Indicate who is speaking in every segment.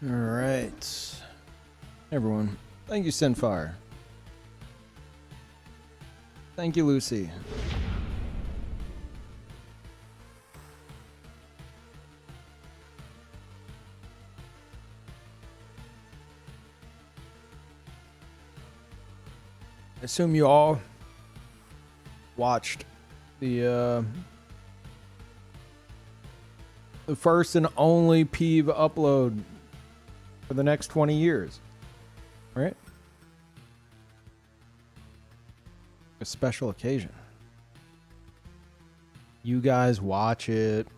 Speaker 1: All right, everyone. Thank you, Sinfire. Thank you, Lucy. I assume you all watched the first and only Peeve upload for the next 20 years, right? A special occasion. You guys watch it.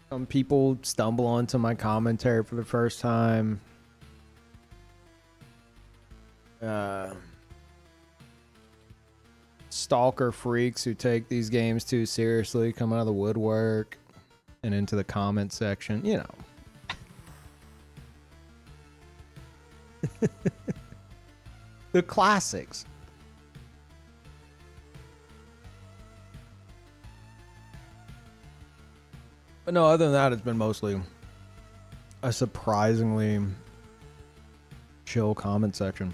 Speaker 1: Some people stumble onto my commentary for the first time. Stalker freaks who take these games too seriously come out of the woodwork and into the comment section, you know. The classics. But no, other than that, it's been mostly a surprisingly chill comment section.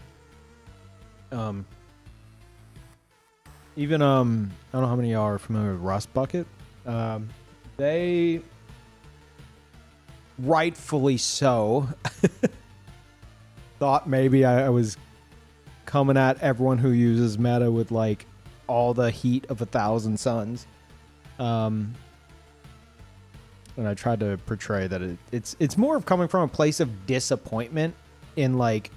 Speaker 1: Even I don't know how many of y'all are familiar with Rust Bucket. They rightfully so thought maybe I was coming at everyone who uses meta with like all the heat of 1,000 suns. And I tried to portray that it's more of coming from a place of disappointment in like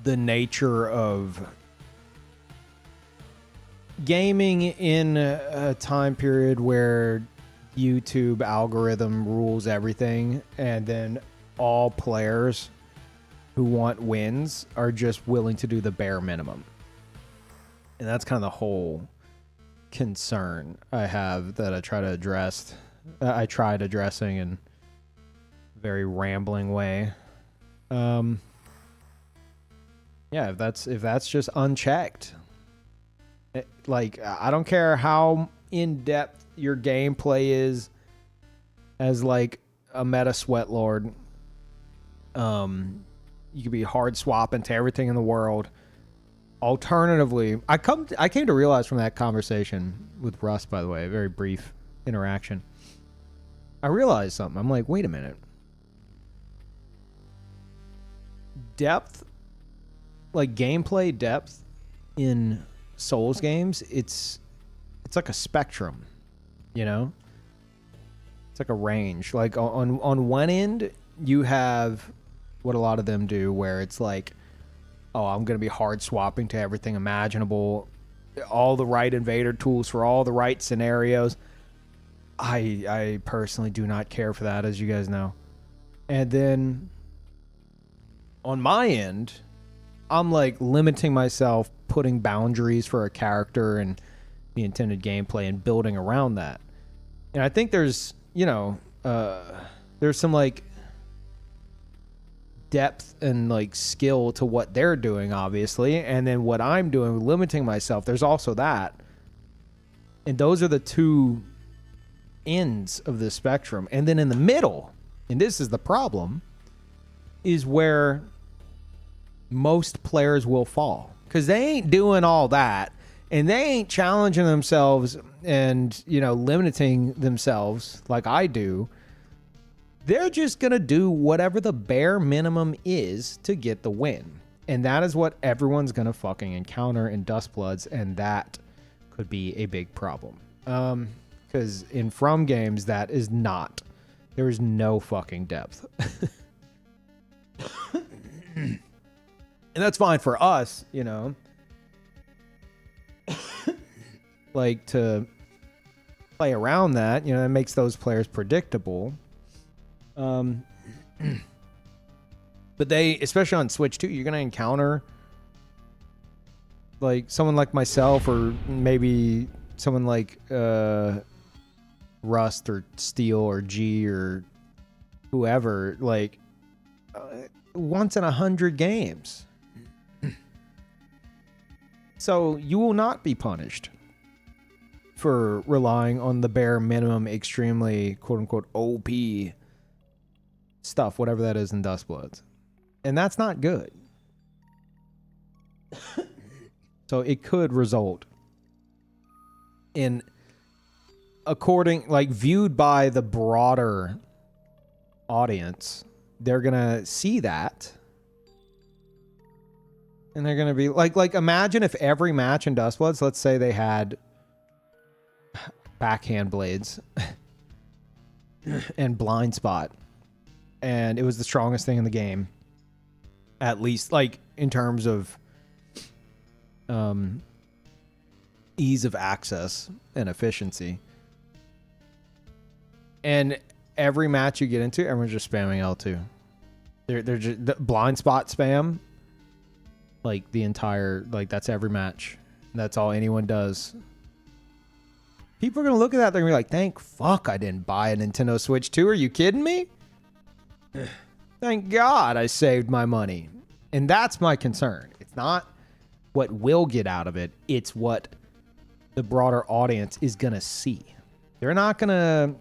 Speaker 1: the nature of gaming in a time period where YouTube algorithm rules everything, and then all players who want wins are just willing to do the bare minimum. And that's kind of the whole concern I have that I try to address. I tried addressing in a very rambling way. Yeah, if that's just unchecked, like I don't care how in depth your gameplay is as like a meta sweat lord. You could be hard swapping to everything in the world. Alternatively, I came to realize from that conversation with Russ, by the way, a very brief interaction. I realized something. I'm like, wait a minute. Depth, like gameplay depth in Souls games, it's like a spectrum, you know? It's like a range. Like on one end, you have what a lot of them do where it's like, oh, I'm going to be hard swapping to everything imaginable, all the right invader tools for all the right scenarios. I personally do not care for that, as you guys know. And then on my end, I'm like limiting myself, putting boundaries for a character and the intended gameplay and building around that. And I think there's, you know, there's some like depth and like skill to what they're doing, obviously. And then what I'm doing, limiting myself, there's also that. And those are the two ends of the spectrum. And then in the middle, and this is the problem, is where most players will fall, because they ain't doing all that and they ain't challenging themselves and, you know, limiting themselves like I do. They're just gonna do whatever the bare minimum is to get the win, and that is what everyone's gonna fucking encounter in Dustbloods, and that could be a big problem. Because in From games, that is not. There is no fucking depth. And that's fine for us, you know. Like, to play around that, you know, it makes those players predictable. But they, especially on Switch too, you're going to encounter like someone like myself, or maybe someone like Rust or Steel or G or whoever, like once in 100 games. So you will not be punished for relying on the bare minimum, extremely quote unquote OP stuff, whatever that is in Dustbloods. And that's not good. So it could result in, according, like, viewed by the broader audience, they're gonna see that, and they're gonna be like imagine if every match in Dustbloods, let's say they had backhand blades and blind spot, and it was the strongest thing in the game, at least like in terms of ease of access and efficiency. And every match you get into, everyone's just spamming L2. They're just the blind spot spam. Like the entire, like that's every match. That's all anyone does. People are gonna look at that. They're gonna be like, "Thank fuck I didn't buy a Nintendo Switch 2. Are you kidding me? Thank God I saved my money." And that's my concern. It's not what we'll get out of it. It's what the broader audience is gonna see. They're not gonna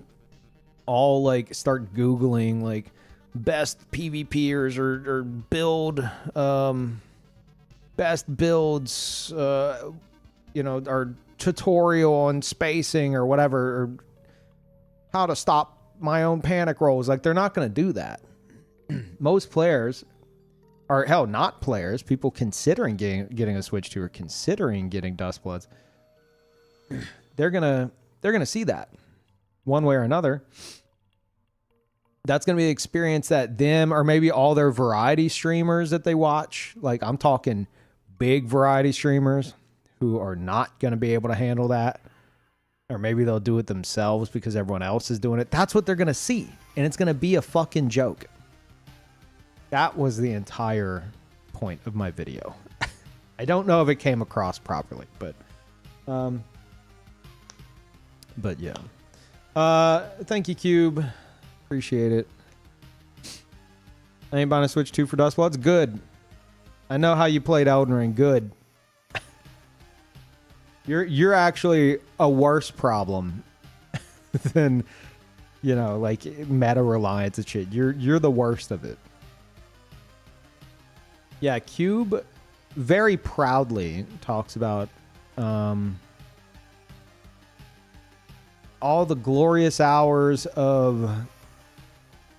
Speaker 1: all like start Googling like best PvPers or build best builds, you know, or tutorial on spacing or whatever, or how to stop my own panic rolls. Like, they're not going to do that. Most players, or hell, not players, people considering getting a Switch 2 or considering getting Dustbloods, they're gonna see that one way or another. That's going to be the experience that them, or maybe all their variety streamers that they watch, like I'm talking big variety streamers who are not going to be able to handle that, or maybe they'll do it themselves because everyone else is doing it. That's what they're going to see, and it's going to be a fucking joke. That was the entire point of my video. I don't know if it came across properly, but yeah. Thank you, Cube. Appreciate it. I ain't buying a Switch 2 for Dustbloods. Good. I know how you played Elden Ring. Good. You're actually a worse problem than, you know, like meta reliance and shit. You're the worst of it. Yeah, Cube very proudly talks about all the glorious hours of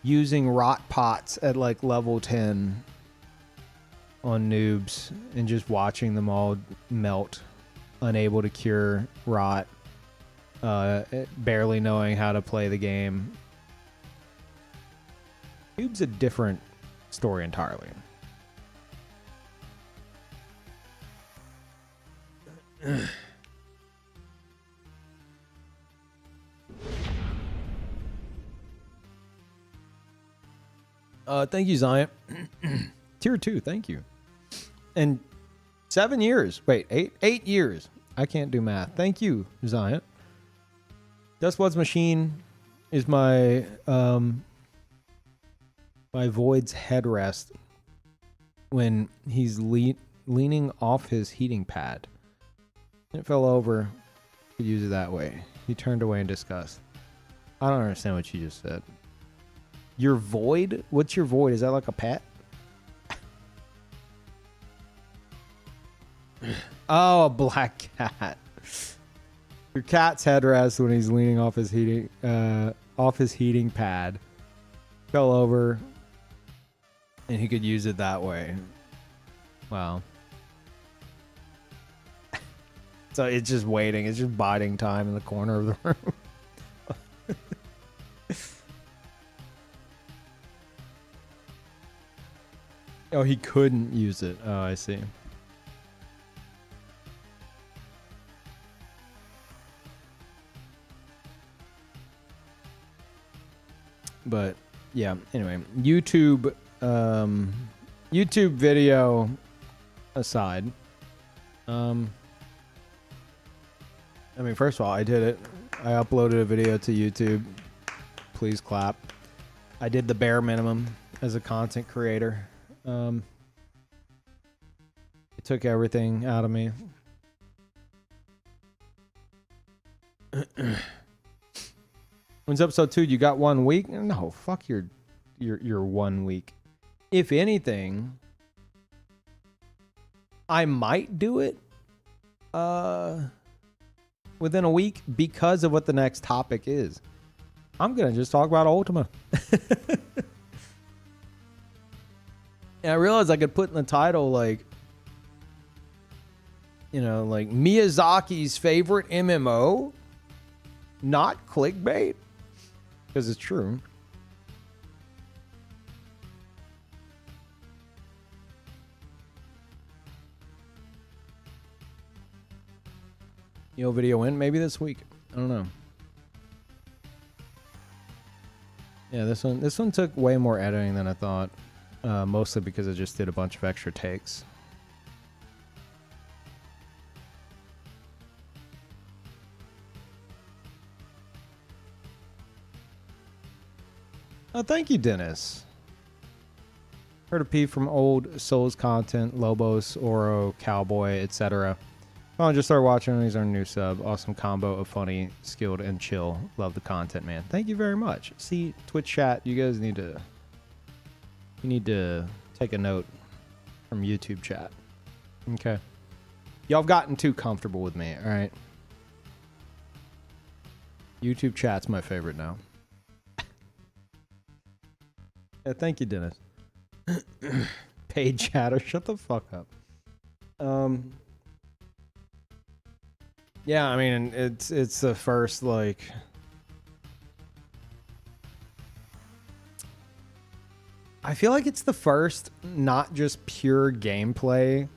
Speaker 1: using rot pots at like level 10 on noobs and just watching them all melt, unable to cure rot, barely knowing how to play the game. Cube's a different story entirely. Thank you, Zion. Tier 2, thank you. And 7 years. Wait, 8 years. I can't do math. Thank you, Zion. Dustblood's machine is my my Void's headrest when he's leaning off his heating pad. It fell over. Could use it that way. He turned away in disgust. I don't understand what you just said. Your Void? What's your Void? Is that like a pet? Oh, a black cat. Your cat's headrest when he's leaning off his heating pad fell over, and he could use it that way. Wow. So it's just waiting. It's just biding time in the corner of the room. Oh, he couldn't use it. Oh, I see. But yeah, anyway, YouTube video aside, I mean, first of all, I did it. I uploaded a video to YouTube. Please clap. I did the bare minimum as a content creator. It took everything out of me. When's episode 2? You got 1 week? No, fuck your your 1 week. If anything, I might do it within a week because of what the next topic is. I'm gonna just talk about Ultima. And I realized I could put in the title like, you know, like Miyazaki's favorite MMO, not clickbait, because it's true. Video in maybe this week. I don't know. Yeah, this one took way more editing than I thought. Mostly because I just did a bunch of extra takes. Oh, thank you, Dennis. Heard a Peeve from old Souls content, Lobos, Oro, Cowboy, etc. Oh, just started watching. He's our new sub. Awesome combo of funny, skilled, and chill. Love the content, man. Thank you very much. See, Twitch chat, you guys need to... You need to take a note from YouTube chat. Okay. Y'all have gotten too comfortable with me, all right? YouTube chat's my favorite now. Yeah, thank you, Dennis. Paid chatter, shut the fuck up. Yeah, I mean, it's the first, like... I feel like it's the first not just pure gameplay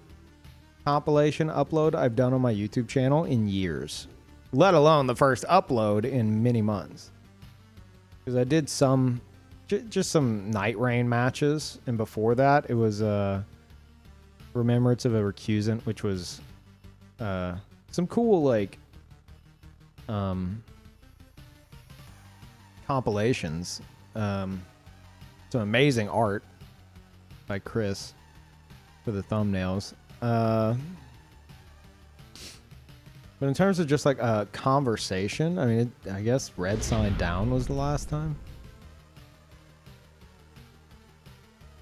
Speaker 1: compilation upload I've done on my YouTube channel in years. Let alone the first upload in many months. Because I did some... just some Night Rain matches, and before that, it was Remembrance of a Recusant, which was some cool, like, compilations. Some amazing art by Chris for the thumbnails. But in terms of just like a conversation, I mean, I guess Red Sign Down was the last time.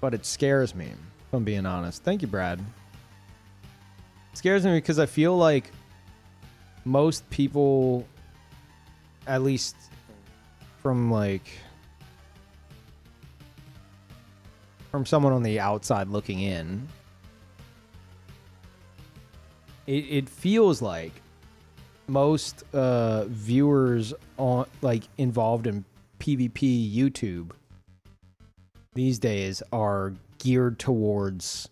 Speaker 1: But it scares me, if I'm being honest. Thank you, Brad. It scares me because I feel like most people, at least from like... from someone on the outside looking in, it feels like most viewers on like involved in PvP YouTube these days are geared towards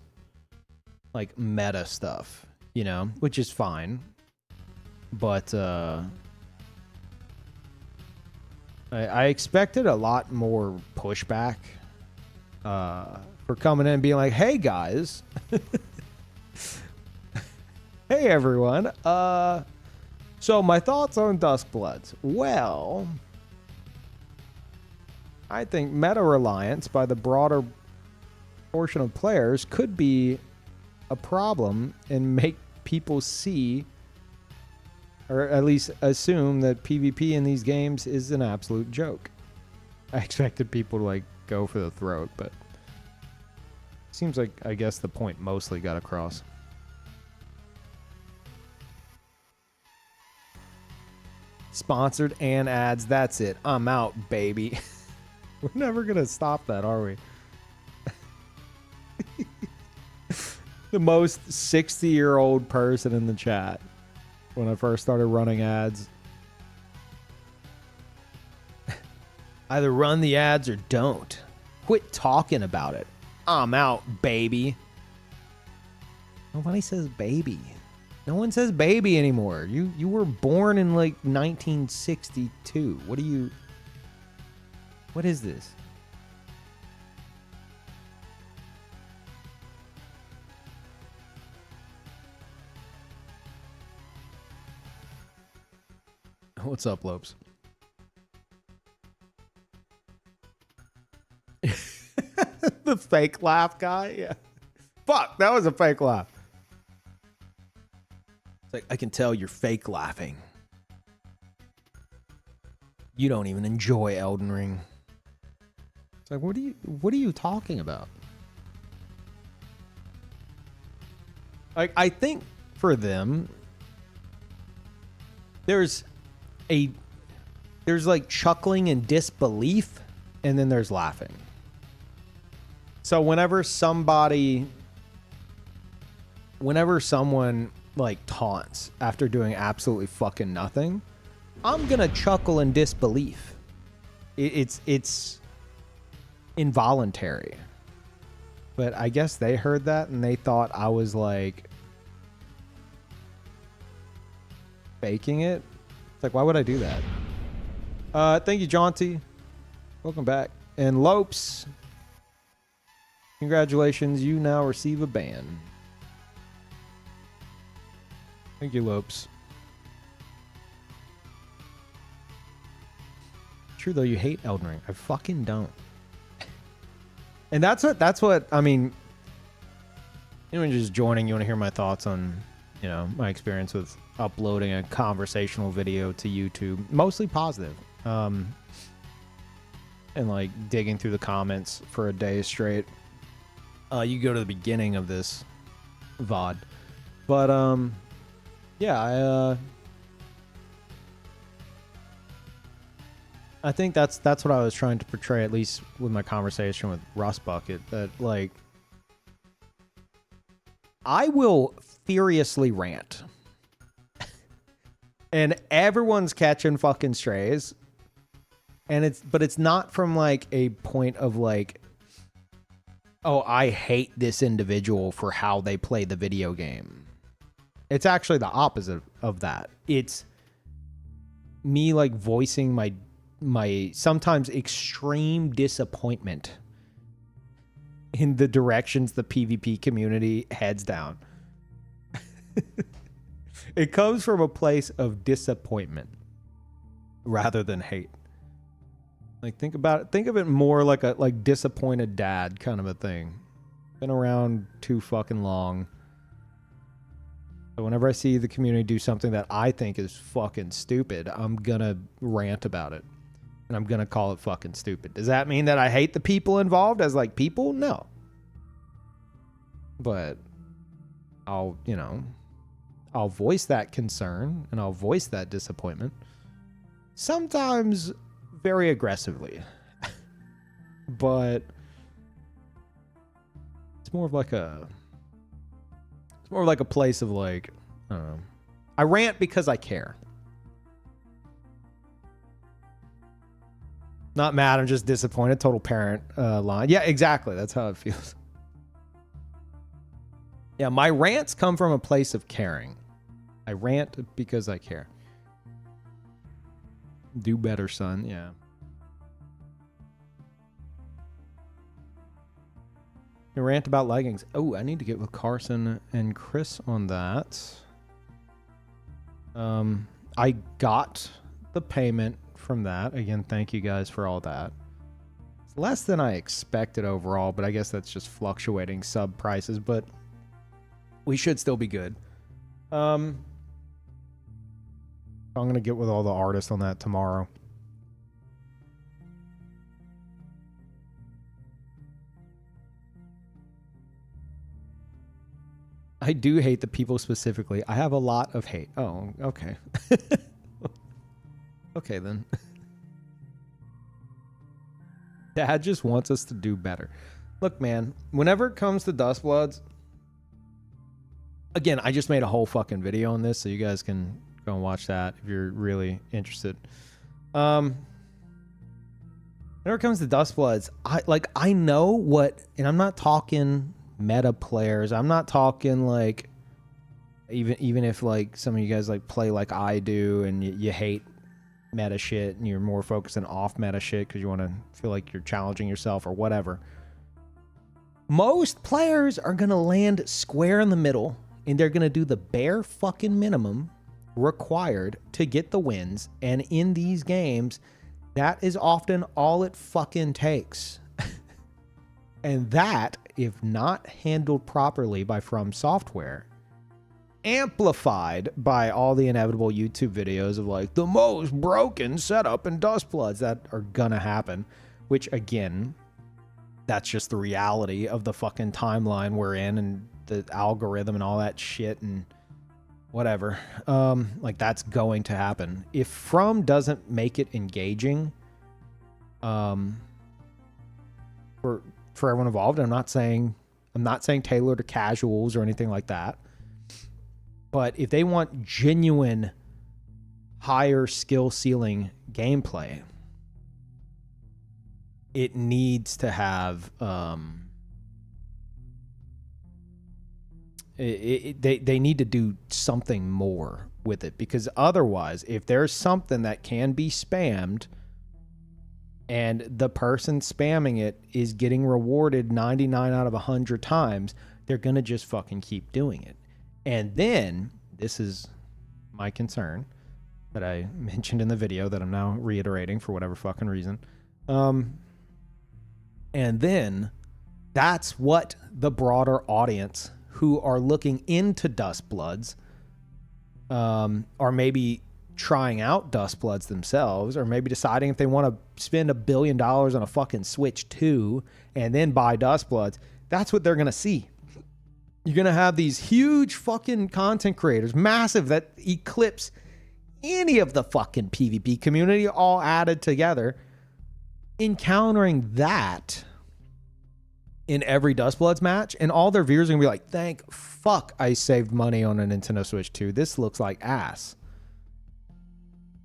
Speaker 1: like meta stuff, you know, which is fine. But I expected a lot more pushback for coming in and being like, hey guys, hey everyone, so my thoughts on Duskbloods. Well, I think meta reliance by the broader portion of players could be a problem and make people see, or at least assume, that PvP in these games is an absolute joke. I expected people to like go for the throat, but seems like, I guess, the point mostly got across. Sponsored and ads, that's it. I'm out, baby. We're never gonna stop that, are we? The most 60-year-old person in the chat when I first started running ads. Either run the ads or don't. Quit talking about it. I'm out, baby. Nobody says baby. No one says baby anymore. You were born in like 1962. What is this? What's up, Lopes? The fake laugh guy? Yeah. Fuck, that was a fake laugh. It's like, I can tell you're fake laughing. You don't even enjoy Elden Ring. It's like, what are you talking about? Like, I think for them, there's like chuckling and disbelief, and then there's laughing. So whenever someone like taunts after doing absolutely fucking nothing, I'm gonna chuckle in disbelief. It's involuntary. But I guess they heard that and they thought I was like faking it. It's like, why would I do that? Thank you, Jaunty. Welcome back. And Lopes, congratulations, you now receive a ban. Thank you, Lopes. True though, you hate Elden Ring. I fucking don't. And that's what I mean. Anyone just joining, you want to hear my thoughts on, you know, my experience with uploading a conversational video to YouTube, mostly positive. And like digging through the comments for a day straight. You go to the beginning of this VOD. But yeah, I think that's what I was trying to portray, at least with my conversation with Rust Bucket, that like I will furiously rant. And everyone's catching fucking strays. And it's not from like a point of like, oh, I hate this individual for how they play the video game. It's actually the opposite of that. It's me like voicing my sometimes extreme disappointment in the directions the PvP community heads down. It comes from a place of disappointment rather than hate. Like, think about it. Think of it more like a disappointed dad kind of a thing. Been around too fucking long. So whenever I see the community do something that I think is fucking stupid, I'm gonna rant about it. And I'm gonna call it fucking stupid. Does that mean that I hate the people involved as like people? No. But I'll voice that concern and I'll voice that disappointment. Sometimes very aggressively. But it's more of like a place of like, I don't know. I rant because I care. Not mad, I'm just disappointed. Total parent line. Yeah, exactly. That's how it feels. Yeah, my rants come from a place of caring. I rant because I care. Do better, son. Yeah. You rant about leggings. Oh, I need to get with Carson and Chris on that. I got the payment from that. Again, thank you guys for all that. It's less than I expected overall, but I guess that's just fluctuating sub prices, but we should still be good. I'm going to get with all the artists on that tomorrow. I do hate the people specifically. I have a lot of hate. Oh, okay. Okay, then. Dad just wants us to do better. Look, man, whenever it comes to Dustbloods, again, I just made a whole fucking video on this, so you guys can go and watch that if you're really interested. Whenever it comes to Dustbloods, I know what, and I'm not talking meta players. I'm not talking like even if like some of you guys like play like I do and you hate meta shit and you're more focused on off meta shit because you want to feel like you're challenging yourself or whatever. Most players are going to land square in the middle and they're going to do the bare fucking minimum required to get the wins. And in these games, that is often all it fucking takes. And that, if not handled properly by From Software, amplified by all the inevitable YouTube videos of like the most broken setup in Dustbloods that are gonna happen, which again, that's just the reality of the fucking timeline we're in and the algorithm and all that shit and whatever. Like, that's going to happen. If From doesn't make it engaging, for everyone involved, I'm not saying tailored to casuals or anything like that. But if they want genuine higher skill ceiling gameplay, it needs to have they need to do something more with it, because otherwise, if there's something that can be spammed and the person spamming it is getting rewarded 99 out of 100 times, they're going to just fucking keep doing it. And then, this is my concern that I mentioned in the video that I'm now reiterating for whatever fucking reason. And then that's what the broader audience who are looking into Dustbloods, are maybe trying out Dustbloods themselves, or maybe deciding if they want to spend $1 billion on a fucking Switch 2 and then buy Dustbloods. That's what they're going to see. You're going to have these huge fucking content creators, massive, that eclipse any of the fucking PvP community all added together, encountering that in every Dustbloods match, and all their viewers are going to be like, thank fuck I saved money on a Nintendo Switch 2. This looks like ass.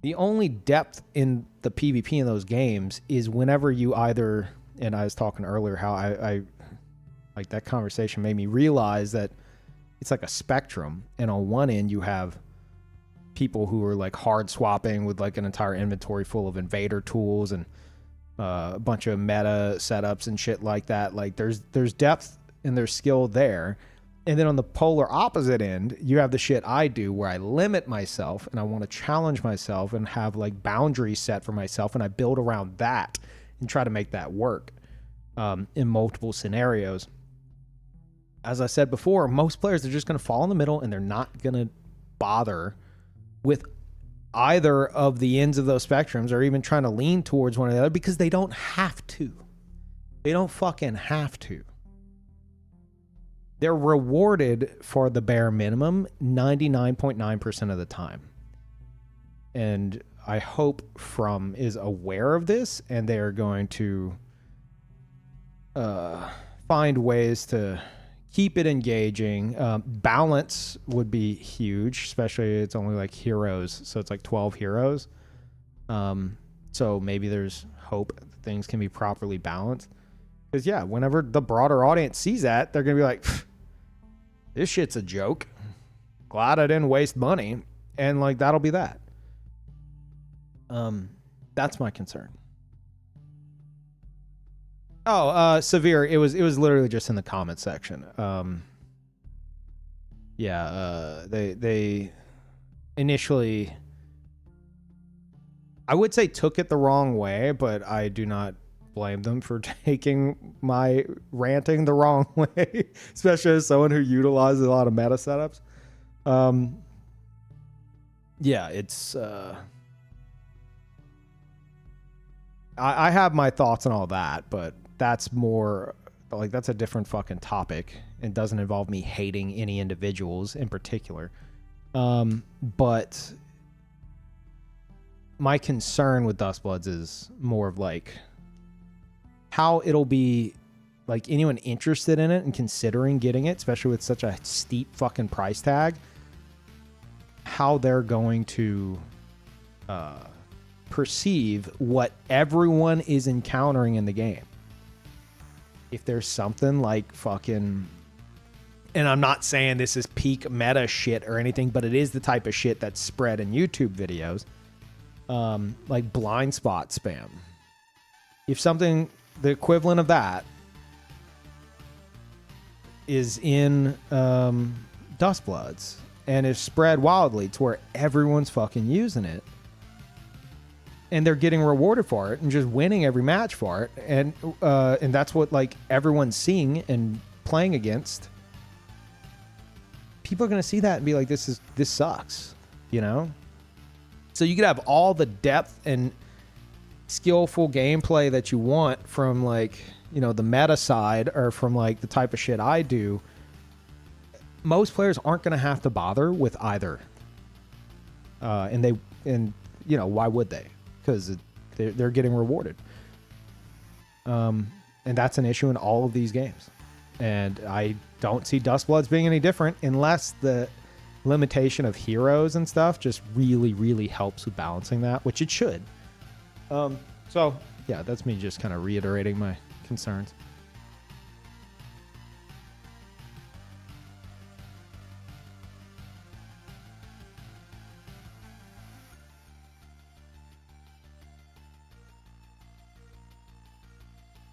Speaker 1: The only depth in the PvP in those games is whenever you either, and I was talking earlier how I like that conversation made me realize that it's like a spectrum, and on one end you have people who are like hard swapping with like an entire inventory full of invader tools and a bunch of meta setups and shit like that. Like there's depth and there's skill there. And then on the polar opposite end, you have the shit I do where I limit myself and I want to challenge myself and have like boundaries set for myself, and I build around that and try to make that work in multiple scenarios. As I said before, most players are just going to fall in the middle, and they're not going to bother with either of the ends of those spectrums, or even trying to lean towards one or the other, because they don't have to. They don't fucking have to. They're rewarded for the bare minimum 99.9% of the time. And I hope From is aware of this, and they are going to find ways to keep it engaging. Balance would be huge, especially it's only like heroes, so it's like 12 heroes. So maybe there's hope that things can be properly balanced. Because yeah, whenever the broader audience sees that, they're gonna be like, this shit's a joke. Glad I didn't waste money. And like, that'll be that. That's my concern. Severe. It was literally just in the comment section. They initially, I would say, took it the wrong way, but I do not blame them for taking my ranting the wrong way, especially as someone who utilizes a lot of meta setups. It's I have my thoughts on all that, but that's more like, that's a different fucking topic and doesn't involve me hating any individuals in particular. But my concern with Dustbloods is more of like how it'll be, like, anyone interested in it and considering getting it, especially with such a steep fucking price tag, how they're going to perceive what everyone is encountering in the game. If there's something like fucking, and I'm not saying this is peak meta shit or anything, but it is the type of shit that's spread in YouTube videos, like blind spot spam. If something, the equivalent of that, is in Dustbloods and is spread wildly to where everyone's fucking using it, and they're getting rewarded for it and just winning every match for it, and that's what like everyone's seeing and playing against, people are going to see that and be like, this sucks, you know? So you could have all the depth and skillful gameplay that you want from like, you know, the meta side or from like the type of shit I do, most players aren't going to have to bother with either. And you know, why would they? Because they're getting rewarded. And that's an issue in all of these games. And I don't see Dustbloods being any different unless the limitation of heroes and stuff just really, really helps with balancing that, which it should. So yeah, that's me just kind of reiterating my concerns.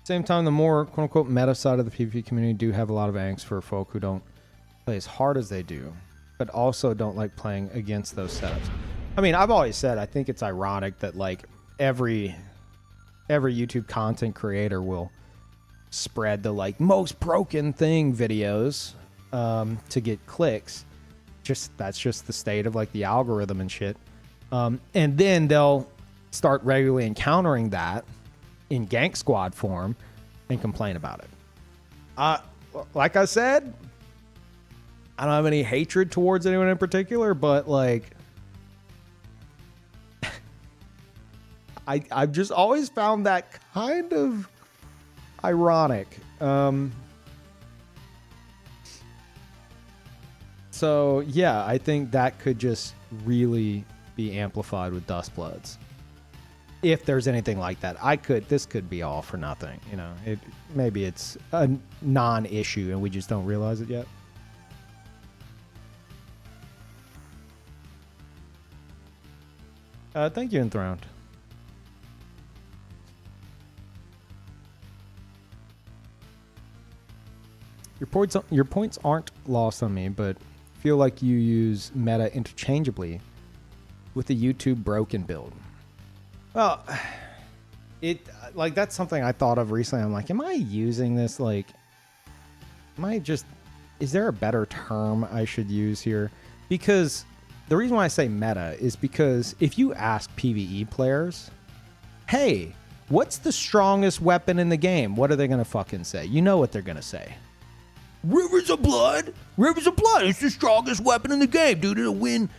Speaker 1: Same time, the more quote-unquote meta side of the PvP community do have a lot of angst for folk who don't play as hard as they do, but also don't like playing against those setups. I mean, I've always said I think it's ironic that like every YouTube content creator will spread the like most broken thing videos to get clicks. That's just the state of like the algorithm and shit. And then they'll start regularly encountering that in gank squad form and complain about it. Like I said, I don't have any hatred towards anyone in particular, but like I've just always found that kind of ironic. So yeah, I think that could just really be amplified with Dustbloods. If there's anything like that, this could be all for nothing, you know. Maybe it's a non-issue and we just don't realize it yet. Thank you, Enthroned. Your points aren't lost on me, but feel like you use meta interchangeably with the YouTube broken build. Well, like that's something I thought of recently. I'm like, am I using this? Like, is there a better term I should use here? Because the reason why I say meta is because if you ask PvE players, hey, what's the strongest weapon in the game? What are they going to fucking say? You know what they're going to say. Rivers of Blood. Rivers of Blood. It's the strongest weapon in the game, dude. It'll win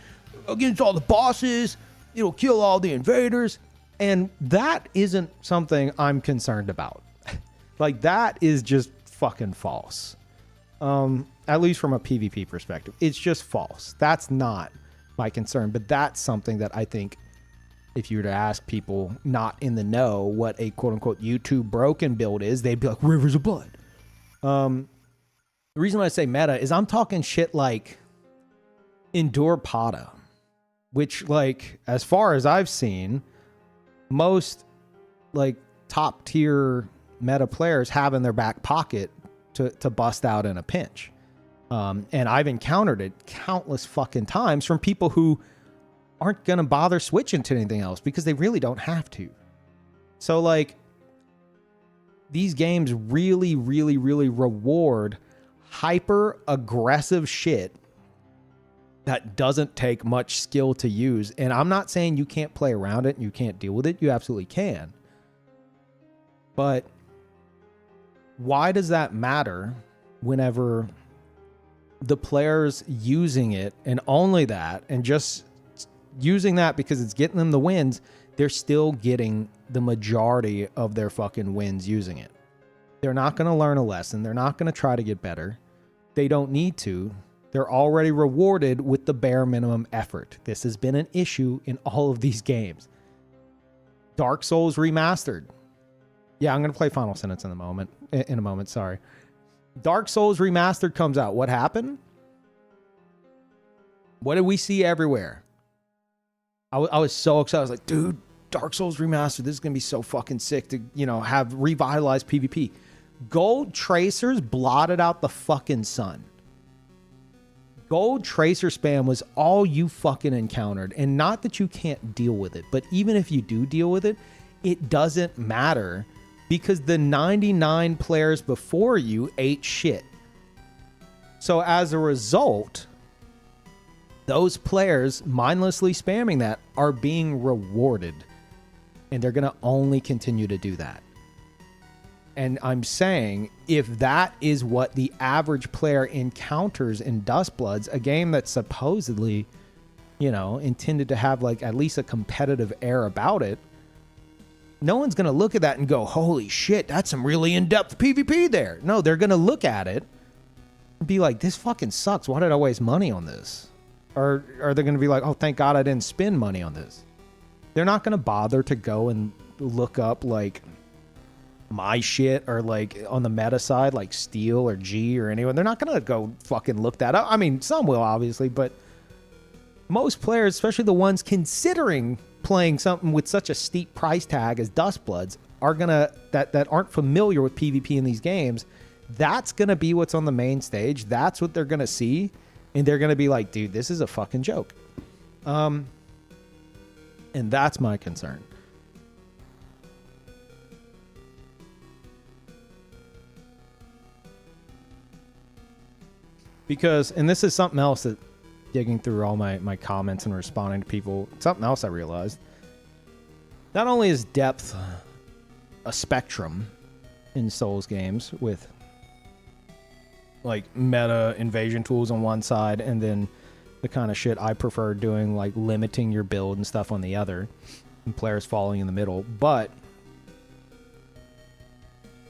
Speaker 1: against all the bosses. It'll kill all the invaders. And that isn't something I'm concerned about. Like, that is just fucking false. At least from a PvP perspective. It's just false. That's not my concern. But that's something that I think if you were to ask people not in the know what a quote-unquote YouTube broken build is, they'd be like, Rivers of Blood. The reason why I say meta is I'm talking shit like Endure Pata, which, like, as far as I've seen, most like top tier meta players have in their back pocket to bust out in a pinch. And I've encountered it countless fucking times from people who aren't going to bother switching to anything else because they really don't have to. So like these games really, really, really reward hyper aggressive shit that doesn't take much skill to use. And I'm not saying you can't play around it and you can't deal with it. You absolutely can. But why does that matter whenever the players using it and only that, and just using that because it's getting them the wins, they're still getting the majority of their fucking wins using it? They're not going to learn a lesson. They're not going to try to get better. They don't need to. They're already rewarded with the bare minimum effort. This has been an issue in all of these games. Dark Souls Remastered. Yeah, I'm going to play Final Sentence in a moment. Sorry. Dark Souls Remastered comes out. What happened? What did we see everywhere? I was so excited. I was like, dude, Dark Souls Remastered. This is going to be so fucking sick to, you know, have revitalized PvP. Gold Tracers blotted out the fucking sun. Gold Tracer spam was all you fucking encountered. And not that you can't deal with it, but even if you do deal with it, it doesn't matter because the 99 players before you ate shit. So as a result, those players mindlessly spamming that are being rewarded. And they're going to only continue to do that. And I'm saying, if that is what the average player encounters in Dustbloods, a game that's supposedly, you know, intended to have like at least a competitive air about it, no one's going to look at that and go, holy shit, that's some really in-depth PvP there. No, they're going to look at it and be like, this fucking sucks. Why did I waste money on this? Or are they going to be like, oh, thank God I didn't spend money on this? They're not going to bother to go and look up like my shit or like on the meta side, like Steel or G or anyone. They're not going to go fucking look that up. I mean, some will obviously, but most players, especially the ones considering playing something with such a steep price tag as Dustbloods, are gonna that aren't familiar with PvP in these games. That's gonna be what's on the main stage. That's what they're gonna see, and they're gonna be like, dude, this is a fucking joke. And that's my concern. Because, and this is something else that, digging through all my comments and responding to people, something else I realized. Not only is depth a spectrum in Souls games with like meta invasion tools on one side and then the kind of shit I prefer doing, like limiting your build and stuff on the other, and players falling in the middle, but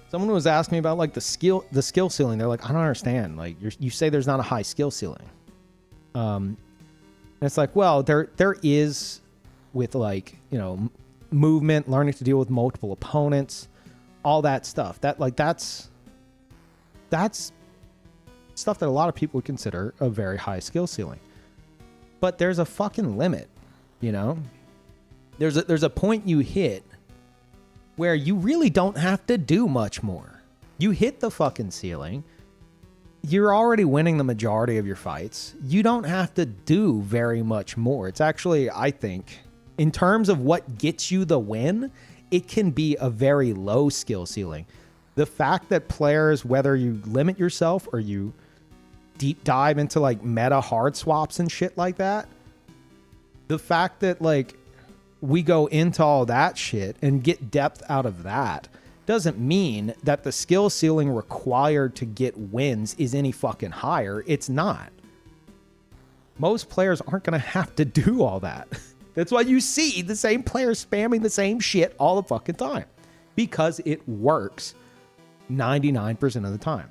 Speaker 1: someone was asking me about like the skill ceiling. They're like, I don't understand. Like you say there's not a high skill ceiling. And it's like, well, there is with like, you know, movement, learning to deal with multiple opponents, all that stuff. That's stuff that a lot of people would consider a very high skill ceiling. But there's a fucking limit, you know? There's a point you hit where you really don't have to do much more. You hit the fucking ceiling. You're already winning the majority of your fights. You don't have to do very much more. It's actually, I think, in terms of what gets you the win, it can be a very low skill ceiling. The fact that players, whether you limit yourself or you deep dive into like meta hard swaps and shit like that, the fact that like we go into all that shit and get depth out of that doesn't mean that the skill ceiling required to get wins is any fucking higher. It's not. Most players aren't going to have to do all that. That's why you see the same players spamming the same shit all the fucking time, because it works 99% of the time.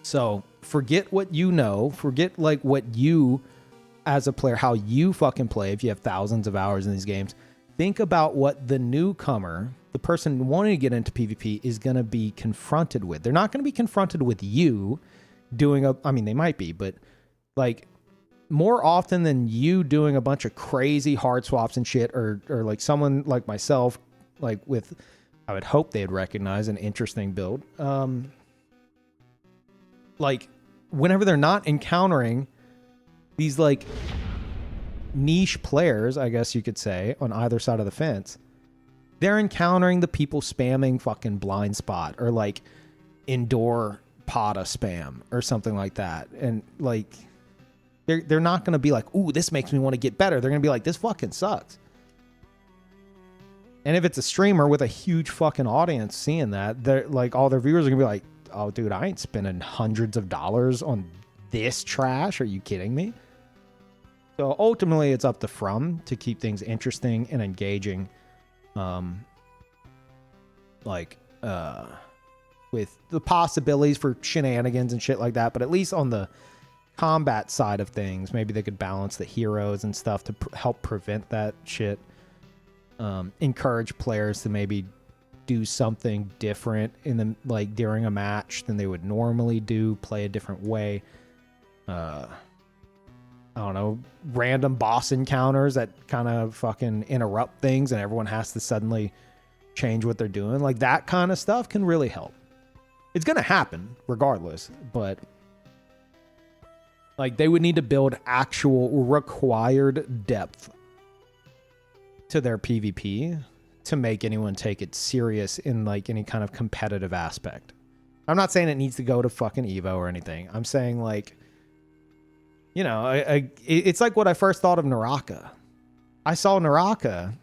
Speaker 1: So forget what you know, forget like what you as a player, how you fucking play if you have thousands of hours in these games. Think about what the newcomer, the person wanting to get into PvP, is going to be confronted with. They're not going to be confronted with you doing a, I mean, they might be, but like more often than you doing a bunch of crazy hard swaps and shit, or like someone like myself, like with, I would hope they'd recognize an interesting build. Like whenever they're not encountering these like niche players, I guess you could say, on either side of the fence, they're encountering the people spamming fucking blind spot or like indoor Pata spam or something like that. And like, they're not going to be like, ooh, this makes me want to get better. They're going to be like, this fucking sucks. And if it's a streamer with a huge fucking audience seeing that, they're like, all their viewers are going to be like, oh dude, I ain't spending hundreds of dollars on this trash. Are you kidding me? So ultimately, it's up to From to keep things interesting and engaging, with the possibilities for shenanigans and shit like that. But at least on the combat side of things, maybe they could balance the heroes and stuff to help prevent that shit. Encourage players to maybe do something different in the like during a match than they would normally do. Play a different way. I don't know, random boss encounters that kind of fucking interrupt things and everyone has to suddenly change what they're doing. Like that kind of stuff can really help. It's going to happen regardless, but like they would need to build actual required depth to their PvP to make anyone take it serious in like any kind of competitive aspect. I'm not saying it needs to go to fucking Evo or anything. I'm saying like, you know, it's like what I first thought of Naraka. I saw Naraka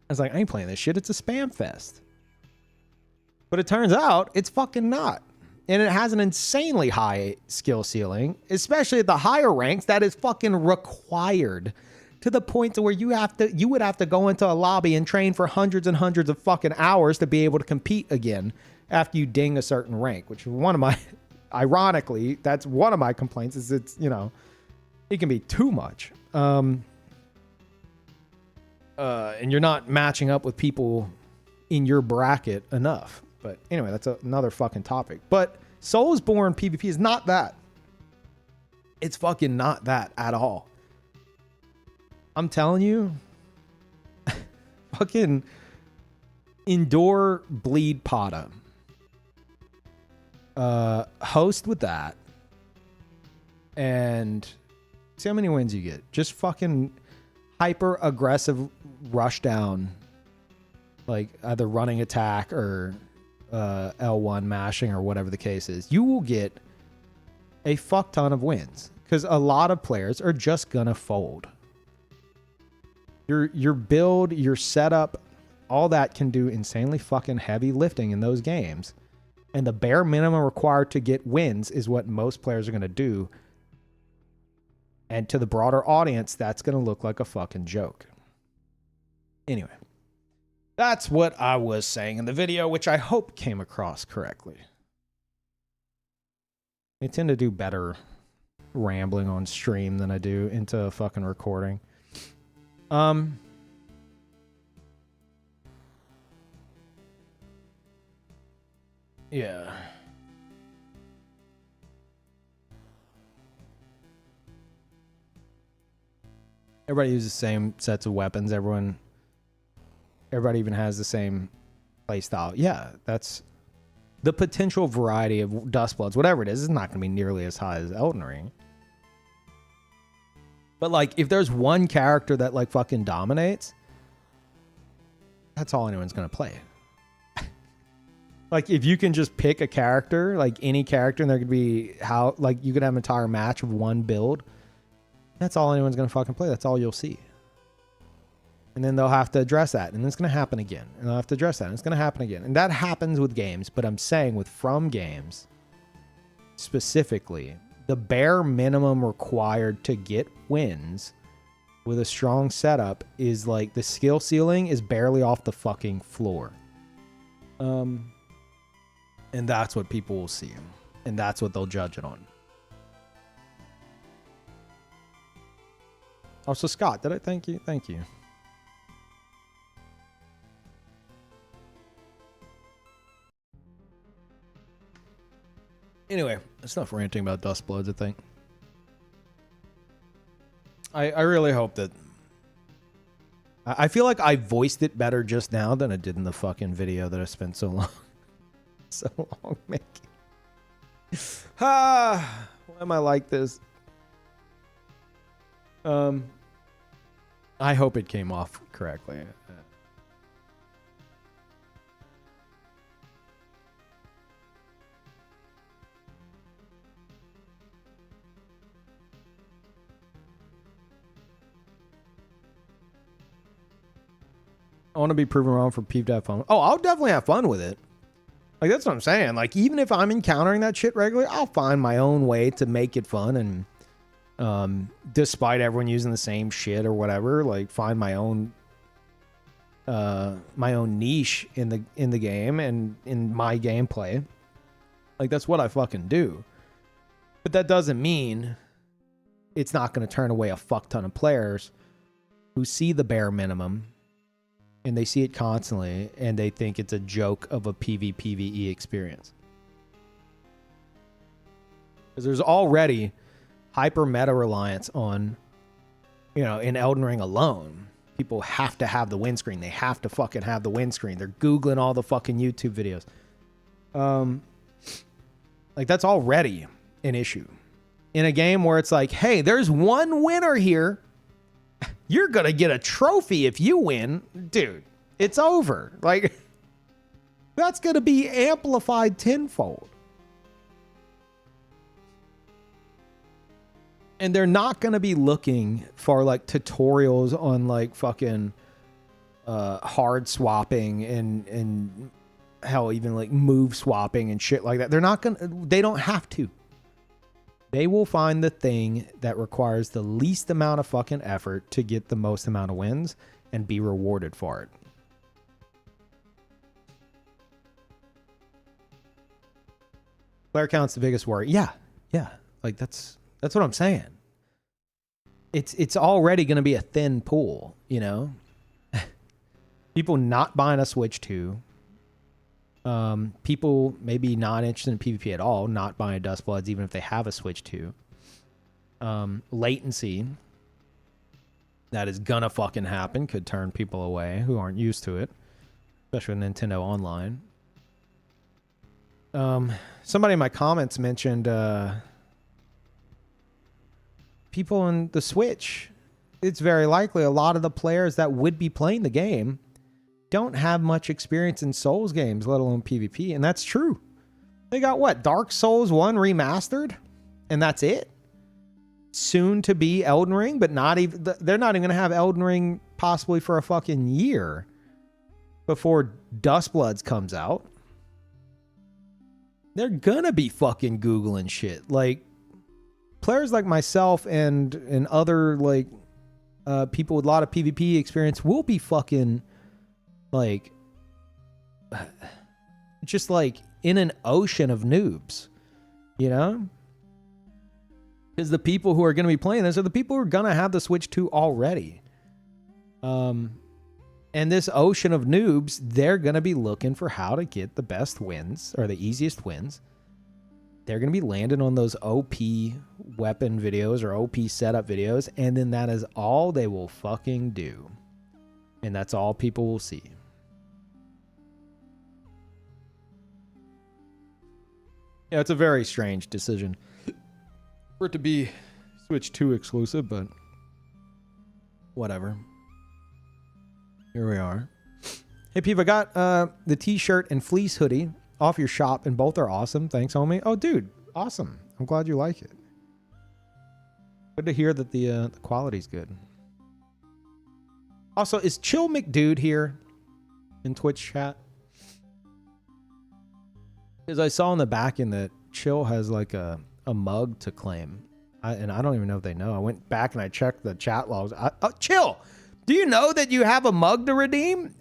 Speaker 1: and was like, I ain't playing this shit. It's a spam fest. But it turns out it's fucking not. And it has an insanely high skill ceiling, especially at the higher ranks. That is fucking required to the point to where you would have to go into a lobby and train for hundreds and hundreds of fucking hours to be able to compete again after you ding a certain rank, which is one of my, ironically, that's one of my complaints is it's, you know, it can be too much. And you're not matching up with people in your bracket enough. But anyway, that's another fucking topic. But Soulsborne PvP is not that. It's fucking not that at all. I'm telling you, fucking Endure Bleed Pata. Host with that. And see how many wins you get. Just fucking hyper aggressive rush down. Like either running attack or L1 mashing or whatever the case is. You will get a fuck ton of wins. Because a lot of players are just gonna fold. Your build, your setup, all that can do insanely fucking heavy lifting in those games. And the bare minimum required to get wins is what most players are going to do. And to the broader audience, that's going to look like a fucking joke. Anyway, that's what I was saying in the video, which I hope came across correctly. I tend to do better rambling on stream than I do into a fucking recording. Yeah. Everybody uses the same sets of weapons. Everybody even has the same play style. Yeah, that's the potential variety of Dustbloods. Whatever it is not going to be nearly as high as Elden Ring. But like, if there's one character that like fucking dominates, that's all anyone's going to play. Like, if you can just pick a character, like any character, and there could be how, like, you could have an entire match of one build, that's all anyone's going to fucking play. That's all you'll see. And then they'll have to address that, and it's going to happen again. And they'll have to address that, and it's going to happen again. And that happens with games, but I'm saying with From games, specifically, the bare minimum required to get wins with a strong setup is like the skill ceiling is barely off the fucking floor. And that's what people will see. And that's what they'll judge it on. Also, Scott, did I thank you? Thank you. Anyway, that's enough ranting about Dustbloods, I think. I really hope that... I feel like I voiced it better just now than I did in the fucking video that I spent so long making. Why am I like this? I hope it came off correctly. I want to be proven wrong for Peeve to have fun. Oh, I'll definitely have fun with it. Like, that's what I'm saying. Like, even if I'm encountering that shit regularly, I'll find my own way to make it fun. And despite everyone using the same shit or whatever, like, find my own niche in the game and in my gameplay. Like, that's what I fucking do. But that doesn't mean it's not going to turn away a fuck ton of players who see the bare minimum. And they see it constantly, and they think it's a joke of a PvPvE experience. Because there's already hyper meta reliance on, you know, in Elden Ring alone. People have to have the win screen. They have to fucking have the win screen. They're Googling all the fucking YouTube videos. Like, that's already an issue. In a game where it's like, hey, there's one winner here. You're going to get a trophy if you win. Dude, it's over. Like, that's going to be amplified tenfold. And they're not going to be looking for, like, tutorials on, like, fucking hard swapping and hell, even like move swapping and shit like that. They don't have to. They will find the thing that requires the least amount of fucking effort to get the most amount of wins and be rewarded for it. Player count's the biggest worry. Yeah. Like that's what I'm saying. It's already going to be a thin pool, you know? People not buying a Switch 2. People maybe not interested in PvP at all, not buying Dustbloods even if they have a Switch 2. Latency that is gonna fucking happen could turn people away who aren't used to it, especially with Nintendo Online. Somebody in my comments mentioned people in the Switch. It's very likely a lot of the players that would be playing the game don't have much experience in Souls games, let alone PvP, and that's true. They got what? Dark Souls 1 remastered, and that's it. Soon to be Elden Ring, but they're not even gonna have Elden Ring possibly for a fucking year before Dustbloods comes out. They're gonna be fucking Googling shit. Like, players like myself and other like people with a lot of PvP experience will be fucking like just like in an ocean of noobs, you know? Because the people who are going to be playing this are the people who are going to have the Switch 2 already. And this ocean of noobs, they're going to be looking for how to get the best wins or the easiest wins. They're going to be landing on those OP weapon videos or OP setup videos, and then that is all they will fucking do. And that's all people will see. Yeah, it's a very strange decision for it to be Switch 2 exclusive, but whatever. Here we are. Hey, Peeve, I got the t-shirt and fleece hoodie off your shop, and both are awesome. Thanks, homie. Oh, dude, awesome. I'm glad you like it. Good to hear that the quality's good. Also, is Chill McDude here in Twitch chat? Because I saw in the back end that Chill has like a mug to claim. And I don't even know if they know. I went back and I checked the chat logs. Chill! Do you know that you have a mug to redeem?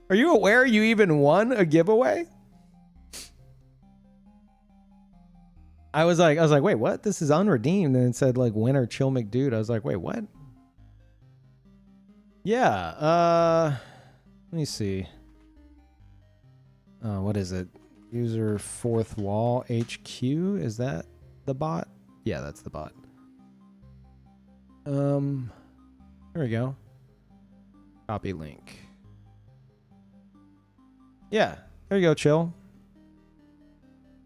Speaker 1: Are you aware you even won a giveaway? I was like, wait, what? This is unredeemed. And it said like winner Chill McDude. I was like, wait, what? Yeah, let me see. What is it? User fourth wall HQ. Is that the bot? Yeah, that's the bot. There we go. Copy link. Yeah, there you go, Chill.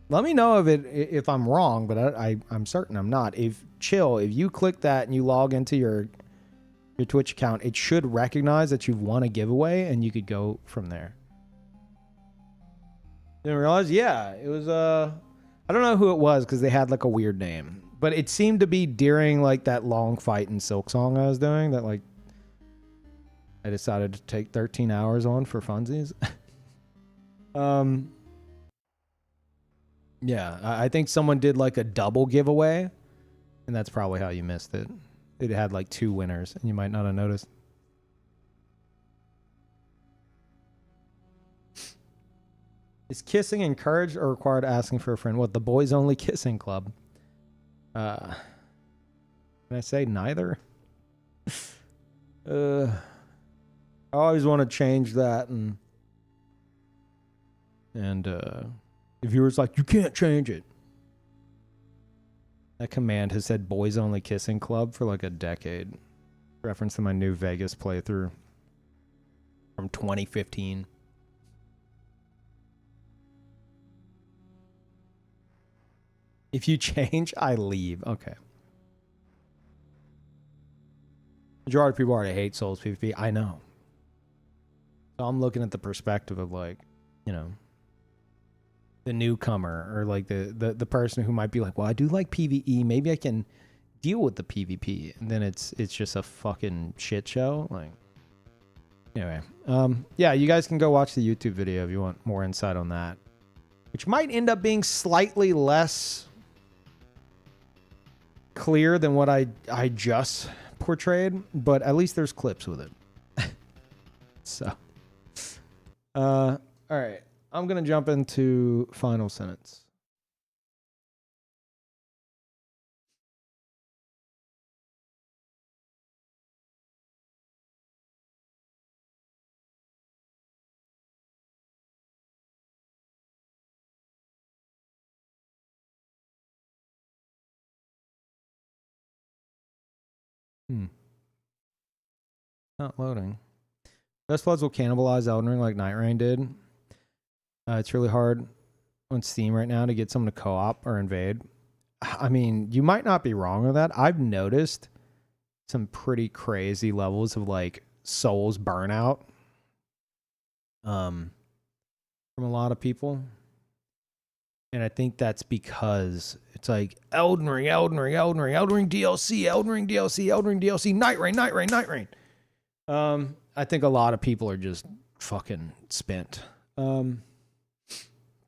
Speaker 1: Let me know if I'm wrong, but I'm certain I'm not. If you click that and you log into your Twitch account, it should recognize that you've won a giveaway and you could go from there. Didn't realize? Yeah, it was I don't know who it was because they had like a weird name, but it seemed to be during like that long fight in Silksong I was doing that like I decided to take 13 hours on for funsies. Yeah, I think someone did like a double giveaway, and that's probably how you missed it. It had like 2 winners, and you might not have noticed. Is kissing encouraged or required asking for a friend? What, the boys only kissing club? Can I say neither? I always want to change that, and the viewer's like, you can't change it. That command has said boys only kissing club for like a decade. Reference to my new Vegas playthrough from 2015. If you change, I leave. Okay. Majority of people already hate Souls PvP. I know. So I'm looking at the perspective of like, you know, the newcomer or like the person who might be like, well, I do like PvE. Maybe I can deal with the PvP. And then it's just a fucking shit show. Like, Anyway, yeah, you guys can go watch the YouTube video if you want more insight on that, which might end up being slightly less clear than what I just portrayed, but at least there's clips with it. So, all right, I'm gonna jump into final sentence. Not loading. Best Floods will cannibalize Elden Ring like Night Rain did. It's really hard on Steam right now to get someone to co-op or invade. I mean, you might not be wrong with that. I've noticed some pretty crazy levels of like Souls burnout from a lot of people. And I think that's because it's like Elden Ring, Elden Ring, Elden Ring, Elden Ring DLC, Elden Ring DLC, Elden Ring DLC, Night Rain, Night Rain, Night Rain. I think a lot of people are just fucking spent. So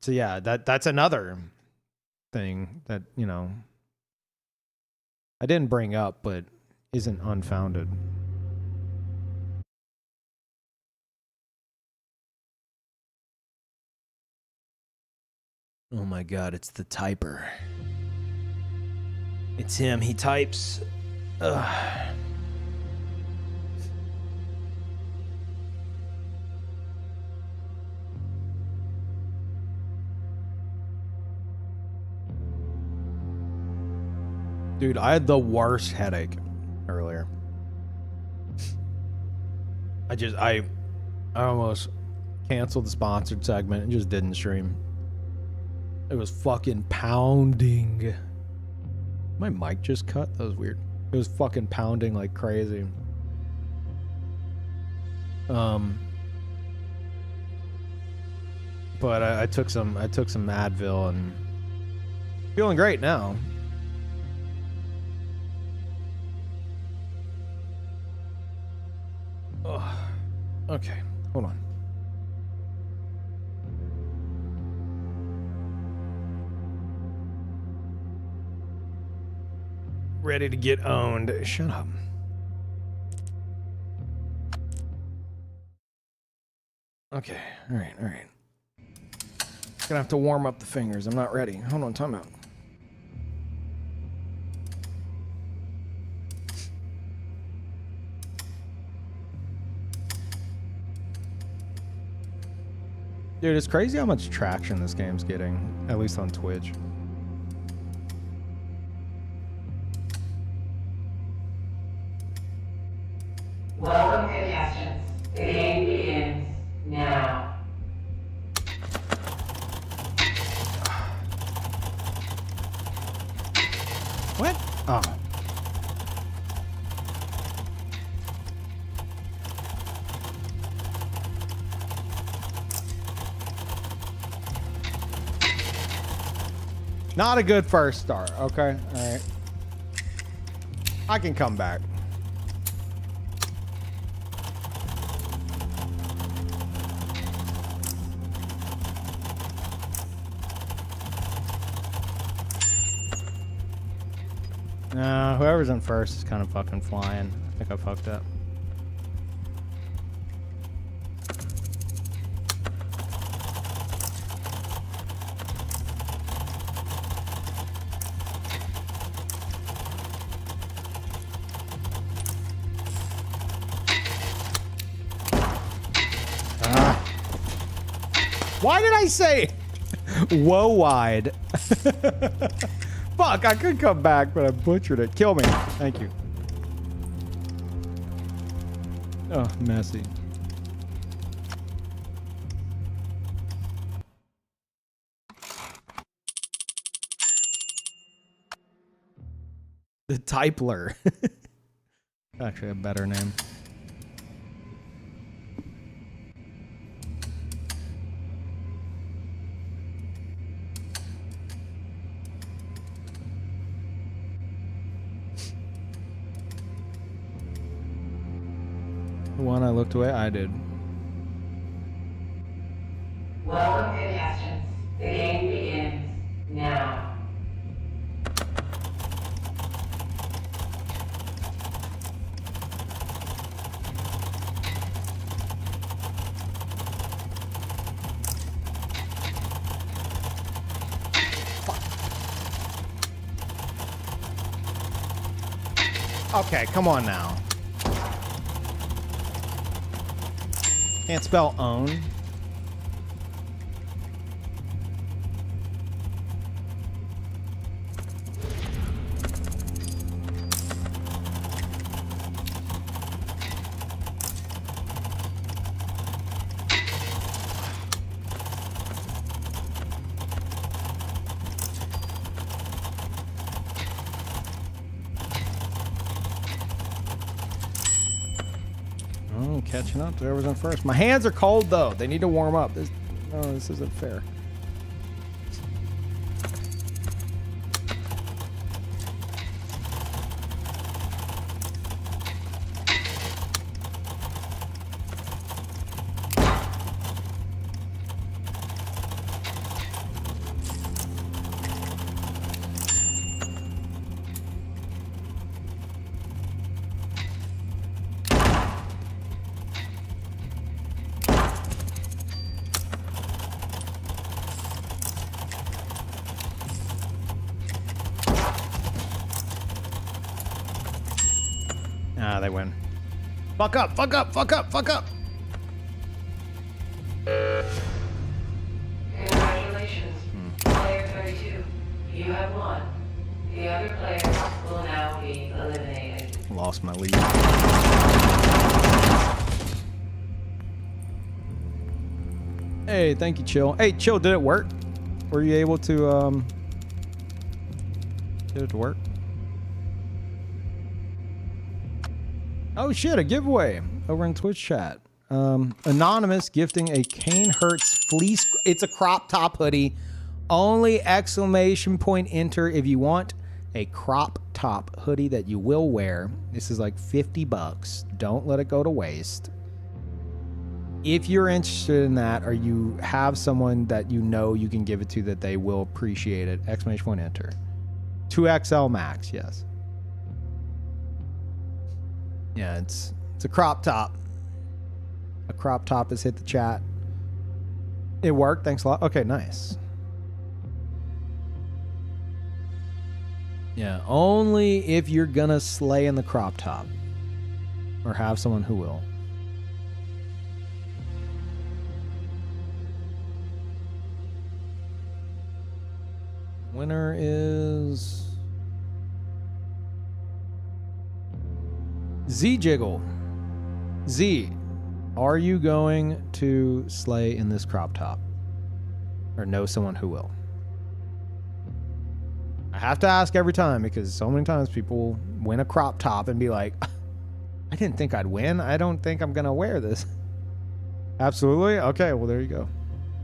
Speaker 1: yeah, that's another thing that, you know, I didn't bring up, but isn't unfounded. Oh my god, it's the typer. It's him, he types. Ugh. Dude, I had the worst headache earlier. I almost canceled the sponsored segment and just didn't stream. It was fucking pounding. My mic just cut? That was weird. It was fucking pounding like crazy. But I took some Advil and feeling great now. Oh, okay, hold on. Ready to get owned. Shut up. Okay, all right. Gonna have to warm up the fingers. I'm not ready. Hold on, time out. Dude, it's crazy how much traction this game's getting, at least on Twitch.
Speaker 2: Welcome, contestants. The game begins now.
Speaker 1: What? Oh. Not a good first start, okay? All right. I can come back. Whoever's in first is kind of fucking flying. I think I fucked up. Why did I say whoa wide? Fuck, I could come back, but I butchered it. Kill me. Thank you. Oh, messy. The Typler. Actually a better name. one, I looked away. I did.
Speaker 2: Welcome, contestants. The game begins now.
Speaker 1: Okay, come on now. Can't spell own. Oh, catching up to whoever's in first. My hands are cold though. They need to warm up. This isn't fair. Ah, they win. Fuck up, fuck up, fuck up, fuck up.
Speaker 2: Congratulations, player 32. You have won. The other players will now be eliminated.
Speaker 1: Lost my lead. Hey, thank you, Chill. Hey, Chill, did it work? Were you able to, did it work? Oh shit, a giveaway over in Twitch chat. Anonymous gifting a Kane Hertz fleece. It's a crop top hoodie. Only exclamation point enter if you want a crop top hoodie that you will wear. This is like 50 bucks. Don't let it go to waste. If you're interested in that, or you have someone that you know you can give it to that they will appreciate it, exclamation point enter. 2XL max, yes. Yeah, it's a crop top. A crop top has hit the chat. It worked. Thanks a lot. Okay, nice. Yeah, only if you're gonna slay in the crop top, or have someone who will. Winner is Z Jiggle. Z, are you going to slay in this crop top? Or know someone who will? I have to ask every time because so many times people win a crop top and be like, I didn't think I'd win. I don't think I'm going to wear this. Absolutely. Okay, well, there you go.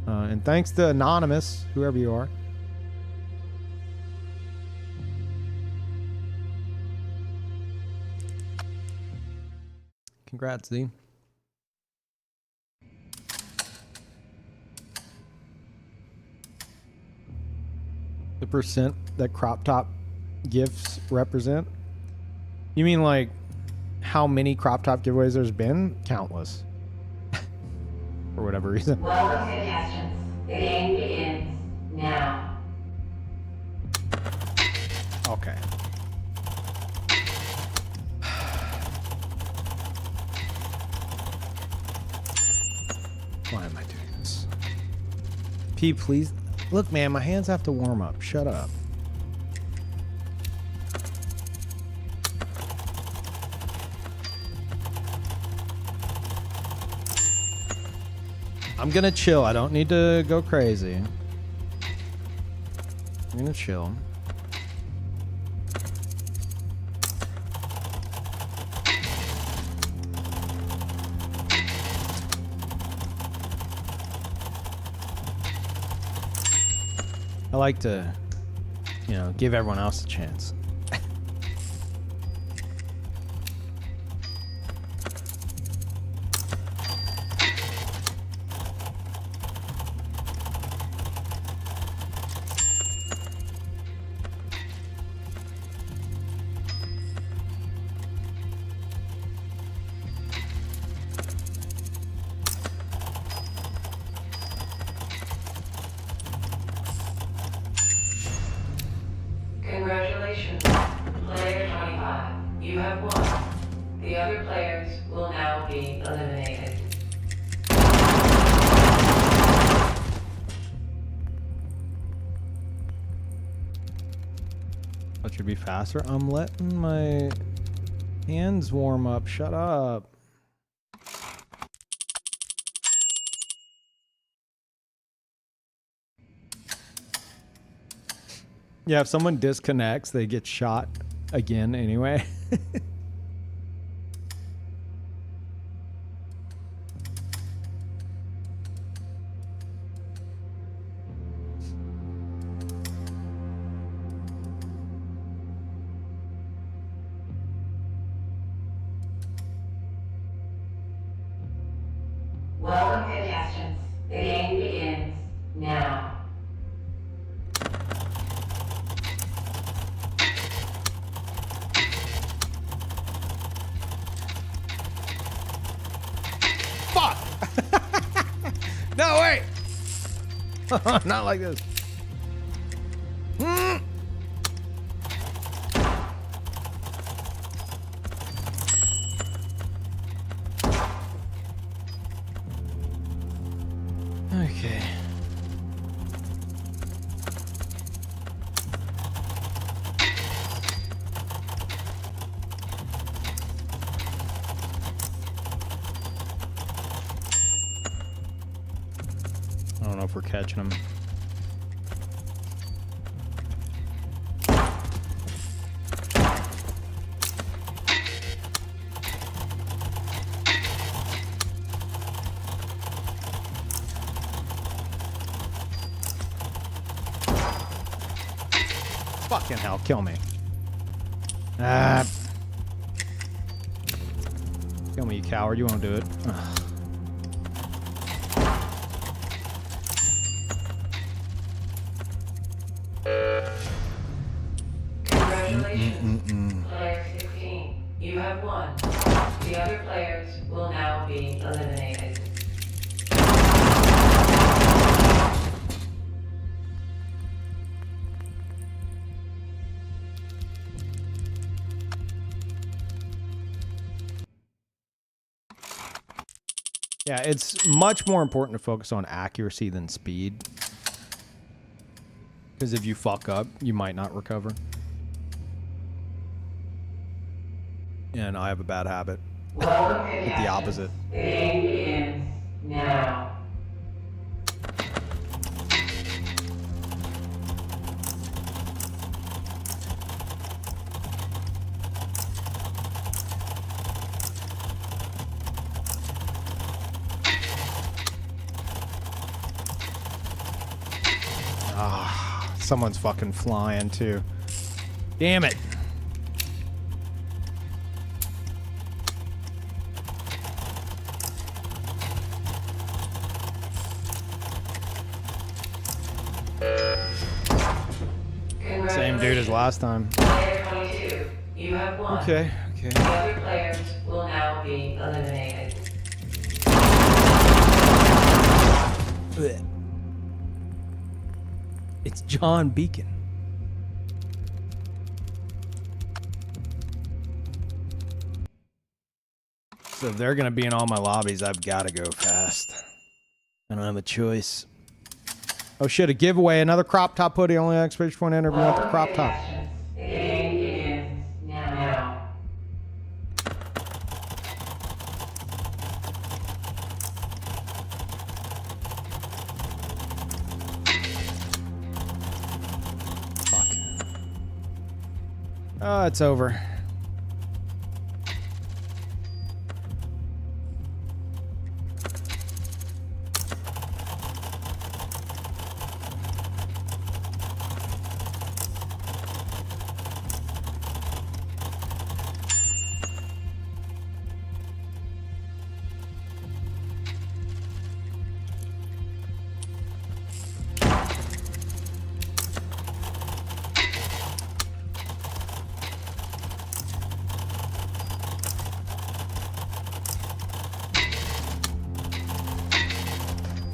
Speaker 1: And thanks to Anonymous, whoever you are. Congrats, Z. The percent that crop top gifts represent? You mean like how many crop top giveaways there's been? Countless. For whatever reason.
Speaker 2: Welcome, contestants. The game begins now.
Speaker 1: Okay. Why am I doing this? Peeve, please. Look, man, my hands have to warm up. Shut up. I'm gonna chill. I don't need to go crazy. I'm gonna chill. I like to, you know, give everyone else a chance.
Speaker 2: eliminated.
Speaker 1: That should be faster. I'm letting my hands warm up. Shut up. Yeah, if someone disconnects, they get shot again anyway.
Speaker 2: Welcome, contestants. The game begins now.
Speaker 1: Fuck! No, wait! Not like this. Okay. I don't know if we're catching them. Fucking hell, kill me. Ah. Kill me, you coward. You won't do it. Ugh.
Speaker 2: Congratulations, Player 16. You have won. The other players will now be eliminated.
Speaker 1: Yeah, it's much more important to focus on accuracy than speed. Because if you fuck up, you might not recover. And I have a bad habit.
Speaker 2: Welcome,
Speaker 1: With the opposite.
Speaker 2: The game begins now.
Speaker 1: Ah, someone's fucking flying too. Damn it. Same dude as last time.
Speaker 2: Player 22, you have won.
Speaker 1: Okay.
Speaker 2: The other players will now be eliminated.
Speaker 1: Blech. It's John Beacon. So if they're gonna be in all my lobbies, I've gotta go fast. I don't have a choice. Oh shit, a giveaway, another crop top hoodie, only expiration point enter, we want the crop top.
Speaker 2: The game begins now.
Speaker 1: Fuck. Oh, it's over.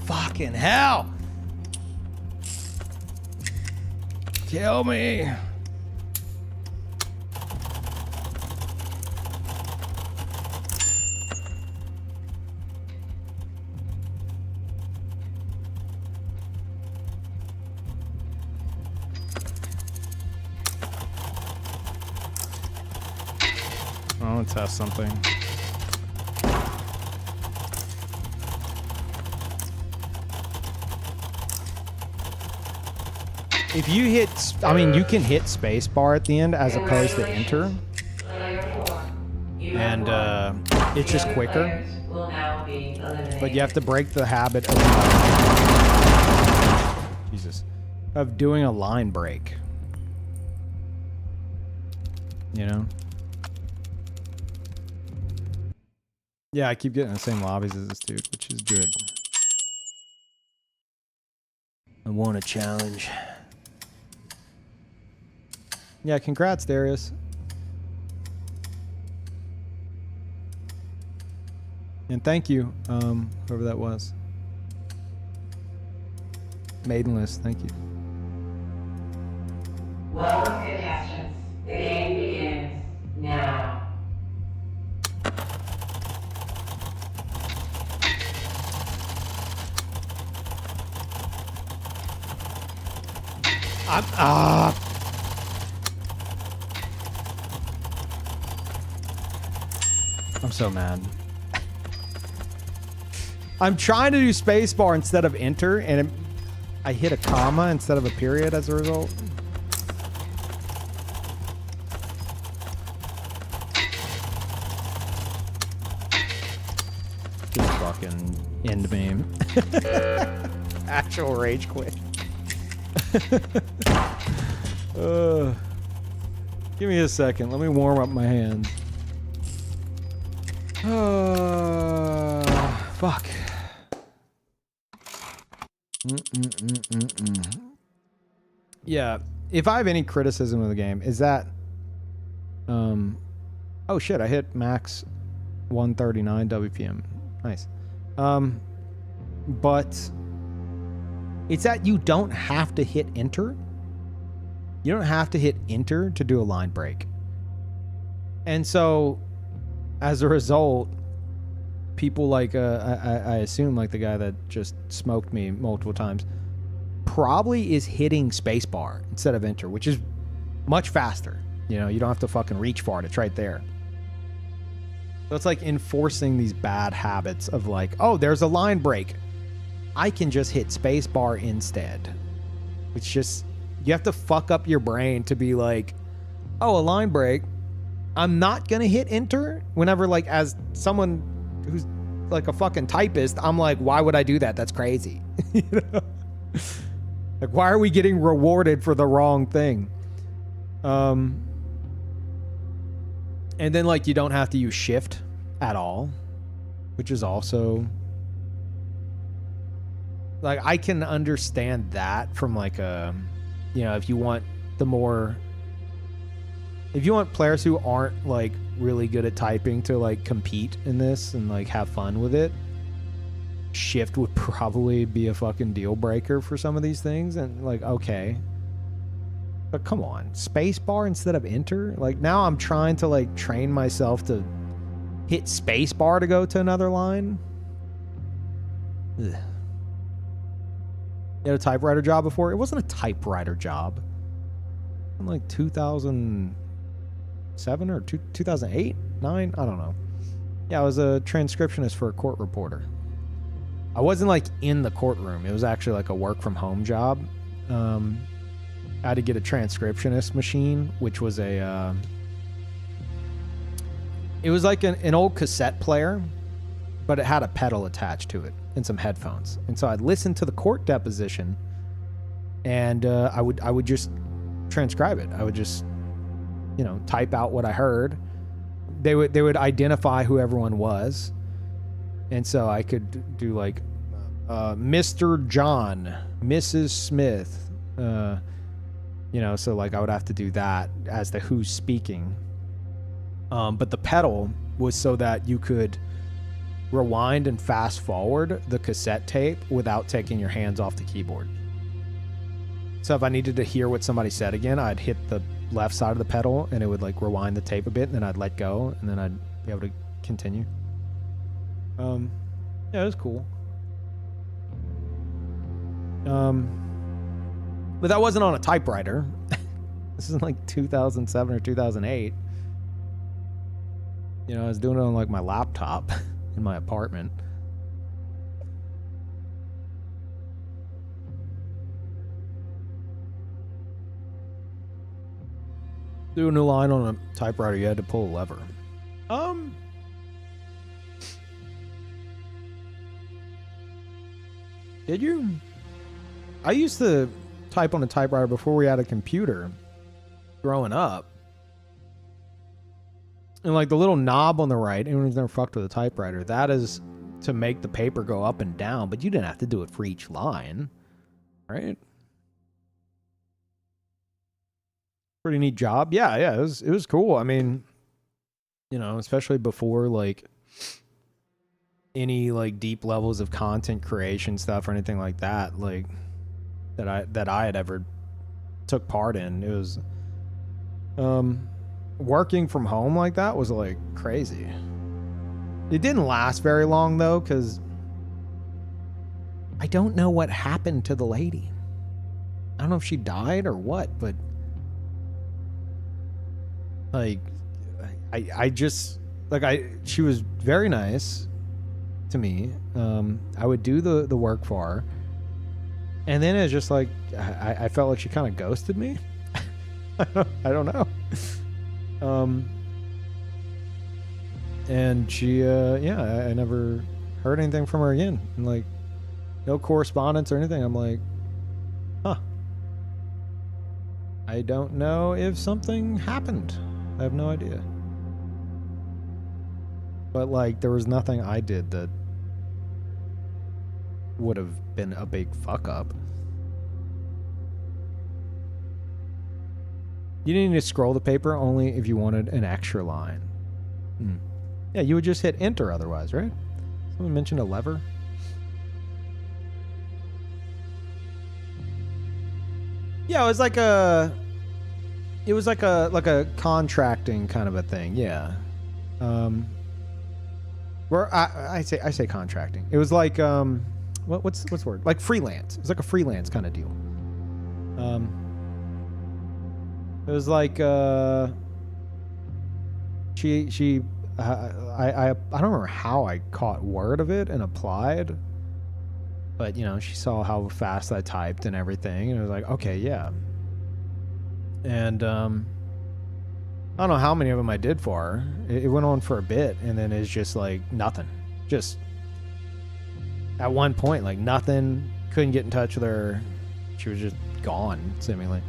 Speaker 1: Fucking hell! Kill me! want to test something. If you hit, I mean, you can hit spacebar at the end as opposed to enter, and it's just quicker. But you have to break the habit of of doing a line break. You know? Yeah, I keep getting the same lobbies as this dude, which is good. I want a challenge. Yeah, congrats, Darius. And thank you, whoever that was. Maidenless, thank you.
Speaker 2: Welcome, contestants. The game begins now.
Speaker 1: I'm so mad. I'm trying to do spacebar instead of enter, and I hit a comma instead of a period as a result. Just fucking end meme. Actual rage quit. Give me a second. Let me warm up my hands. Fuck. Yeah, if I have any criticism of the game, is that oh shit, I hit max 139 WPM. Nice. But it's that you don't have to hit enter. You don't have to hit enter to do a line break. And so as a result, people like I assume like the guy that just smoked me multiple times probably is hitting spacebar instead of enter, which is much faster. You know, you don't have to fucking reach for it. It's right there. So it's like enforcing these bad habits of like, oh, there's a line break. I can just hit spacebar instead. It's just, you have to fuck up your brain to be like, oh, a line break. I'm not going to hit enter whenever, like, as someone who's like a fucking typist, I'm like, why would I do that? That's crazy. You know? Like, why are we getting rewarded for the wrong thing? And then, like, you don't have to use shift at all, which is also, like, I can understand that from, like, a, you know, if you want the more, if you want players who aren't, like, really good at typing to, like, compete in this and, like, have fun with it, shift would probably be a fucking deal breaker for some of these things. And, like, okay. But come on, spacebar instead of enter? Like, now I'm trying to, like, train myself to hit spacebar to go to another line. Ugh. You had a typewriter job before? It wasn't a typewriter job. In like 2007 or 2008, 9? I don't know. Yeah, I was a transcriptionist for a court reporter. I wasn't like in the courtroom. It was actually like a work from home job. I had to get a transcriptionist machine, which was a, it was like an old cassette player, but it had a pedal attached to it and some headphones. And so I'd listen to the court deposition, and I would just transcribe it. I would just, you know, type out what I heard. They would identify who everyone was, and so I could do like Mr. John, Mrs. Smith, you know, so like I would have to do that as the who's speaking. But the pedal was so that you could rewind and fast forward the cassette tape without taking your hands off the keyboard. So if I needed to hear what somebody said again, I'd hit the left side of the pedal and it would like rewind the tape a bit, and then I'd let go, and then I'd be able to continue. Yeah, it was cool. But that wasn't on a typewriter. This is like 2007 or 2008. You know, I was doing it on like my laptop in my apartment. Do a new line on a typewriter, you had to pull a lever. Did you? I used to type on a typewriter before we had a computer growing up. And like the little knob on the right, anyone who's never fucked with a typewriter, that is to make the paper go up and down, but you didn't have to do it for each line, right? Pretty neat job. Yeah, it was cool. I mean, you know, especially before like any like deep levels of content creation stuff or anything like that, like that I had ever took part in. It was working from home like that was like crazy. It didn't last very long though, because I don't know what happened to the lady. I don't know if she died or what, but like I just like she was very nice to me. I would do the work for her, and then it's just like I felt like she kind of ghosted me. I don't know. And she yeah, I never heard anything from her again, and like no correspondence or anything. I'm like, huh, I don't know if something happened. I have no idea. But like there was nothing I did that would have been a big fuck up. You didn't need to scroll the paper, only if you wanted an extra line. Yeah, you would just hit enter otherwise, right? Someone mentioned a lever. Yeah, it was like a contracting kind of a thing. Yeah. Where I say contracting. It was like what's the word? Like freelance. It was like a freelance kind of deal. It was like I don't remember how I caught word of it and applied, but you know, she saw how fast I typed and everything, and it was like, okay, yeah. And I don't know how many of them I did for her. It went on for a bit, and then it's just like nothing. Just at one point, like nothing. Couldn't get in touch with her. She was just gone, seemingly.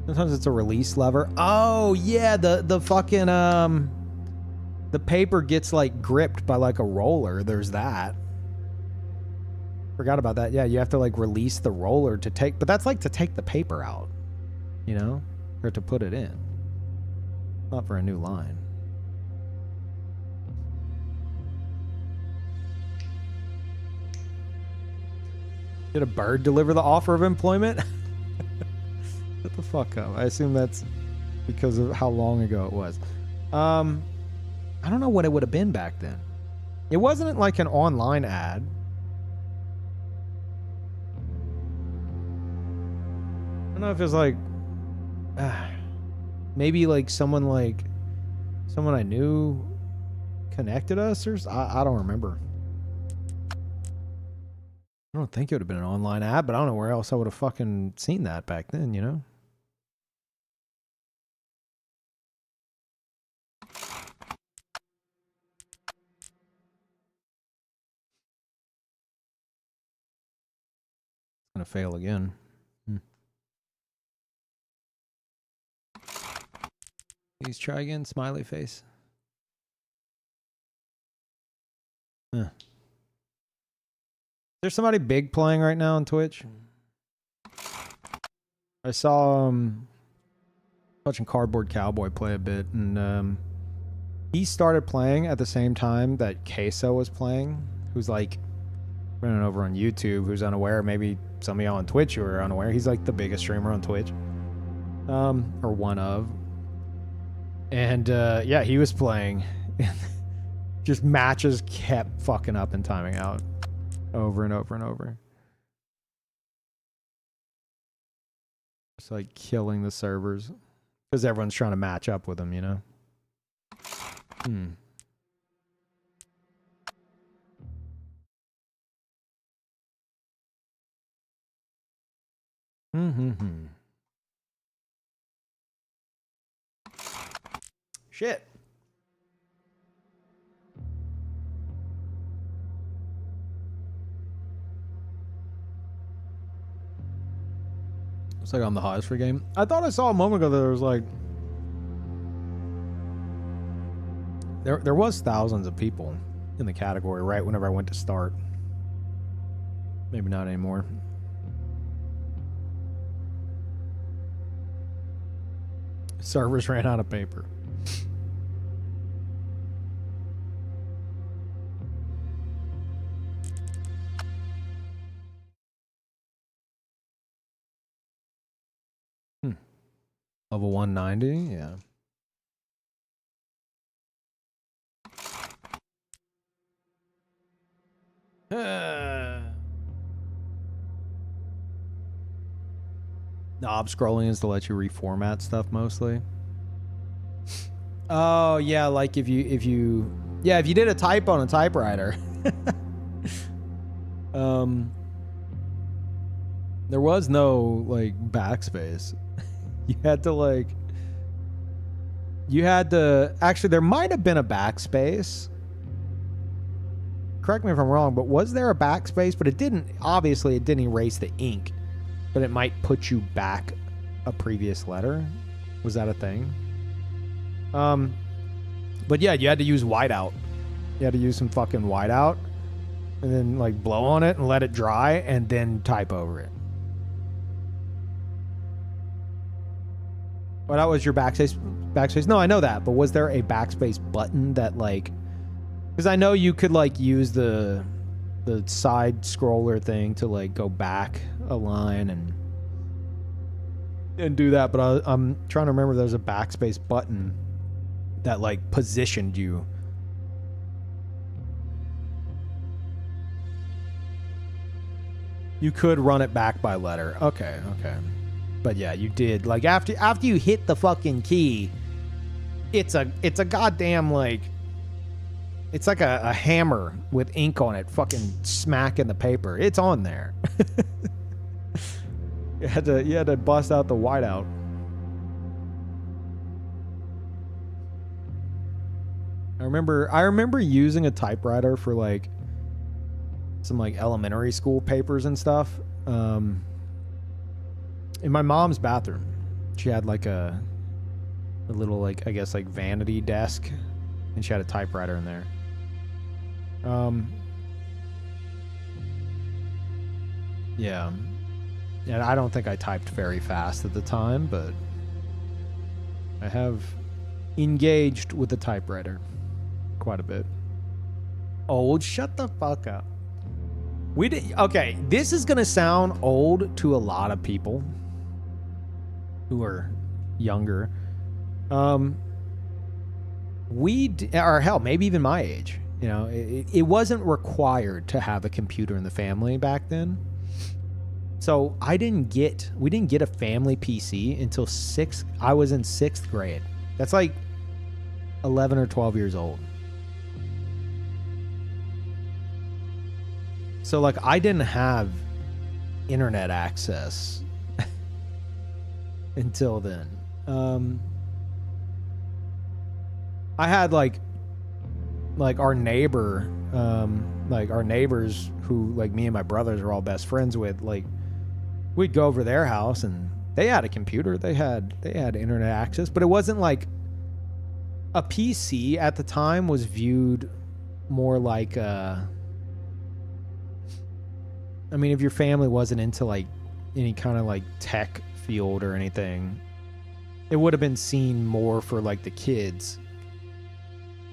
Speaker 1: Sometimes it's a release lever. Oh yeah, the fucking the paper gets like gripped by like a roller. There's that. Forgot about that. Yeah, you have to like release the roller to take, but that's like to take the paper out, you know, or to put it in. Not for a new line. Did a bird deliver the offer of employment? Shut the fuck up. I assume that's because of how long ago it was. I don't know what it would have been back then. It wasn't like an online ad. I don't know if it was like maybe like someone I knew connected us, or I don't remember. I don't think it would have been an online ad, but I don't know where else I would have fucking seen that back then, you know? It's gonna fail again. Please try again, smiley face. Huh. There's somebody big playing right now on Twitch. I saw watching Cardboard Cowboy play a bit, and he started playing at the same time that Queso was playing, who's like running over on YouTube, who's unaware. Maybe some of y'all on Twitch who are unaware. He's like the biggest streamer on Twitch, or one of. And yeah, he was playing. Just matches kept fucking up and timing out over and over and over. It's like killing the servers because everyone's trying to match up with them, you know? Hmm. Mm-hmm. Shit. It's like I'm the hottest for game. I thought I saw a moment ago that there was like there was thousands of people in the category right whenever I went to start. Maybe not anymore. Servers ran out of paper. Level 190, yeah. Knob scrolling is to let you reformat stuff mostly. Oh yeah, like if you did a type on a typewriter. There was no like backspace. You had to actually there might have been a backspace. Correct me if I'm wrong, but was there a backspace? But it didn't erase the ink, but it might put you back a previous letter. Was that a thing? But yeah, you had to use whiteout. You had to use some fucking whiteout and then like blow on it and let it dry and then type over it. Well, that was your backspace. No, I know that, but was there a backspace button that like, because I know you could like use the side scroller thing to like go back a line and do that, but I'm trying to remember if there's a backspace button that like positioned you. You could run it back by letter. Okay. But yeah, you did. Like after you hit the fucking key, it's a goddamn like it's like a hammer with ink on it fucking smacking the paper. It's on there. You had to bust out the whiteout. I remember using a typewriter for like some like elementary school papers and stuff. In my mom's bathroom, she had like a little like I guess like vanity desk, and she had a typewriter in there. Yeah. And I don't think I typed very fast at the time, but I have engaged with the typewriter quite a bit. Old, shut the fuck up. Okay, this is gonna sound old to a lot of people who are younger. Or hell, maybe even my age. You know, it wasn't required to have a computer in the family back then. So we didn't get a family PC until I was in 6th grade. That's like 11 or 12 years old. So like I didn't have internet access until then. I had like our neighbor, like our neighbors who like me and my brothers are all best friends with, like we'd go over to their house and they had a computer, they had internet access, but it wasn't like a PC at the time was viewed more like I mean, if your family wasn't into like any kind of like tech field or anything, it would have been seen more for like the kids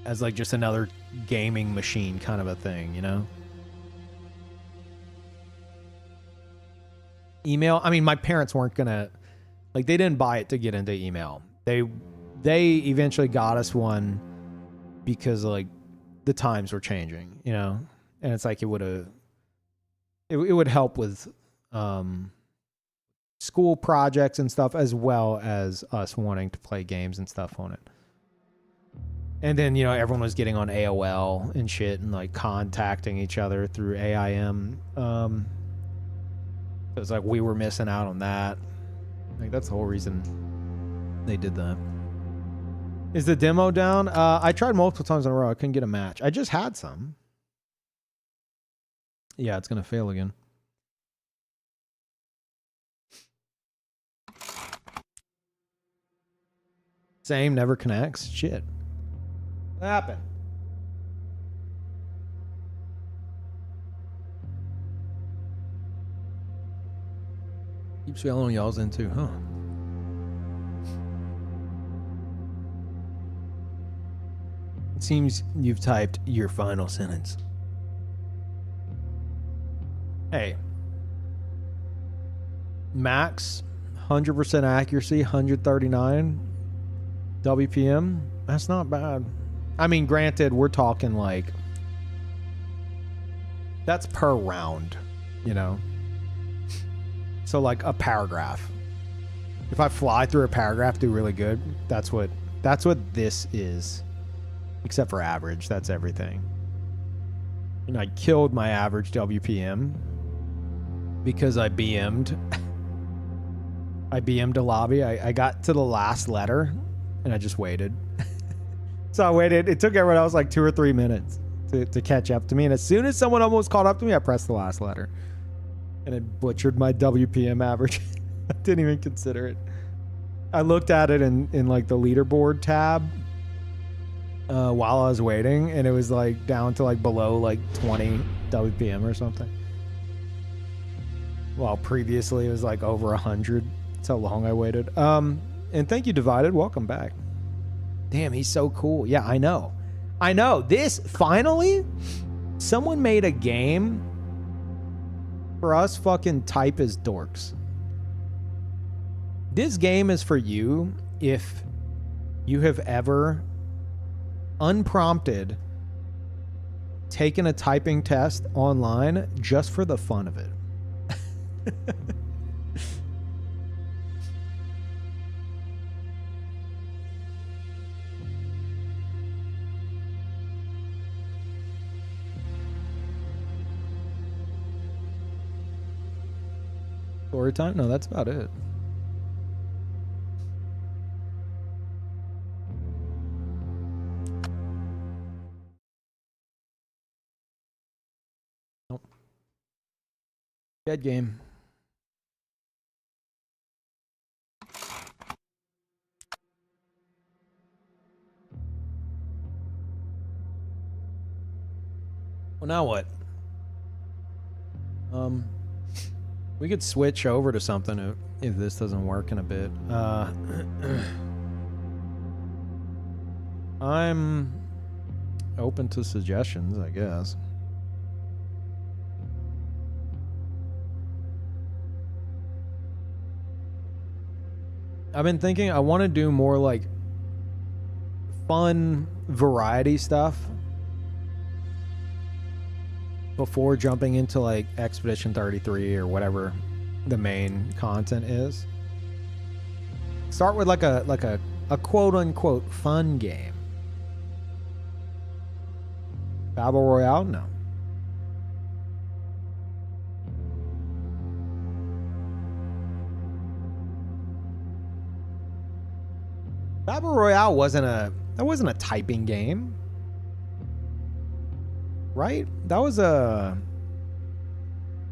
Speaker 1: as like just another gaming machine kind of a thing, you know? Email, I mean, my parents weren't gonna, like, they didn't buy it to get into email. They eventually got us one because like the times were changing, you know? And it's like it would help with school projects and stuff, as well as us wanting to play games and stuff on it. And then, you know, everyone was getting on AOL and shit and like contacting each other through AIM. So it's like we were missing out on that. Like that's the whole reason they did that. Is the demo down? I tried multiple times in a row. I couldn't get a match. I just had some. Yeah, it's going to fail again. Same, never connects. Shit. What happened? Keeps failing y'all's in too, huh? It seems you've typed your final sentence. Hey. Max, 100% accuracy, 139 WPM. That's not bad. I mean, granted, we're talking like... That's per round, you know? So like a paragraph. If I fly through a paragraph, do really good. That's what this is. Except for average, that's everything. And I killed my average WPM because I BM'd. I BM'd a lobby. I got to the last letter and I just waited. So I waited. It took everyone else like 2 or 3 minutes to catch up to me. And as soon as someone almost caught up to me, I pressed the last letter. And it butchered my WPM average. I didn't even consider it. I looked at it in like the leaderboard tab while I was waiting, and it was like down to like below like 20 WPM or something. While previously it was like over 100. That's how long I waited. And thank you, Divided. Welcome back. Damn, he's so cool. Yeah, I know. I know. This, finally, someone made a game for us fucking type as dorks. This game is for you if you have ever unprompted taken a typing test online just for the fun of it. Story time? No, that's about it. Nope. Dead game. Well, now what? We could switch over to something if this doesn't work in a bit. I'm open to suggestions, I guess. I've been thinking I want to do more like fun variety stuff before jumping into like Expedition 33 or whatever the main content is. Start with like a quote unquote fun game. Battle Royale? No. Battle Royale wasn't a typing game. Right? That was a...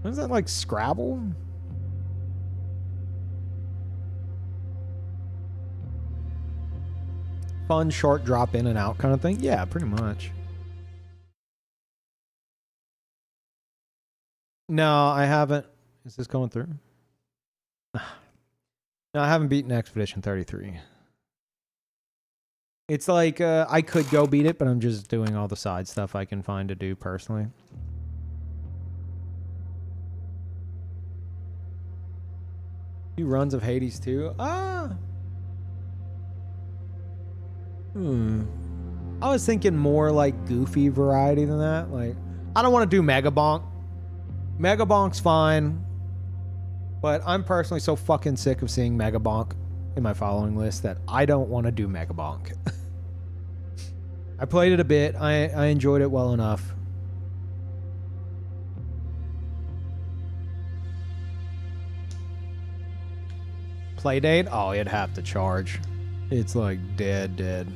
Speaker 1: Was that like Scrabble? Fun, short drop in and out kind of thing? Yeah, pretty much. No, I haven't. Is this going through? No, I haven't beaten Expedition 33. It's like, I could go beat it, but I'm just doing all the side stuff I can find to do personally. Few runs of Hades 2. I was thinking more like goofy variety than that. Like, I don't want to do Mega Bonk. Mega Bonk's fine. But I'm personally so fucking sick of seeing Mega Bonk in my following list that I don't want to do Mega Bonk. I played it a bit. I enjoyed it well enough. Playdate? Oh, it'd have to charge. It's like dead.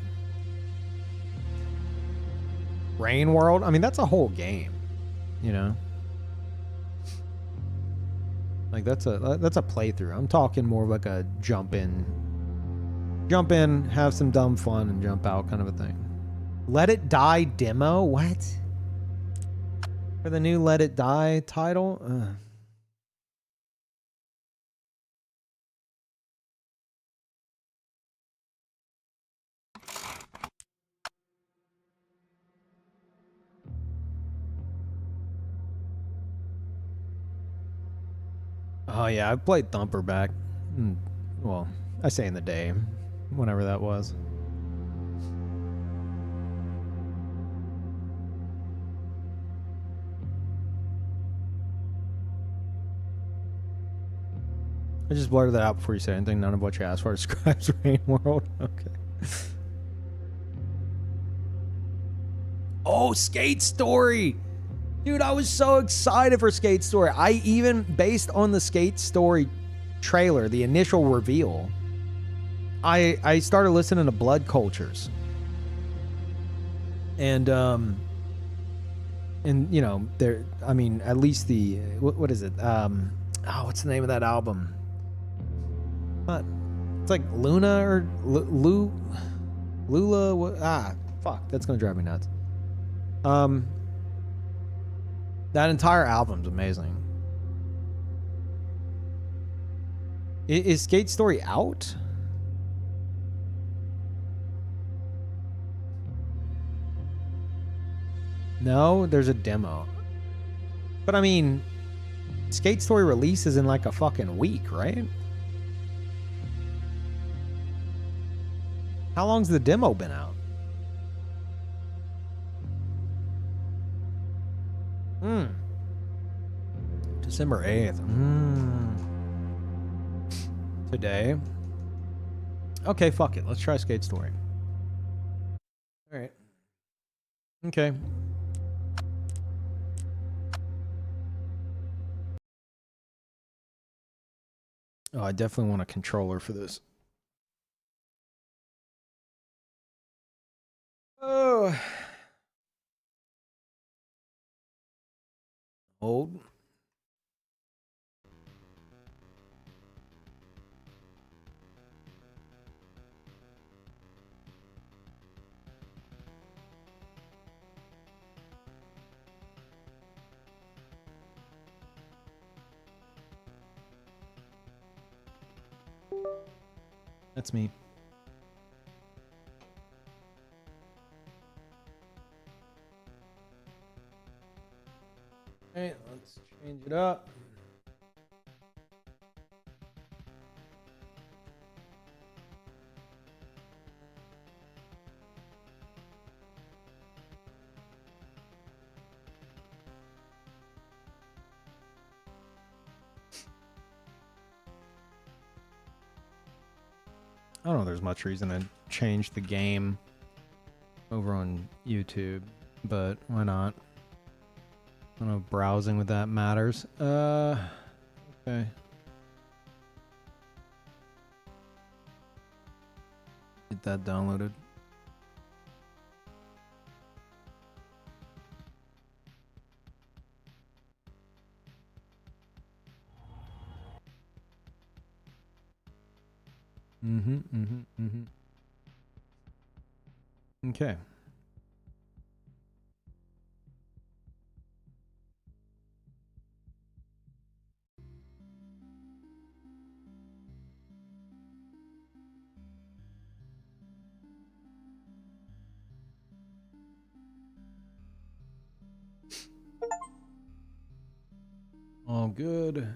Speaker 1: Rain World? I mean, that's a whole game, you know? Like that's a playthrough. I'm talking more of like a jump in, have some dumb fun and jump out kind of a thing. Let It Die demo? What? For the new Let It Die title? Oh yeah, I played Thumper back. Well, I say in the day, whenever that was. I just blurted that out before you said anything. None of what you asked for describes Rain World. Okay. Oh, Skate Story! Dude, I was so excited for Skate Story. I even, based on the Skate Story trailer, the initial reveal, I started listening to Blood Cultures. And you know, there, I mean, at least the, what is it? What's the name of that album? It's like Luna or Lula. Fuck, that's gonna drive me nuts. That entire album's amazing. Is Skate Story out? No, there's a demo. But I mean, Skate Story releases in like a fucking week, right? How long's the demo been out? December 8th. Today. Okay, fuck it. Let's try Skate Story. All right. Okay. Oh, I definitely want a controller for this. Oh. Old. That's me. All right, let's change it up. I don't know if there's much reason to change the game over on YouTube, but why not? I don't know if browsing with that matters. Okay. Get that downloaded. Okay. All good.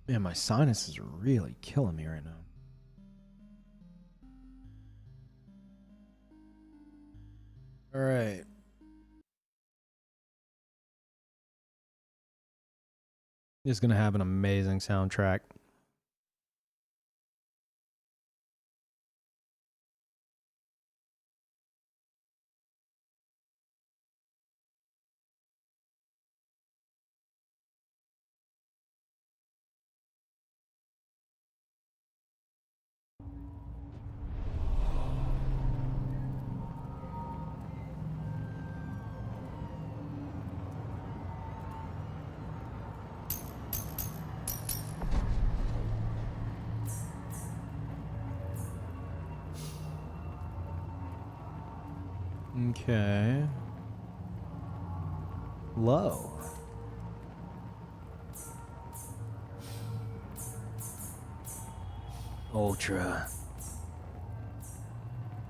Speaker 1: Man, my sinuses are really killing me right now. All right. It's going to have an amazing soundtrack. Okay. Low. Ultra.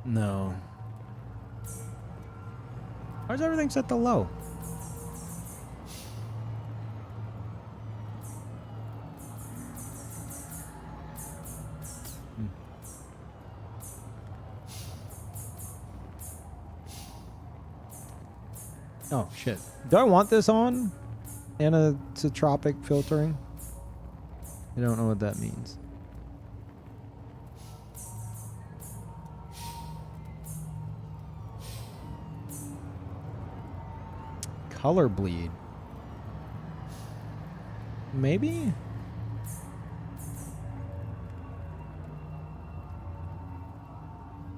Speaker 1: No. Why's everything set to low? Oh, shit. Do I want this on? Anisotropic filtering? I don't know what that means. Color bleed. Maybe?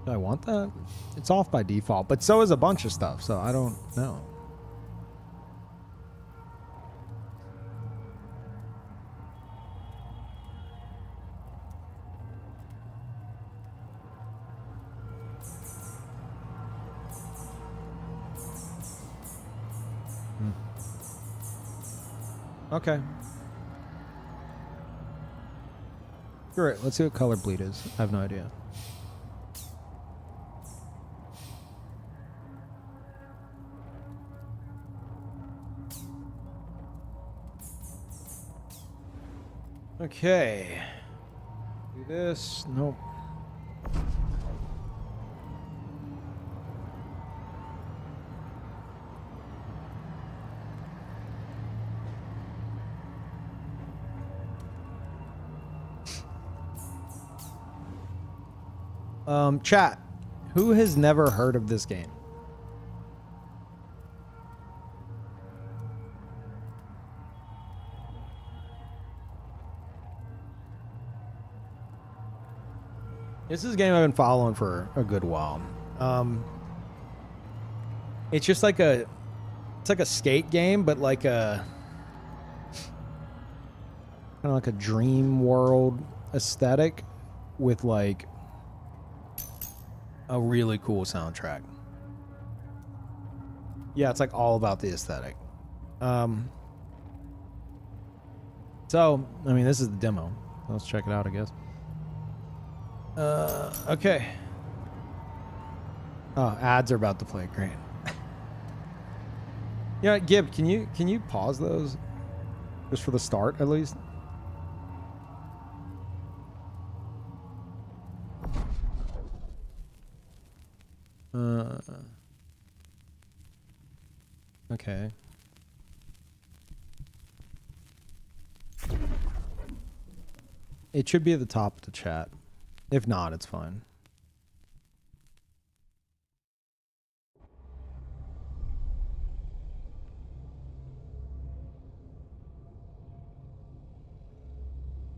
Speaker 1: Do I want that? It's off by default, but so is a bunch of stuff, so I don't know. Okay. Alright, let's see what color bleed is. I have no idea. Okay. Do this. Nope. Chat, who has never heard of this game? This is a game I've been following for a good while. It's just like it's like a skate game, but like a kind of like a dream world aesthetic with like a really cool soundtrack. Yeah, it's like all about the aesthetic. So, I mean, this is the demo. Let's check it out, I guess. Okay. Oh, ads are about to play. Great. Yeah, Gib, can you pause those just for the start at least? Okay. It should be at the top of the chat. If not, it's fine.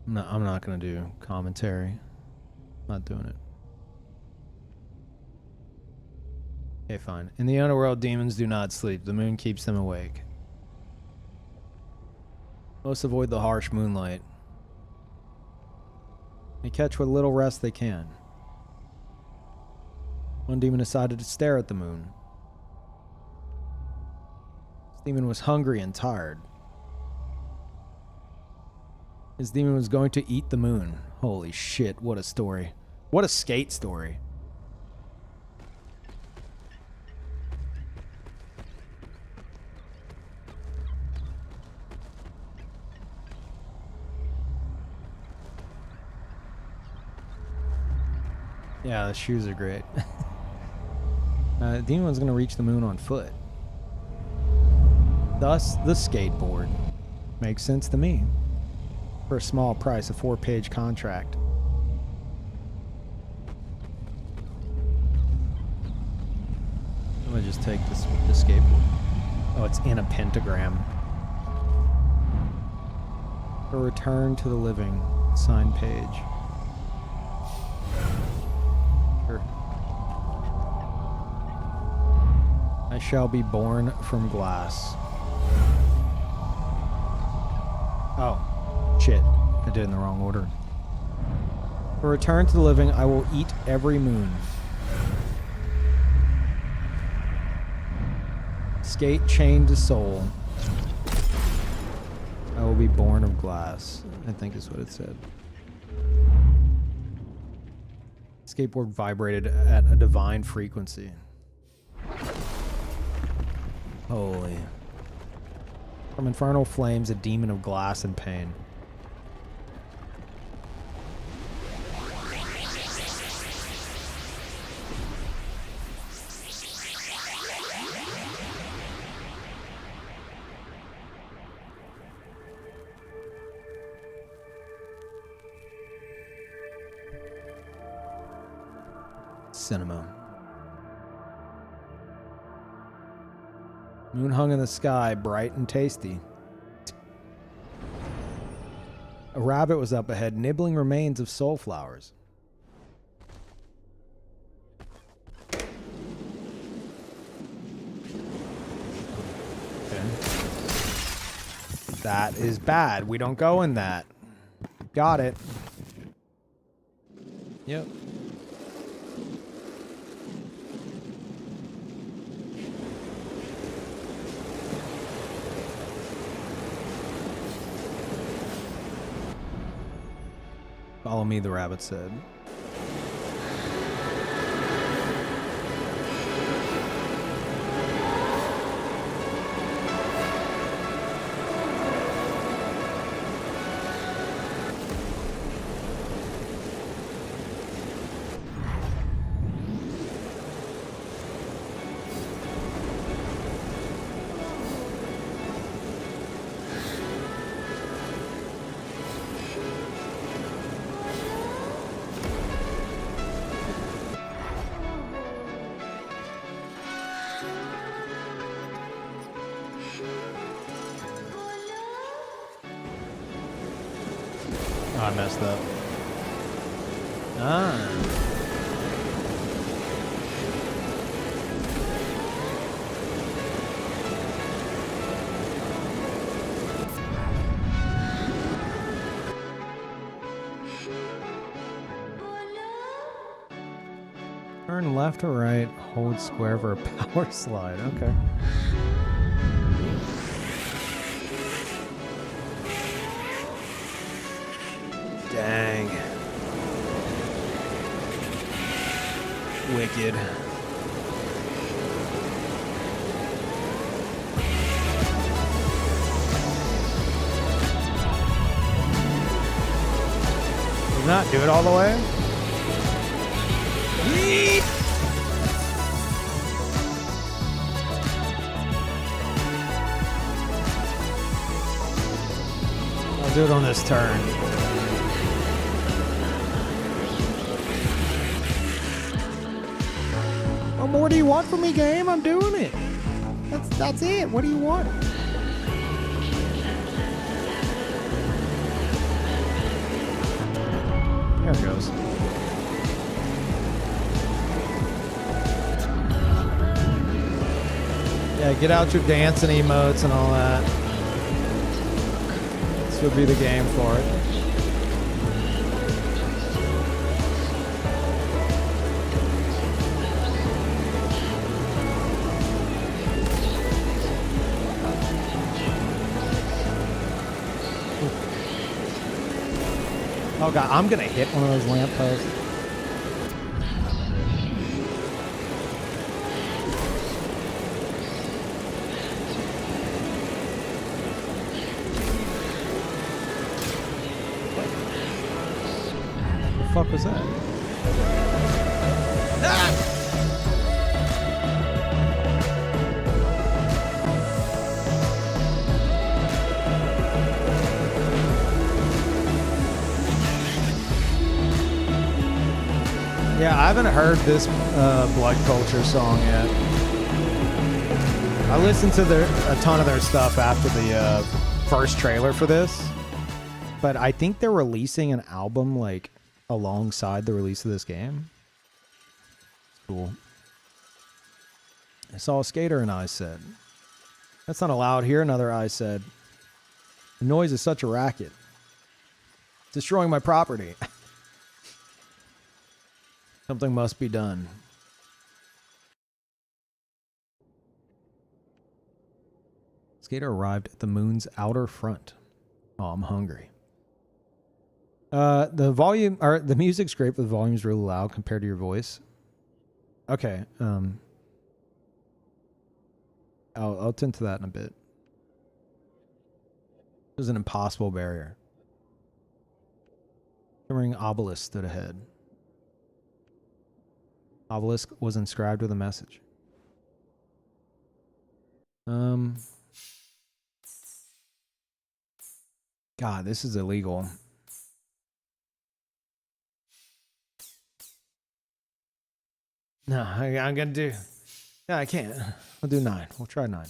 Speaker 1: No, I'm not gonna do commentary. Not doing it. Okay, fine. In the underworld, demons do not sleep. The moon keeps them awake. Most avoid the harsh moonlight. They catch what little rest they can. One demon decided to stare at the moon. This demon was hungry and tired. This demon was going to eat the moon. Holy shit, what a story. What a skate story. Yeah, the shoes are great. The anyone's going to reach the moon on foot. Thus, the skateboard. Makes sense to me. For a small price, a 4-page contract. I'm going to just take this skateboard. Oh, it's in a pentagram. A return to the living. Sign page. Sure. I shall be born from glass. Oh, shit. I did it in the wrong order. For return to the living, I will eat every moon. Skate chained to soul. I will be born of glass, I think is what it said. Skateboard vibrated at a divine frequency. Holy. From infernal flames, a demon of glass and pain. Cinema. Moon hung in the sky, bright and tasty. A rabbit was up ahead, nibbling remains of soul flowers. Okay. That is bad. We don't go in that. Got it. Yep. Follow me, the rabbit said. Oh, I messed up. Ah. Turn left or right, hold square for a power slide. Okay. Dang. Wicked. Did not do it all the way? Yeet! I'll do it on this turn. What more do you want from me, game? I'm doing it. That's it. What do you want? There it goes. Yeah, get out your dancing emotes and all that. This would be the game for it. Oh god, I'm gonna hit one of those lampposts. What the fuck was that? Ah! Yeah, I haven't heard this Blood Culture song yet. I listened to a ton of their stuff after the first trailer for this, but I think they're releasing an album like alongside the release of this game. Cool. I saw a skater and I said, "That's not allowed here." Another I said, "The noise is such a racket. Destroying my property." Something must be done. Skater arrived at the moon's outer front. Oh, I'm hungry. The volume or the music's great, but the volume's really loud compared to your voice. Okay. I'll tend to that in a bit. There's an impossible barrier. Shimmering obelisk stood ahead. Obelisk was inscribed with a message. God, this is illegal. No, I'm gonna do. Yeah, I can't. I'll do 9. We'll try 9.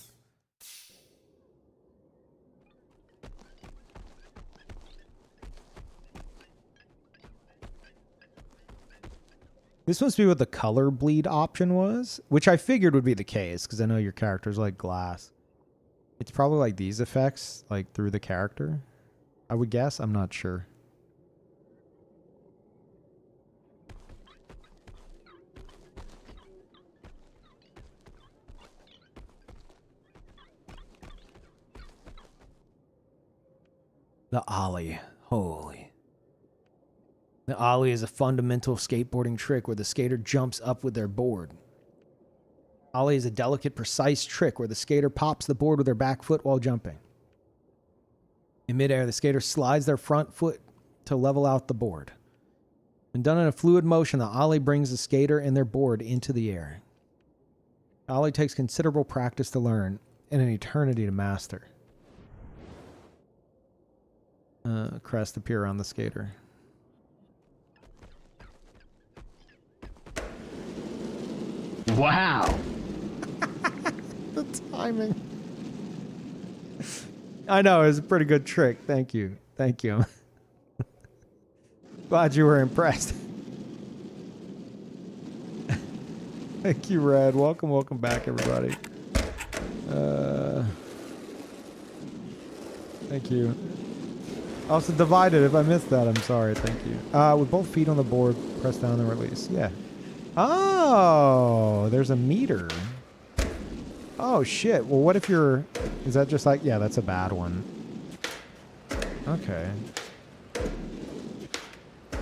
Speaker 1: This must be what the color bleed option was, which I figured would be the case because I know your character's like glass. It's probably like these effects, like through the character. I would guess. I'm not sure. The ollie. Holy. The ollie is a fundamental skateboarding trick where the skater jumps up with their board. Ollie is a delicate, precise trick where the skater pops the board with their back foot while jumping. In midair, the skater slides their front foot to level out the board. When done in a fluid motion, the ollie brings the skater and their board into the air. The ollie takes considerable practice to learn and an eternity to master. Crest appear on the skater.
Speaker 3: Wow.
Speaker 1: The timing. I know, it was a pretty good trick. Thank you. Thank you. Glad you were impressed. Thank you, Red. Welcome back, everybody. Thank you. Also divided. If I missed that, I'm sorry. Thank you. With both feet on the board, press down and release. Yeah. Oh, there's a meter. Oh, shit. Well, what if you're... Is that just like... Yeah, that's a bad one. Okay.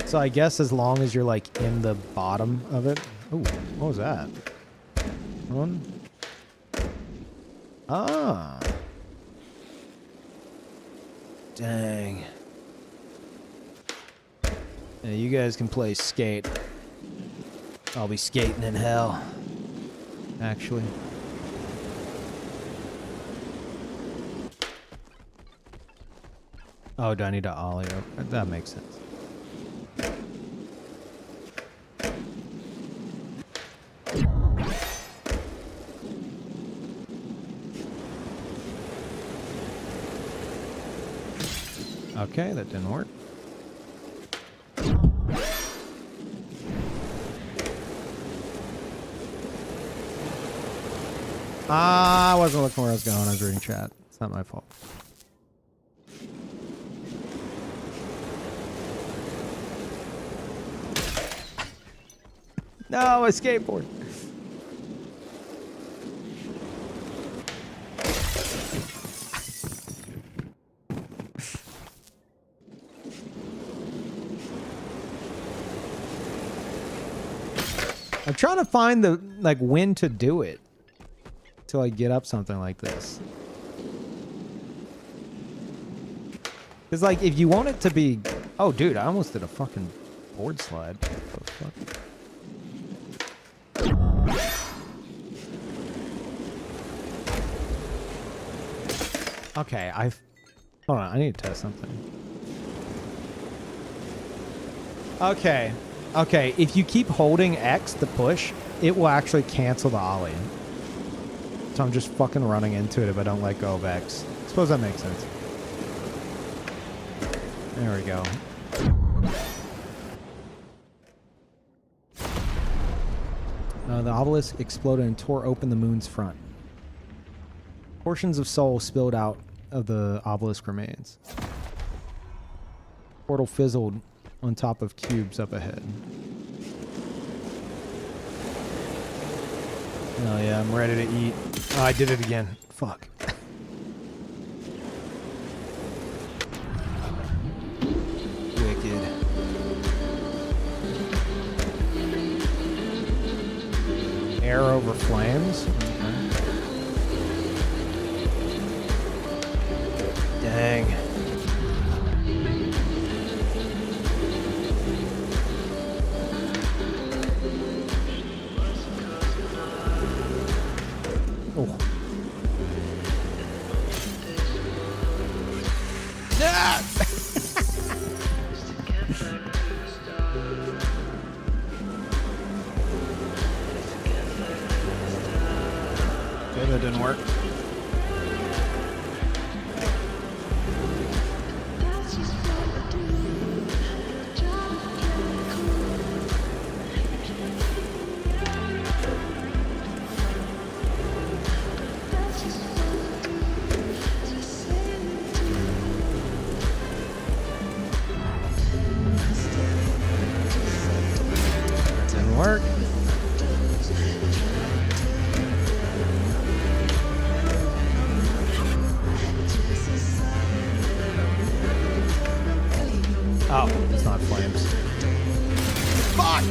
Speaker 1: So I guess as long as you're, like, in the bottom of it... Ooh, what was that? One? Ah. Dang. Yeah, you guys can play skate. I'll be skating in hell. Actually. Oh, do I need to ollie up? That makes sense. Okay, that didn't work. I wasn't looking where I was going. I was reading chat. It's not my fault. No, my skateboard. I'm trying to find the, like, when to do it. Till I get up something like this. Because, like, if you want it to be... Oh, dude, I almost did a fucking board slide. What the fuck? Okay, hold on, I need to test something. Okay, Okay, if you keep holding X to push, it will actually cancel the ollie. So I'm just fucking running into it if I don't let go of X. Suppose that makes sense. There we go. The obelisk exploded and tore open the moon's front. Portions of soul spilled out of the obelisk remains. Portal fizzled on top of cubes up ahead. Oh yeah, I'm ready to eat. Oh, I did it again. Fuck. Wicked. Air over flames? Okay. Dang. Oh. Ah! Okay, that didn't work. Didn't work. Oh, it's not flames. Fuck!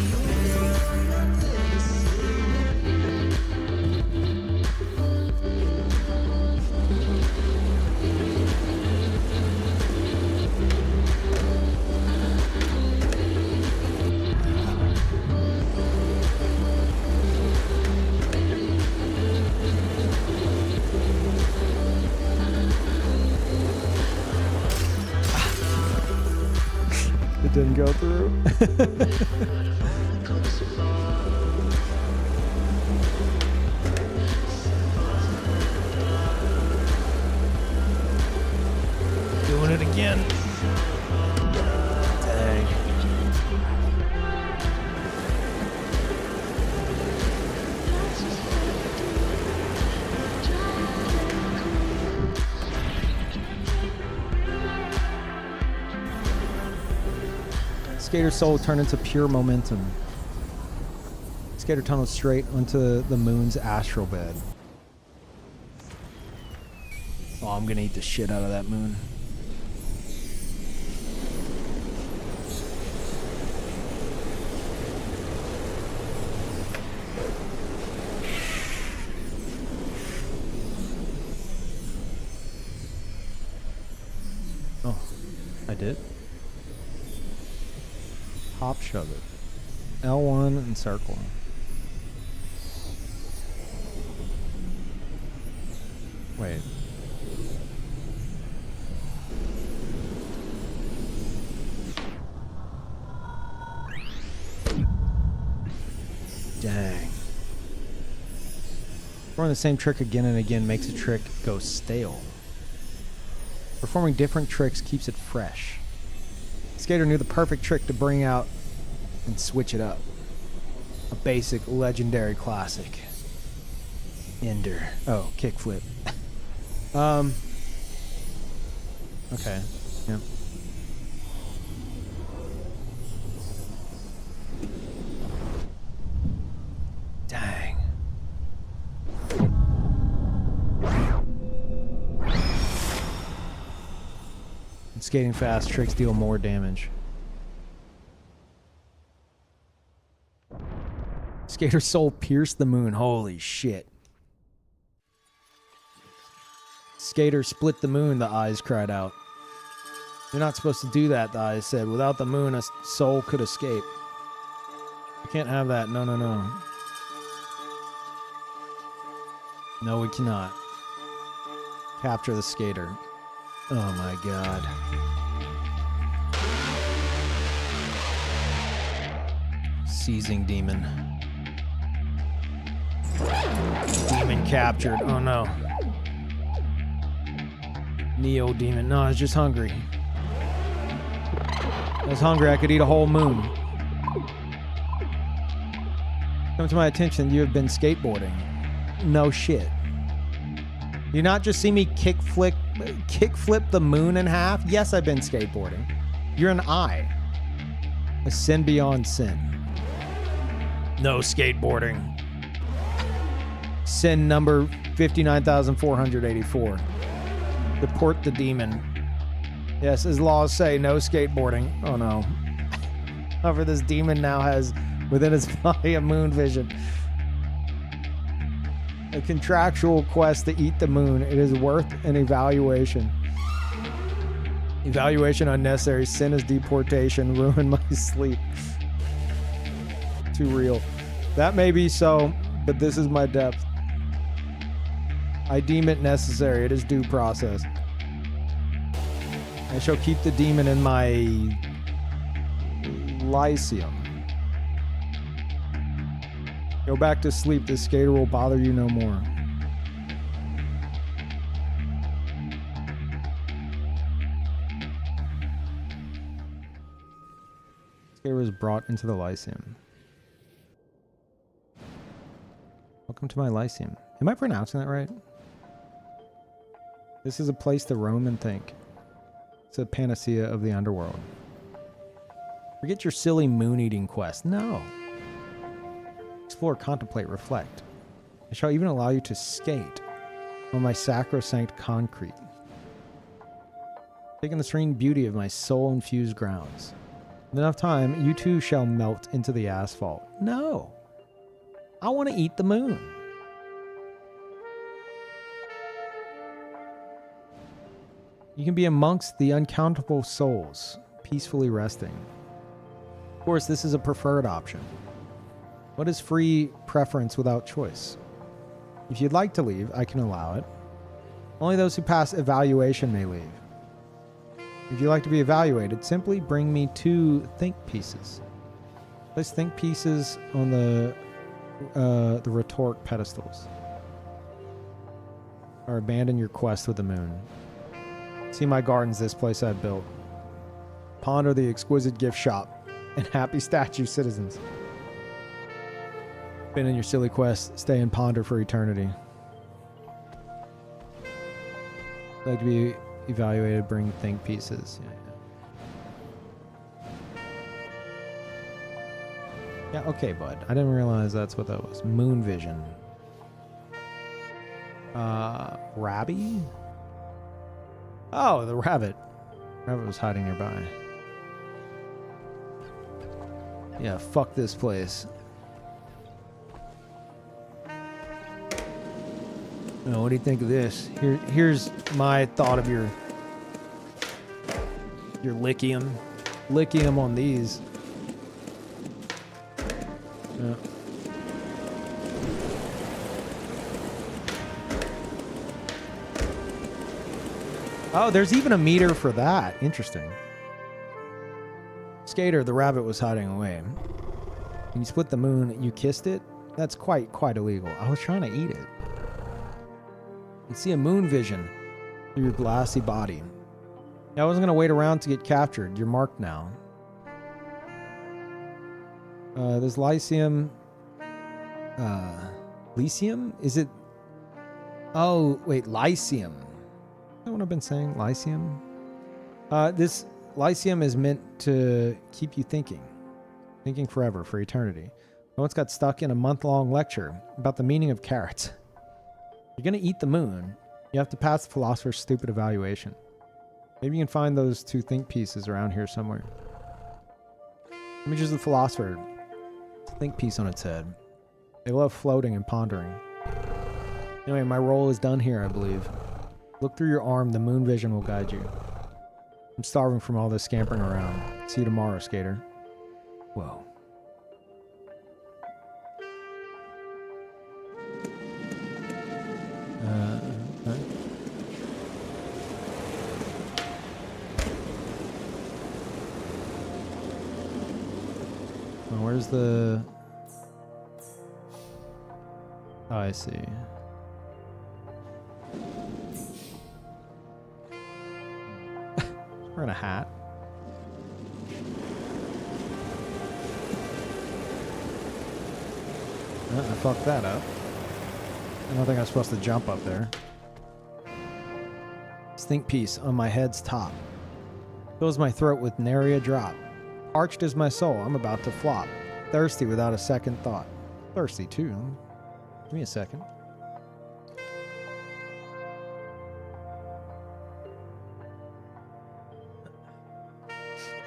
Speaker 1: It didn't go through. Doing it again. Dang. Skater's soul turned into pure momentum. Skater tunneled straight onto the moon's astral bed. Oh, I'm gonna eat the shit out of that moon. Oh, I did? Hop shove it. L1 and circle. Wait. Dang. Performing the same trick again and again makes a trick go stale. Performing different tricks keeps it fresh. Skater knew the perfect trick to bring out and switch it up. A basic, legendary classic. Ender. Oh, kickflip. Okay. Yep. Dang. And skating fast tricks deal more damage. Skater's soul pierced the moon. Holy shit. Skater split the moon, the eyes cried out. You're not supposed to do that, the eyes said. Without the moon, a soul could escape. You can't have that. No, no, no. No, we cannot. Capture the skater. Oh my god. Seizing demon. Demon captured. Oh no. Neo demon. No, I was just hungry. I was hungry. I could eat a whole moon. Come to my attention. You have been skateboarding. No shit. You not just see me kickflip the moon in half? Yes, I've been skateboarding. You're an eye. A sin beyond sin. No skateboarding. Sin number 59,484. Deport the demon. Yes, as laws say, no skateboarding. Oh no. However, this demon now has within its body a moon vision. A contractual quest to eat the moon. It is worth an evaluation. Evaluation unnecessary. Sin is deportation. Ruin my sleep. Too real. That may be so, but this is my depth. I deem it necessary. It is due process. I shall keep the demon in my Lyceum. Go back to sleep. This skater will bother you no more. Skater was brought into the Lyceum. Welcome to my Lyceum. Am I pronouncing that right? This is a place to roam and think. It's a panacea of the underworld. Forget your silly moon-eating quest. No. Explore, contemplate, reflect. I shall even allow you to skate on my sacrosanct concrete. Taking the serene beauty of my soul-infused grounds. With enough time, you too shall melt into the asphalt. No. I want to eat the moon. You can be amongst the uncountable souls, peacefully resting. Of course, this is a preferred option. What is free preference without choice? If you'd like to leave, I can allow it. Only those who pass evaluation may leave. If you'd like to be evaluated, simply bring me 2 think pieces. Place think pieces on the rhetoric pedestals. Or abandon your quest with the moon. See my gardens, this place I've built. Ponder the exquisite gift shop and happy statue citizens. Been in your silly quest, stay and ponder for eternity. Like to be evaluated, bring think pieces. Yeah, okay, bud. I didn't realize that's what that was. Moon vision. Rabby? Oh, the rabbit. Rabbit was hiding nearby. Yeah, fuck this place. Oh, what do you think of this? Here's my thought of your lithium. Lithium on these. Yeah. Oh, there's even a meter for that. Interesting. Skater, the rabbit was hiding away. When you split the moon, you kissed it? That's quite illegal. I was trying to eat it. You see a moon vision through your glassy body. I wasn't going to wait around to get captured. You're marked now. There's Lyceum. Lyceum? Is it? Oh, wait, Lyceum. Is that what I've been saying? Lyceum? This Lyceum is meant to keep you thinking. Thinking forever, for eternity. I once got stuck in a month-long lecture about the meaning of carrots. You're going to eat the moon. You have to pass the philosopher's stupid evaluation. Maybe you can find those 2 think pieces around here somewhere. Images of the philosopher. Think piece on its head. They love floating and pondering. Anyway, my role is done here, I believe. Look through your arm. The moon vision will guide you. I'm starving from all this scampering around. See you tomorrow, skater. Whoa. Okay. Well, Where's the... Oh, I see. Wearing a hat. I fucked that up. I don't think I'm supposed to jump up there. Think piece on my head's top. Fills my throat with nary a drop. Parched is my soul, I'm about to flop. Thirsty without a second thought. Thirsty too. Give me a second.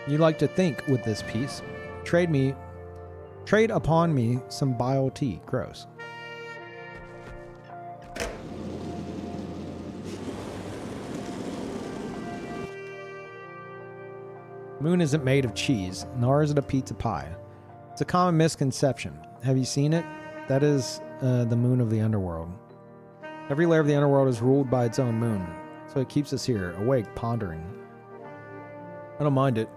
Speaker 1: You like to think with this piece. Trade upon me some bile tea. Gross. Moon isn't made of cheese, nor is it a pizza pie. It's a common misconception. Have you seen it? That is the moon of the underworld. Every layer of the underworld is ruled by its own moon, so it keeps us here, awake, pondering. I don't mind it.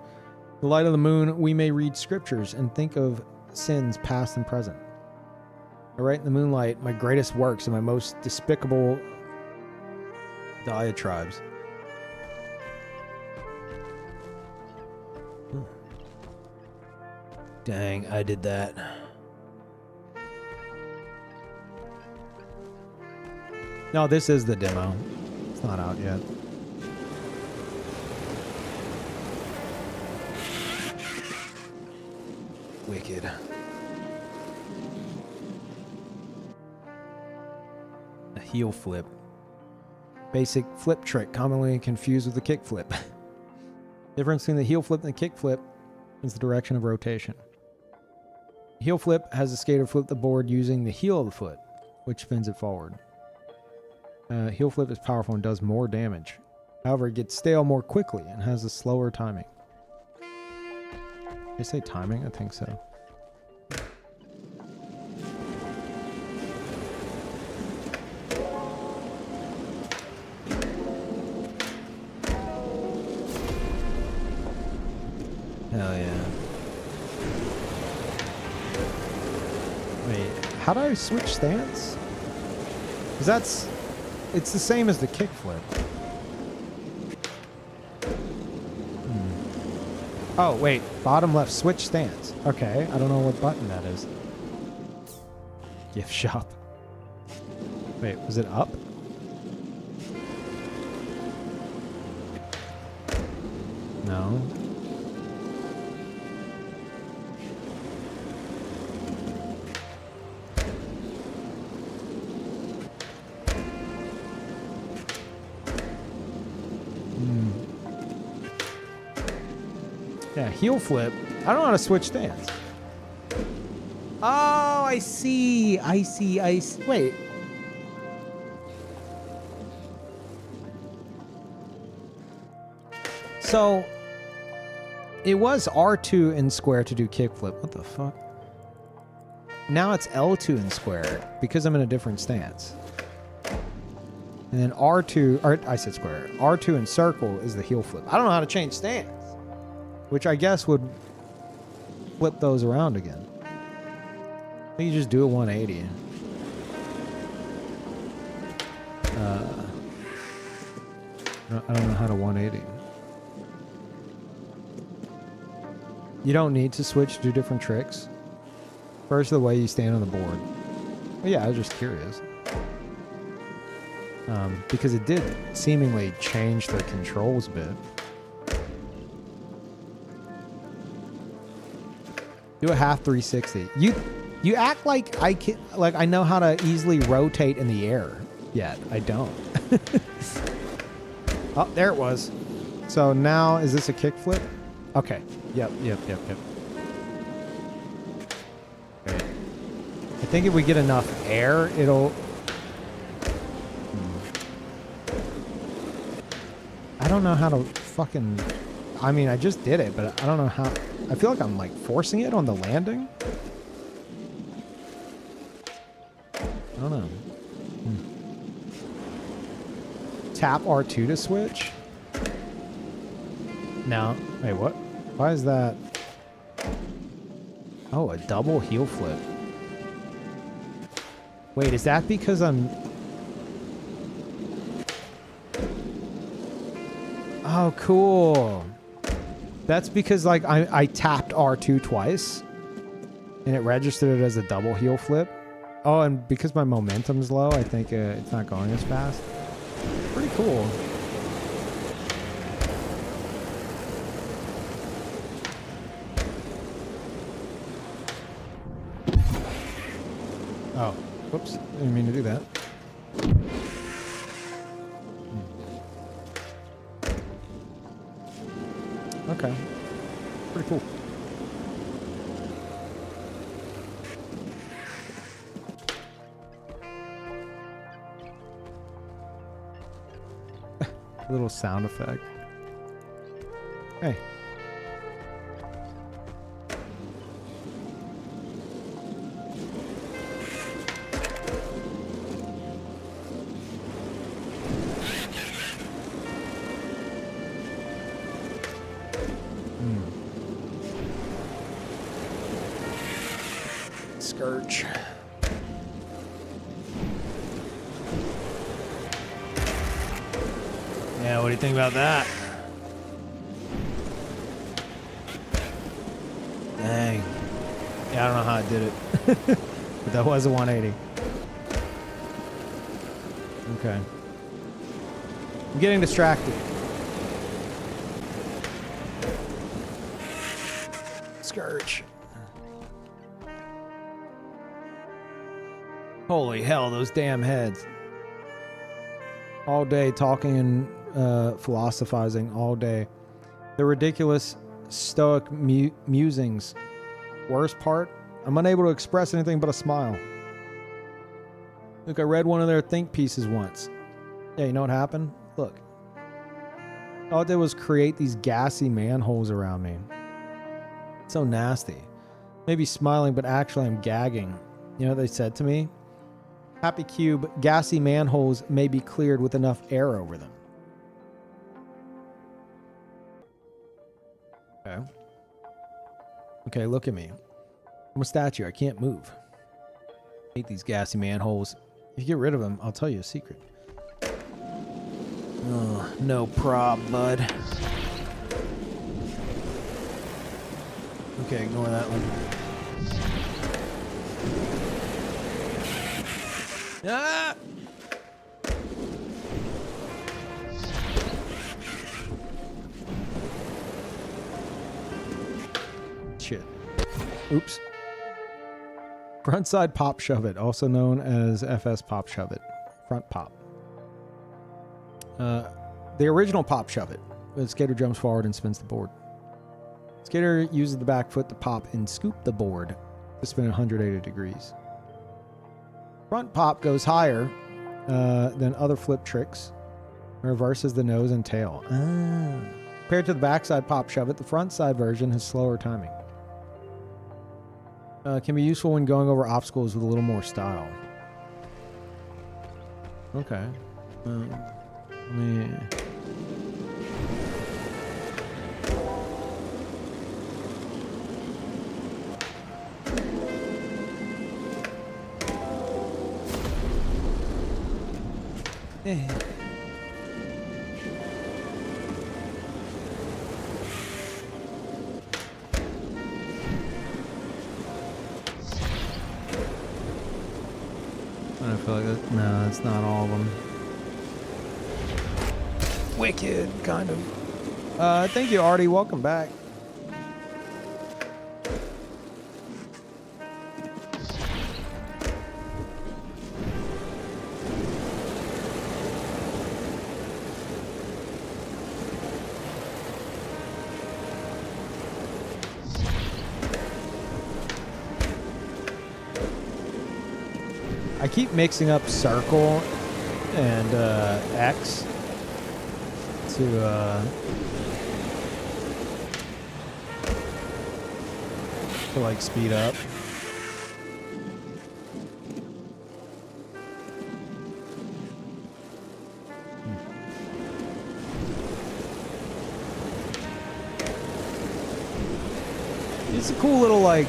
Speaker 1: In the light of the moon, we may read scriptures and think of sins past and present. I write in the moonlight my greatest works and my most despicable diatribes. Dang, I did that. No, this is the demo. It's not out yet. Wicked. A heel flip. Basic flip trick commonly confused with a kick flip. Difference between the heel flip and the kick flip is the direction of rotation. Heel flip has the skater flip the board using the heel of the foot, which spins it forward. Heel flip is powerful and does more damage. However, it gets stale more quickly and has a slower timing. Did I say timing? I think so. Hell yeah. Wait, how do I switch stance? Because it's the same as the kickflip. Oh, wait, bottom left, switch stance. Okay, I don't know what button that is. Gift shop. Wait, was it up? No. Yeah, heel flip. I don't know how to switch stance. Oh, I see. I see. Wait. So, it was R2 in square to do kickflip. What the fuck? Now it's L2 in square because I'm in a different stance. And then R2, or I said square. R2 in circle is the heel flip. I don't know how to change stance. Which I guess would flip those around again. You just do a 180. I don't know how to 180. You don't need to switch to do different tricks. First, the way you stand on the board. But yeah, I was just curious. Because it did seemingly change the controls a bit. Do a half 360. You act like I know how to easily rotate in the air. Yet I don't. Oh, there it was. So now is this a kickflip? Okay. Yep. Okay. I think if we get enough air, it'll. I don't know how to fucking. I mean, I just did it, but I don't know how. I feel like I'm like forcing it on the landing. I don't know. Tap R2 to switch? No. Wait, what? Why is that? Oh, a double heel flip. Wait, is that because I'm... Oh, cool. That's because, like, I tapped R2 twice, and it registered it as a double heel flip. Oh, and because my momentum's low, I think it's not going as fast. Pretty cool. Oh, whoops. Didn't mean to do that. Okay. Pretty cool. Little sound effect. Hey. Scourge. Yeah, what do you think about that? Dang. Yeah, I don't know how I did it. But that was a 180. Okay. I'm getting distracted. Scourge. Holy hell, those damn heads. All day talking and philosophizing all day. The ridiculous stoic musings. Worst part, I'm unable to express anything but a smile. Look, I read one of their think pieces once. Yeah, you know what happened? Look. All I did was create these gassy manholes around me. So nasty. Maybe smiling, but actually I'm gagging. You know what they said to me? Happy Cube, gassy manholes may be cleared with enough air over them. Okay. Okay, look at me. I'm a statue. I can't move. I hate these gassy manholes. If you get rid of them, I'll tell you a secret. Oh, no prob, bud. Okay, ignore that one. Ah! Shit. Oops. Frontside pop shove it, also known as FS pop shove it. Front pop. The original pop shove it. The skater jumps forward and spins the board. Skater uses the back foot to pop and scoop the board to spin 180 degrees. Front pop goes higher than other flip tricks. Reverses the nose and tail. Compared to the backside pop shove it, the front side version has slower timing. Can be useful when going over obstacles with a little more style. Okay. Let me... I feel like that. No, that's not all of them. Wicked, kind of. Thank you, Artie. Welcome back. I keep mixing up circle and X to like speed up. It's a cool little like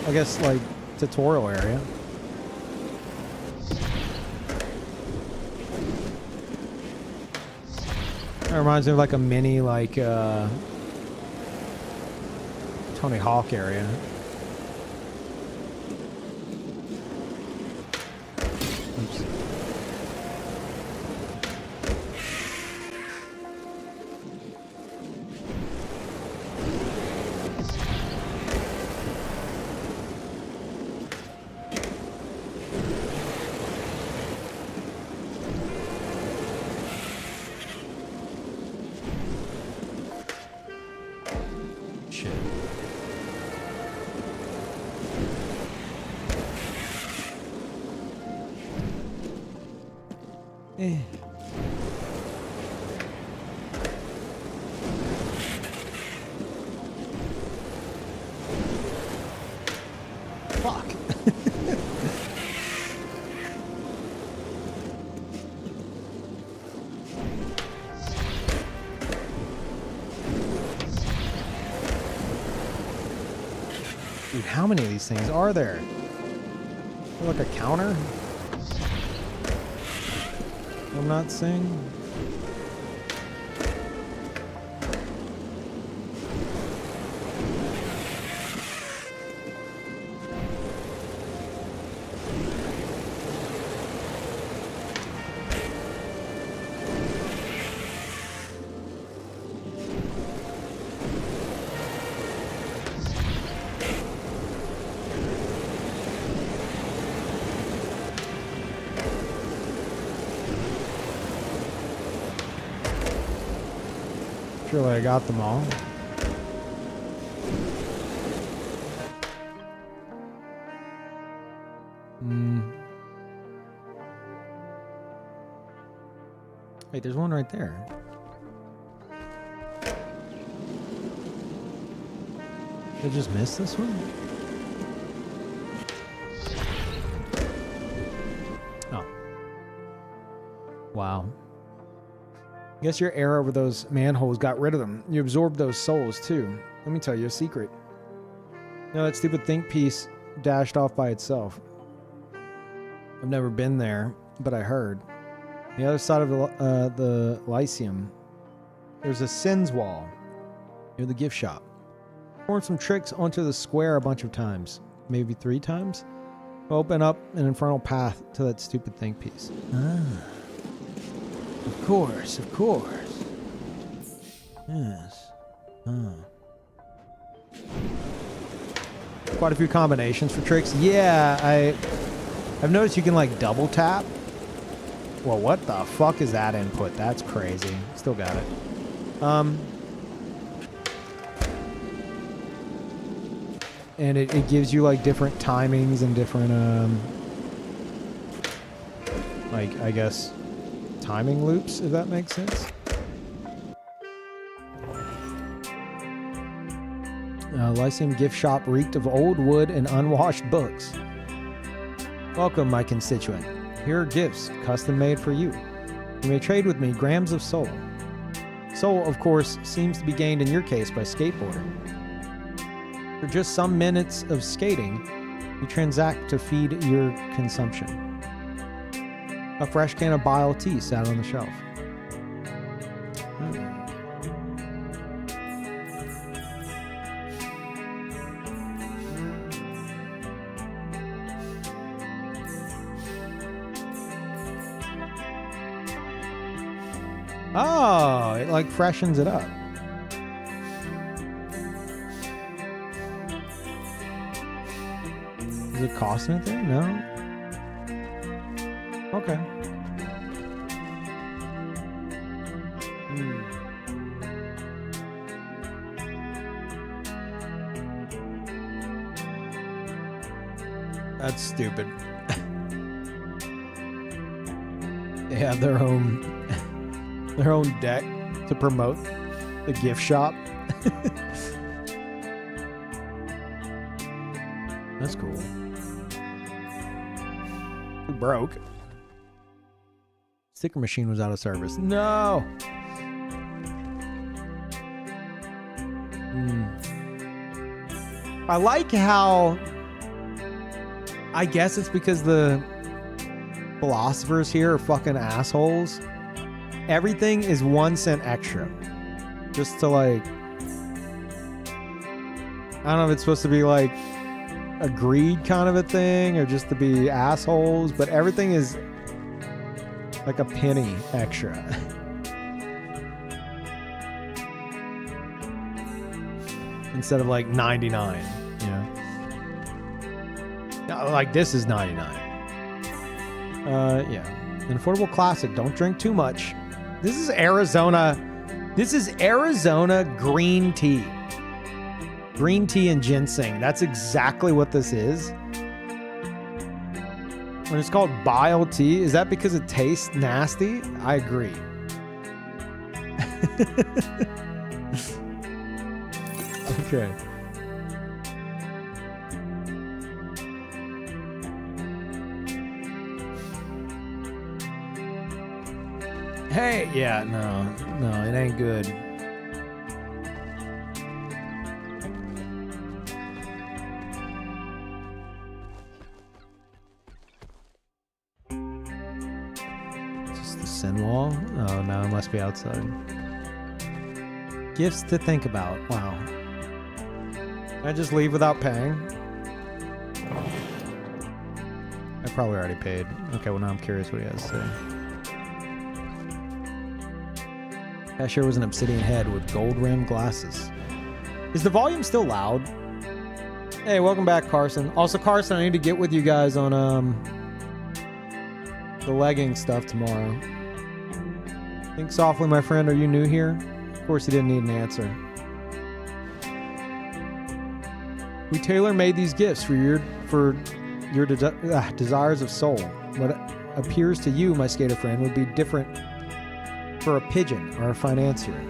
Speaker 1: I guess, like, tutorial area. That reminds me of like a mini, like, Tony Hawk area. Oops. Shit. Eh. Fuck. Dude, how many of these things are there? Like a counter? I'm not seeing. Surely I got them all. Wait, there's one right there. Did I just miss this one? Oh. Wow. I guess your error over those manholes got rid of them. You absorbed those souls too. Let me tell you a secret. You know that stupid think piece dashed off by itself. I've never been there, but I heard. The other side of the Lyceum, there's a sins wall near the gift shop. Perform some tricks onto the square a bunch of times. Maybe 3 times. Open up an infernal path to that stupid think piece. Ah. Of course, of course. Yes. Quite a few combinations for tricks. Yeah, I've noticed you can like double tap. Well, what the fuck is that input? That's crazy. Still got it. And it gives you like different timings and different like I guess timing loops, if that makes sense. Lyceum gift shop reeked of old wood and unwashed books. Welcome, my constituent. Here are gifts, custom made for you. You may trade with me grams of soul. Soul, of course, seems to be gained in your case by skateboarding. For just some minutes of skating, you transact to feed your consumption. A fresh can of bile tea sat on the shelf. Oh, it like freshens it up. Is it cost anything? No. Okay. That's stupid. They have their own deck to promote the gift shop. That's cool. Who broke? Sticker machine was out of service. No. I like how I guess it's because the philosophers here are fucking assholes. Everything is 1 cent extra. Just to like... I don't know if it's supposed to be like a greed kind of a thing or just to be assholes, but everything is like a penny extra. Instead of like 99, you know? No, like this is 99. Yeah. An affordable classic. Don't drink too much. This is Arizona. This is Arizona green tea. Green tea and ginseng. That's exactly what this is. When it's called bile tea, is that because it tastes nasty? I agree. Okay. Hey, yeah, no, it ain't good. Just the sin wall? Oh, no, it must be outside. Gifts to think about. Wow. Can I just leave without paying? I probably already paid. Okay, well now I'm curious what he has to say. Cashier was an obsidian head with gold-rimmed glasses. Is the volume still loud? Hey, welcome back, Carson. Also, Carson, I need to get with you guys on the legging stuff tomorrow. Think softly, my friend. Are you new here? Of course, he didn't need an answer. We tailor-made these gifts for your desires of soul. What appears to you, my skater friend, would be different for a pigeon or a financier.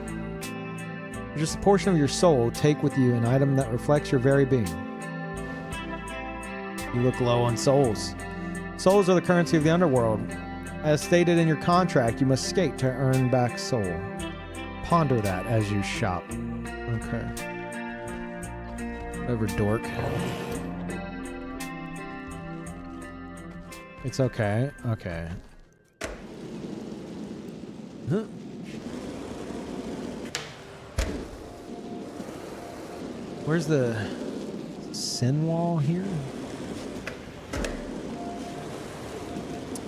Speaker 1: Just a portion of your soul, take with you an item that reflects your very being. You look low on souls. Souls are the currency of the underworld. As stated in your contract, you must skate to earn back soul. Ponder that as you shop. Okay. Over, dork. It's okay. Okay. Huh. Where's the sin wall here?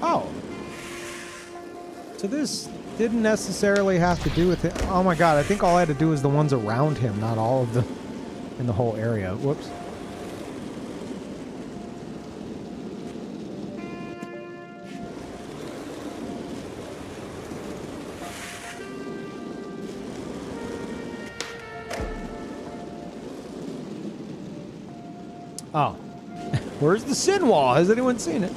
Speaker 1: Oh. So this didn't necessarily have to do with it. Oh my god, I think all I had to do was the ones around him, not all of the in the whole area. Whoops. Oh. Where's the sin wall? Has anyone seen it?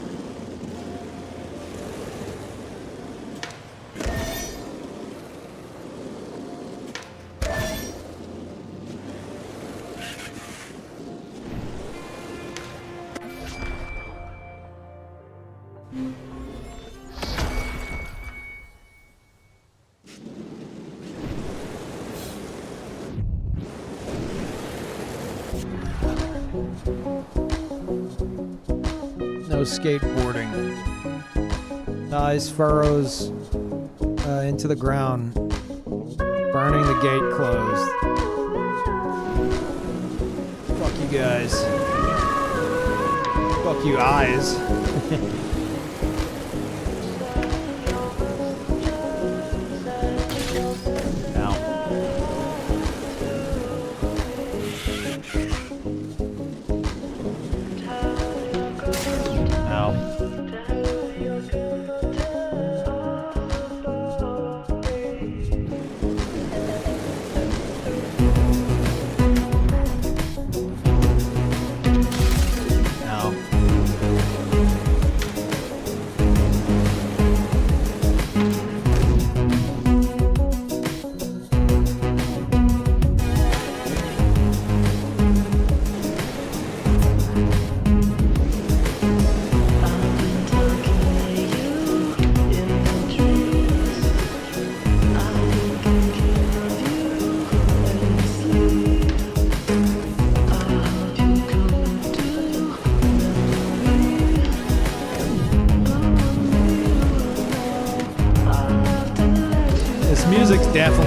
Speaker 1: No skateboarding. Nice furrows into the ground. Burning the gate closed. Fuck you guys. Fuck you eyes.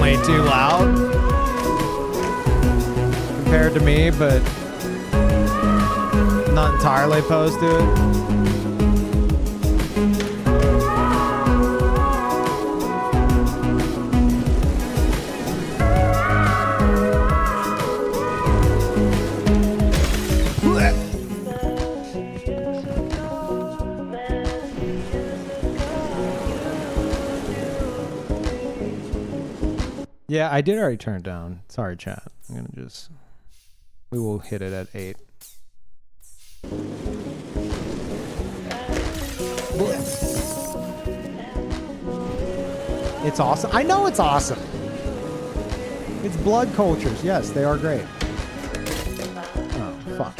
Speaker 1: way too loud compared to me, but not entirely opposed to it. Yeah, I did already turn it down. Sorry, chat. I'm gonna just... We will hit it at 8. It's awesome. I know it's awesome. It's blood cultures. Yes, they are great. Oh, fuck.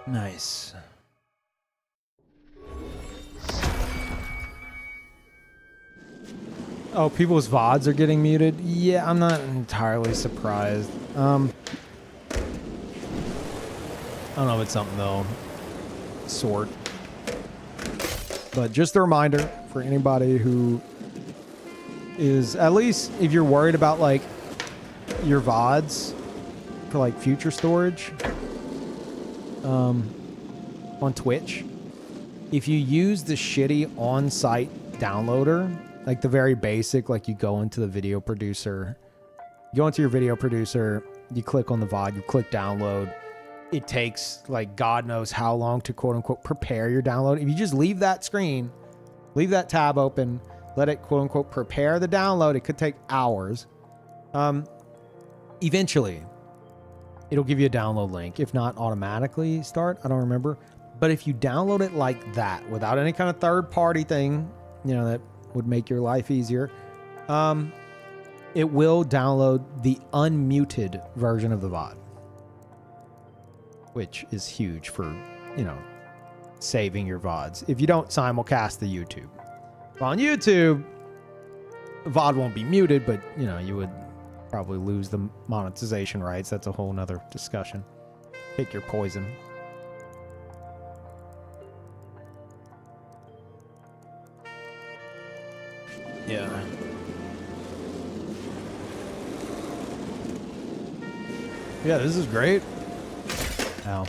Speaker 1: Nice. Oh, people's VODs are getting muted? Yeah, I'm not entirely surprised. I don't know if it's something they'll sort. But just a reminder for anybody who is, at least if you're worried about like your VODs for like future storage, on Twitch, if you use the shitty on-site downloader, like the very basic, like you go into the video producer, you go into your video producer, you click on the VOD, you click download. It takes like God knows how long to quote unquote prepare your download. If you just leave that screen, leave that tab open, let it quote unquote prepare the download, it could take hours. Eventually, it'll give you a download link. If not automatically start, I don't remember. But if you download it like that, without any kind of third-party thing, you know, that would make your life easier, it will download the unmuted version of the VOD, which is huge for, you know, saving your VODs. If you don't simulcast the YouTube. On YouTube, VOD won't be muted, but, you know, you would probably lose the monetization rights. That's a whole nother discussion. Pick your poison. Yeah. Yeah, this is great. Ow.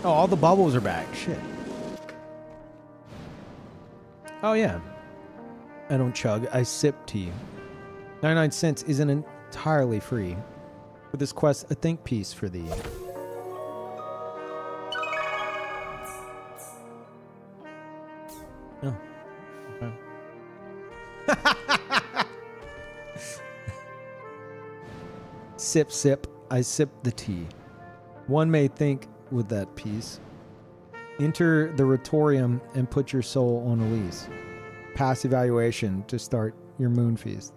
Speaker 1: Oh, all the bubbles are back. Shit. Oh, yeah. I don't chug. I sip tea. 99 cents isn't entirely free. For this quest, a think piece for thee. Oh. Okay. Sip, sip. I sip the tea. One may think with that piece. Enter the Rhetorium and put your soul on a lease. Pass evaluation to start your moon feast.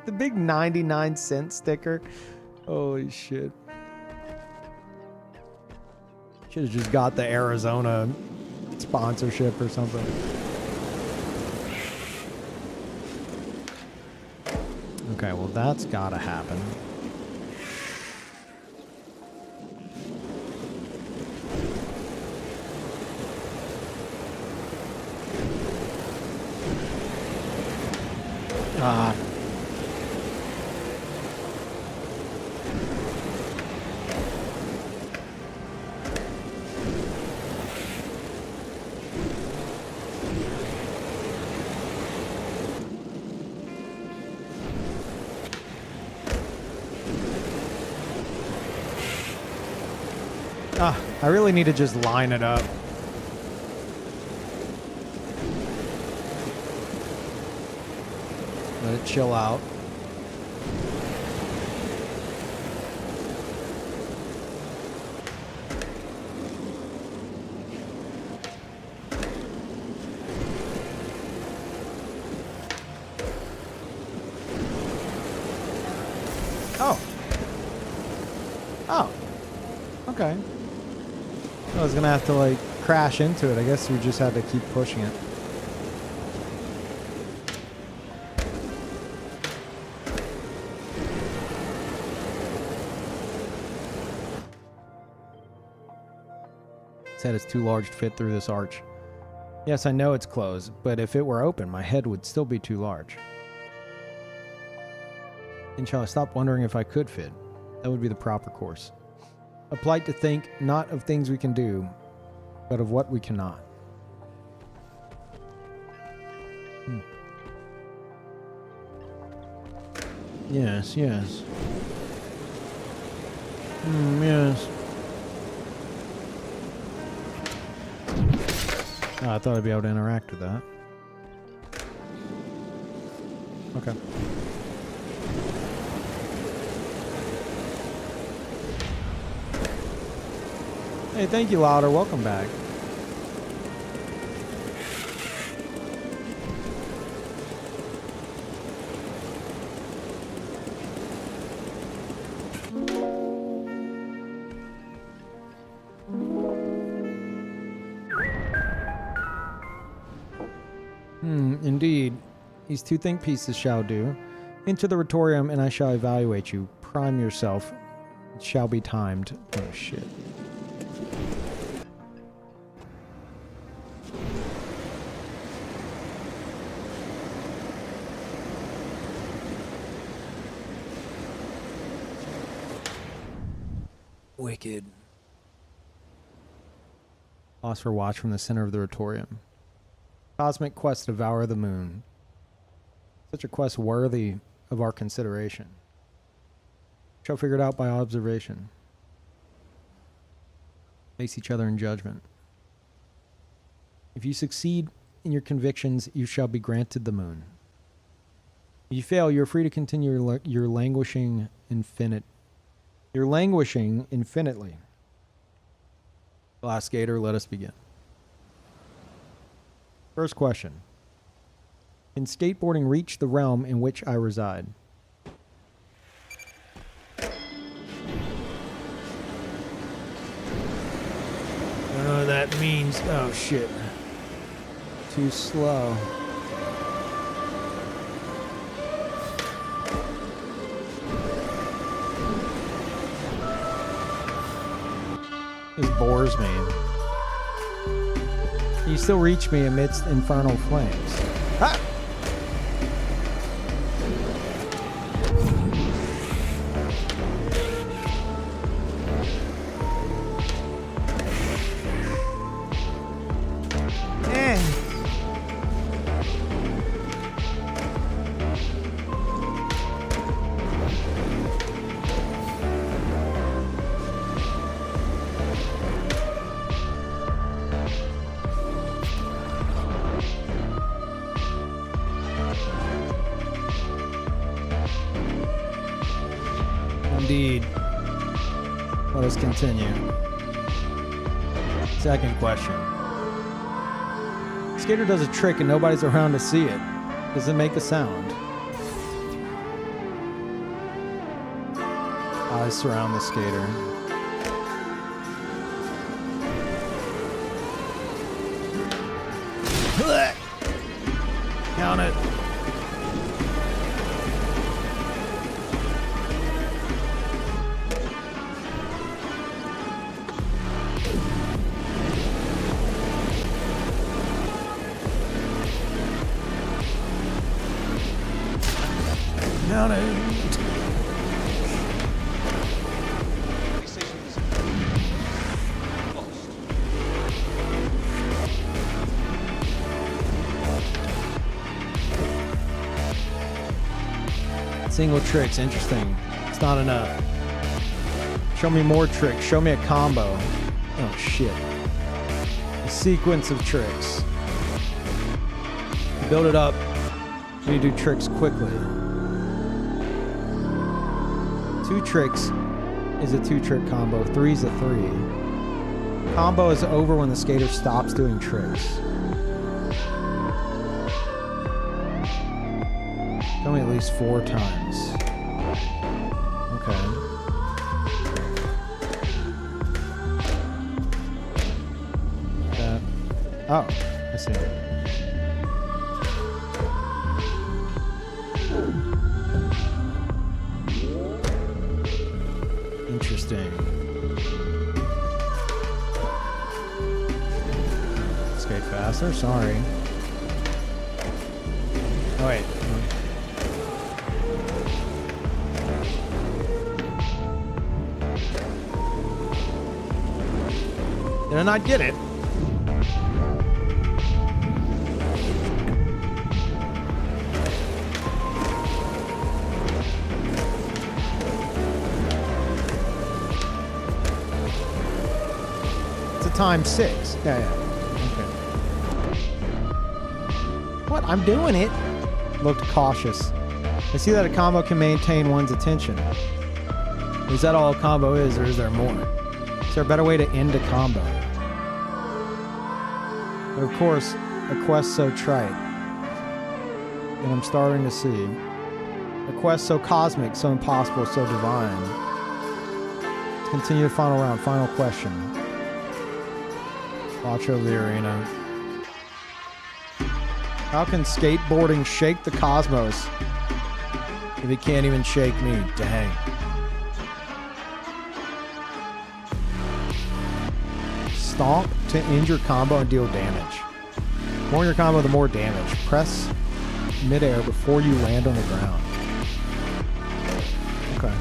Speaker 1: The big 99-cent sticker. Holy shit. Should have just got the Arizona Sponsorship or something. Okay, well that's gotta happen. I really need to just line it up. Let it chill out. Oh. Oh. Okay. I was gonna have to like crash into it. I guess we just had to keep pushing it. His head is too large to fit through this arch. Yes, I know it's closed, but if it were open, my head would still be too large. And shall I stop wondering if I could fit? That would be the proper course. A plight to think not of things we can do, but of what we cannot. Yes, yes. Yes. Oh, I thought I'd be able to interact with that. Okay. Hey, thank you, Louder. Welcome back. Indeed. These two think pieces shall do. Enter the Retorium and I shall evaluate you. Prime yourself. It shall be timed. Oh, shit. Wicked. Phosphor watch from the center of the Retorium. Cosmic quest to devour the moon. Such a quest worthy of our consideration. Shall figure it out by observation. Face each other in judgment. If you succeed in your convictions, you shall be granted the moon. If you fail, you're free to continue your languishing infinite. You're languishing infinitely. Last Gator, let us begin. First question. Can skateboarding reach the realm in which I reside? Oh, that means... Oh, shit. Too slow. This bores me. You still reach me amidst infernal flames. Ah! Indeed. Let us continue. Second question. Skater does a trick and nobody's around to see it. Does it make a sound? Eyes surround the skater. Count it. Count it. Single tricks, interesting. It's not enough. Show me more tricks. Show me a combo. Oh shit. A sequence of tricks. Build it up. We do tricks quickly. 2 tricks is a 2-trick combo. 3 is a 3. Combo is over when the skater stops doing tricks. Tell me at least 4 times. Okay. Oh, I see. Interesting. Skate faster, sorry. Oh, wait. Did I not get it? It's a times 6. Yeah. Okay. What? I'm doing it. Looked cautious. I see that a combo can maintain one's attention. Is that all a combo is, or is there more? Is there a better way to end a combo? Of course, a quest so trite that I'm starting to see. A quest so cosmic, so impossible, so divine. Let's continue the final round. Final question. Watch over the arena. How can skateboarding shake the cosmos if it can't even shake me? Dang. Stomp to end your combo and deal damage. The more your combo, the more damage. Press midair before you land on the ground. Okay.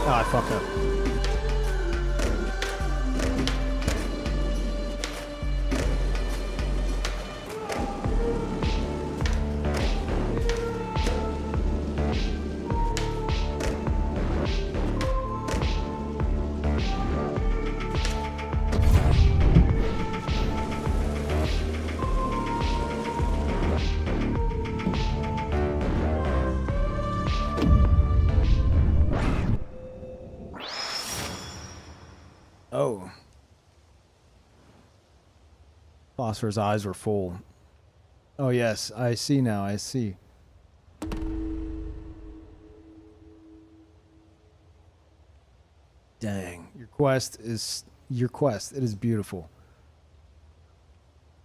Speaker 1: Oh, I fucked up. Oh. Phosphor's eyes were full. Oh yes, I see now, I see. Dang. Your quest. It is beautiful.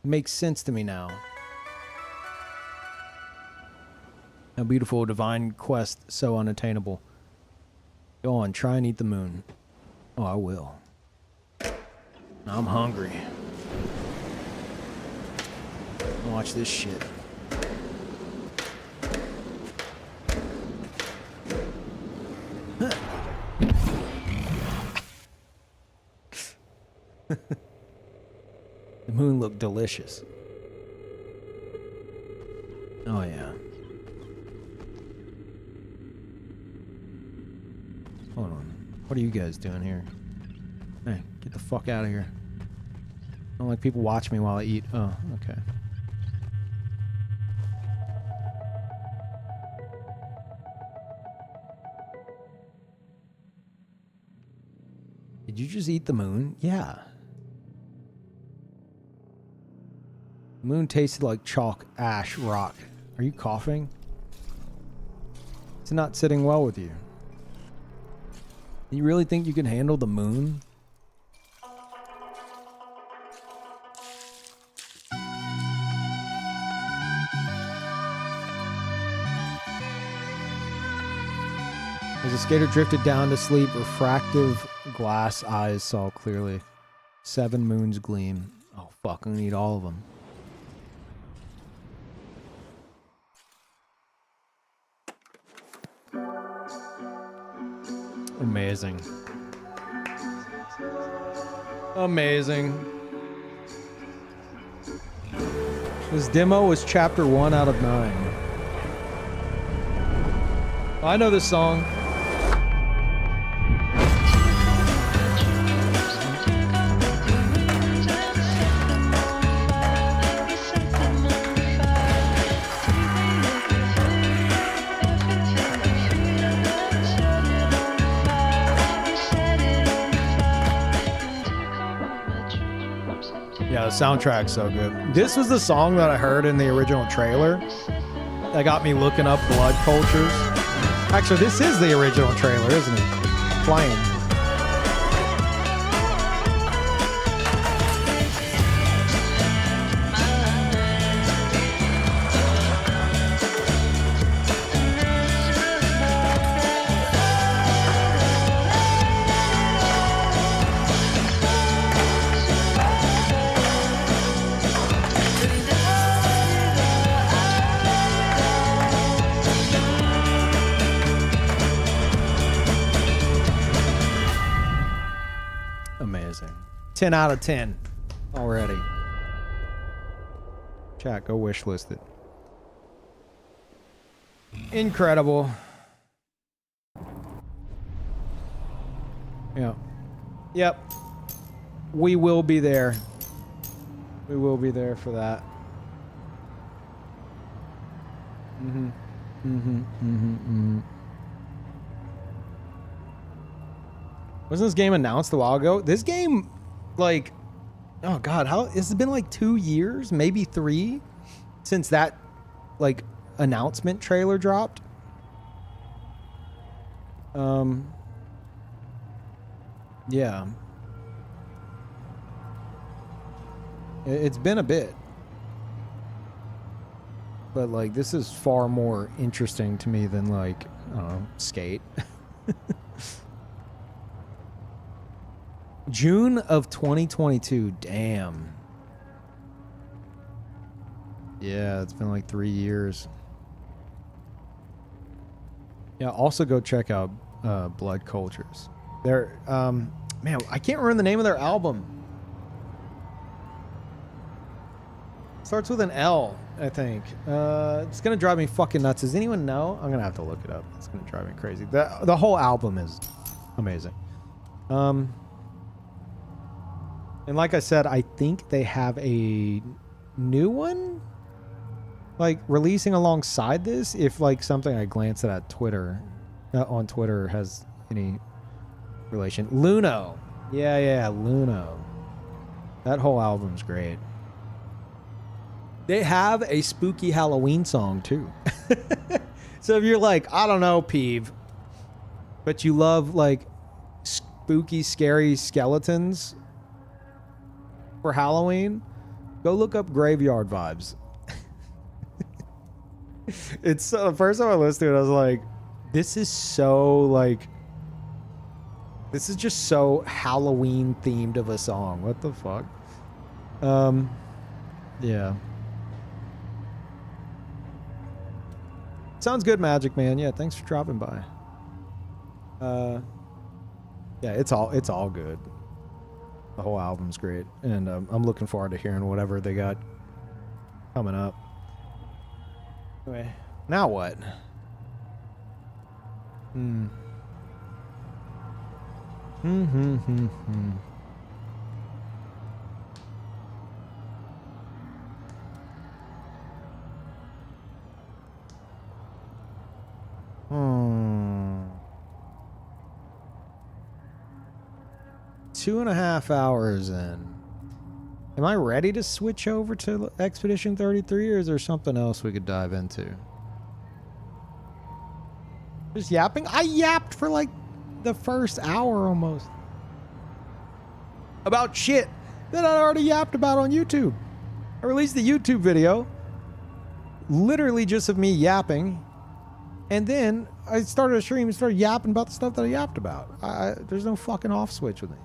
Speaker 1: It makes sense to me now. A beautiful divine quest, so unattainable. Go on, try and eat the moon. Oh, I will. I'm hungry. Watch this shit. The moon looked delicious. Oh yeah. Hold on. What are you guys doing here? Hey, get the fuck out of here. I don't like people watch me while I eat. Oh, okay. Did you just eat the moon? Yeah. The moon tasted like chalk, ash, rock. Are you coughing? It's not sitting well with you. You really think you can handle the moon? As the skater drifted down to sleep, refractive glass eyes saw clearly. 7 moons gleam. Oh fuck, I'm gonna eat all of them. Amazing. Amazing. This demo was chapter 1 out of 9. I know this song. Yeah, the soundtrack's so good. This was the song that I heard in the original trailer that got me looking up blood cultures. Actually, this is the original trailer, isn't it? Playing. Amazing. 10 out of 10 already. Chat, go wish list it. Incredible. Yeah. Yep. We will be there. We will be there for that. Mm-hmm. Mm-hmm. Mm-hmm. Mm-hmm. Wasn't this game announced a while ago? This game, like, oh god, how has it been like 2 years, maybe 3, since that like announcement trailer dropped? Yeah. It's been a bit. But like this is far more interesting to me than like, I don't know, Skate. June of 2022. Damn. Yeah, it's been like 3 years. Yeah, also go check out Blood Cultures. They're man, I can't remember the name of their album. Starts with an L, I think. It's gonna drive me fucking nuts. Does anyone know? I'm gonna have to look it up. It's gonna drive me crazy. The whole album is amazing. And like I said, I think they have a new one, like releasing alongside this. If like something I glanced at Twitter, on Twitter has any relation. Luno, yeah, Luno. That whole album's great. They have a spooky Halloween song too. So if you're like, I don't know, Peeve, but you love like spooky, scary skeletons for Halloween, go look up Graveyard Vibes. It's the first time I listened to it, I was like, this is so like, this is just so Halloween themed of a song. What the fuck? Yeah. Sounds good, Magic Man. Yeah, thanks for dropping by. Yeah, it's all good. The whole album's great, and I'm looking forward to hearing whatever they got coming up. Anyway, now what? Hmm. Hmm. 2.5 hours in. Am I ready to switch over to Expedition 33, or is there something else we could dive into? Just yapping? I yapped for like the first hour almost. About shit that I already yapped about on YouTube. I released the YouTube video, literally just of me yapping, and then I started a stream and started yapping about the stuff that I yapped about. There's no fucking off switch with me.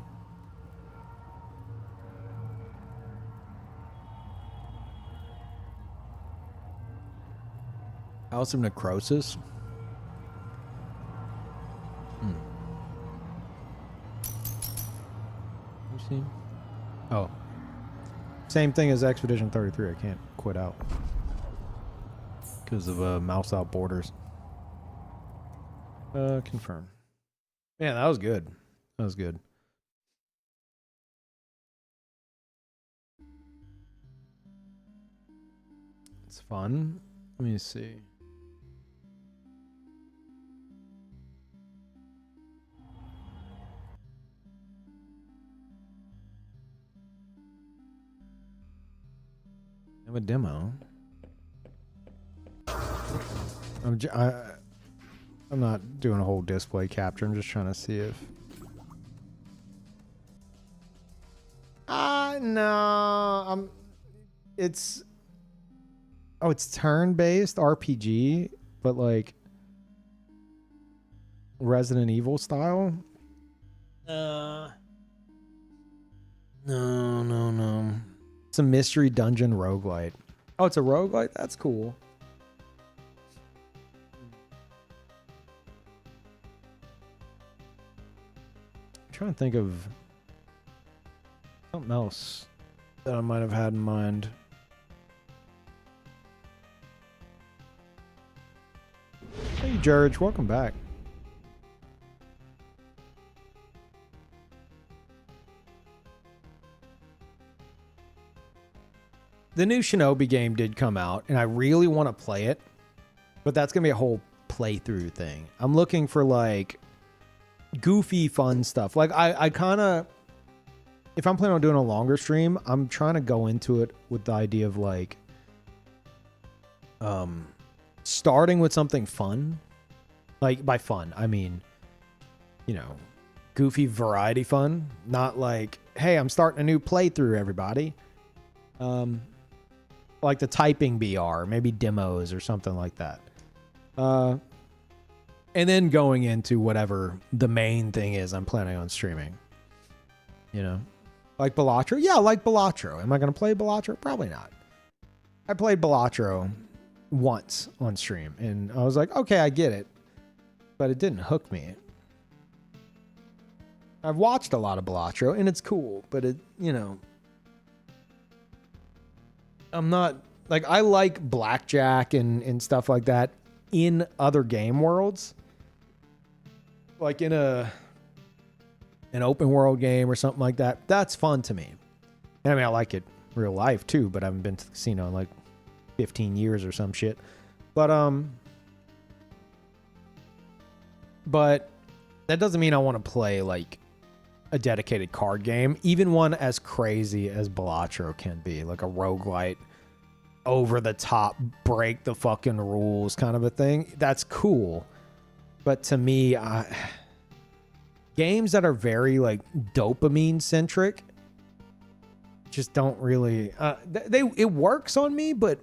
Speaker 1: House of Necrosis. You see? Oh. Same thing as Expedition 33. I can't quit out. Because of mouse out borders. Confirm. Man, that was good. That was good. It's fun. Let me see. I have a demo. I'm not doing a whole display capture. I'm just trying to see if... no. It's... Oh, it's turn-based RPG, but like... Resident Evil style? No. It's a mystery dungeon roguelite. Oh, it's a roguelite? That's cool. I'm trying to think of something else that I might have had in mind. Hey, George, welcome back. The new Shinobi game did come out, and I really want to play it, but that's going to be a whole playthrough thing. I'm looking for, like, goofy, fun stuff. Like, I kind of... If I'm planning on doing a longer stream, I'm trying to go into it with the idea of, like... starting with something fun. Like, by fun, I mean, you know, goofy variety fun. Not like, hey, I'm starting a new playthrough, everybody. Like the typing BR, maybe demos or something like that. And then going into whatever the main thing is I'm planning on streaming. You know? Like Balatro? Yeah, like Balatro. Am I going to play Balatro? Probably not. I played Balatro once on stream, and I was like, okay, I get it. But it didn't hook me. I've watched a lot of Balatro, and it's cool, but it, you know... I'm not like I like blackjack and stuff like that in other game worlds, like in an open world game or something like that. That's fun to me. And I mean, I like it real life too, but I haven't been to the casino in like 15 years or some shit. But that doesn't mean I want to play like a dedicated card game, even one as crazy as Balatro can be, like a roguelite, over the top, break the fucking rules kind of a thing. That's cool. But to me, games that are very like dopamine centric just don't really, it works on me, but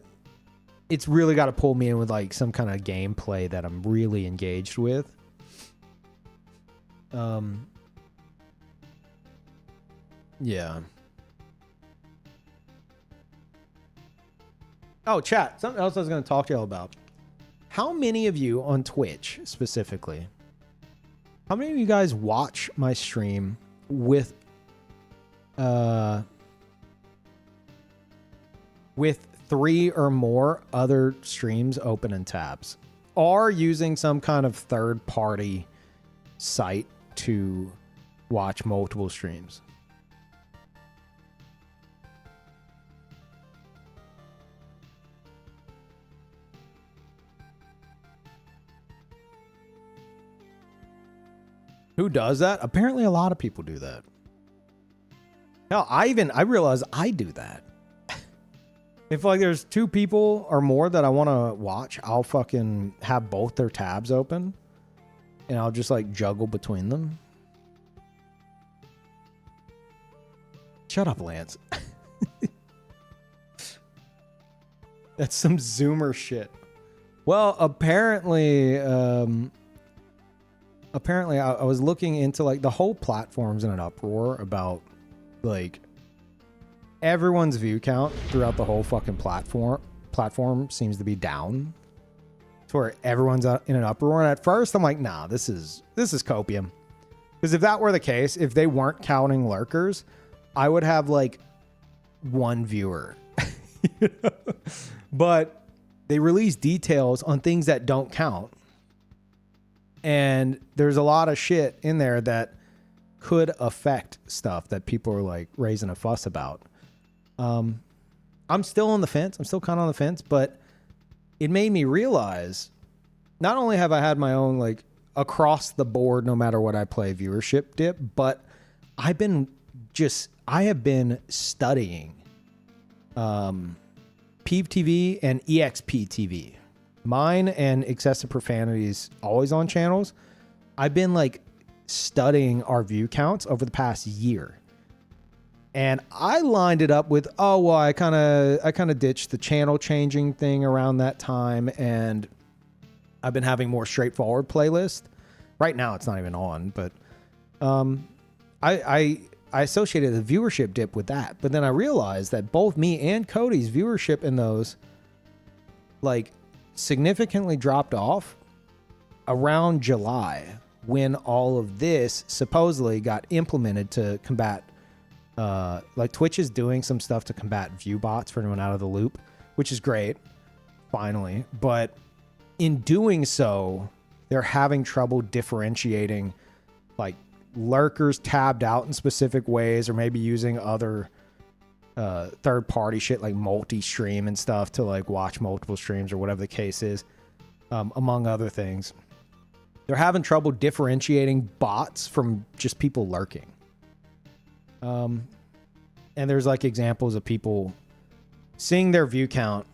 Speaker 1: it's really got to pull me in with like some kind of gameplay that I'm really engaged with. Yeah. Oh, chat. Something else I was going to talk to y'all about. How many of you on Twitch specifically, how many of you guys watch my stream with 3 or more other streams open in tabs, or using some kind of third party site to watch multiple streams? Who does that? Apparently a lot of people do that. Hell, I realize I do that. If like there's 2 people or more that I want to watch, I'll fucking have both their tabs open and I'll just like juggle between them. Shut up, Lance. That's some Zoomer shit. Well, apparently I was looking into like the whole platform's in an uproar about like everyone's view count throughout the whole fucking platform seems to be down to where everyone's in an uproar. And at first I'm like, nah, this is copium. Because if that were the case, if they weren't counting lurkers, I would have like 1 viewer. You know? But they release details on things that don't count. And there's a lot of shit in there that could affect stuff that people are like raising a fuss about. I'm still on the fence. I'm still kind of on the fence, but it made me realize not only have I had my own like across the board, no matter what I play, viewership dip, but I have been studying Peeve TV and EXP TV. Mine and Excessive Profanities always on channels. I've been like studying our view counts over the past year. And I lined it up with, oh, well, I kind of ditched the channel changing thing around that time, and I've been having more straightforward playlist. Right now, it's not even on, but I associated the viewership dip with that. But then I realized that both me and Cody's viewership in those like significantly dropped off around July when all of this supposedly got implemented to combat. Like Twitch is doing some stuff to combat view bots for anyone out of the loop, which is great, finally. But in doing so, they're having trouble differentiating like lurkers tabbed out in specific ways, or maybe using other third party shit like multi-stream and stuff to like watch multiple streams or whatever the case is, among other things. They're having trouble differentiating bots from just people lurking. And there's like examples of people seeing their view count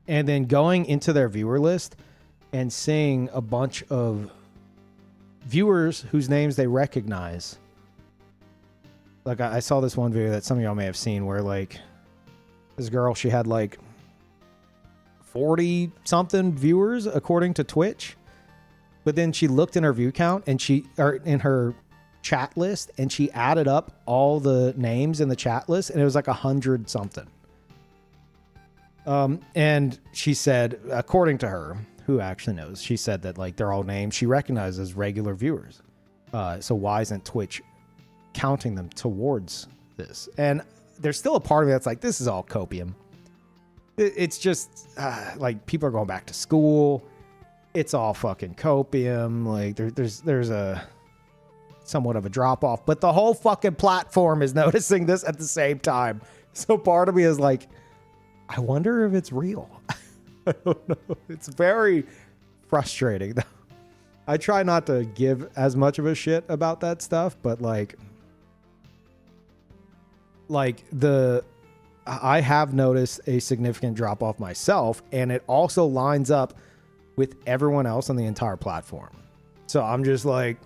Speaker 1: and then going into their viewer list and seeing a bunch of viewers whose names they recognize. Like I saw this one video that some of y'all may have seen where like this girl, she had like 40 something viewers according to Twitch, but then she looked in her view count and in her chat list, and she added up all the names in the chat list, and it was like 100 something. And she said, according to her, who actually knows, she said that like they're all names she recognizes as regular viewers. So why isn't Twitch counting them towards this? And there's still a part of me that's like, this is all copium. It's just like people are going back to school. It's all fucking copium. Like there's a somewhat of a drop off, but the whole fucking platform is noticing this at the same time. So part of me is like, I wonder if it's real. I don't know. It's very frustrating though. I try not to give as much of a shit about that stuff, but like I have noticed a significant drop off myself, and it also lines up with everyone else on the entire platform. So I'm just like,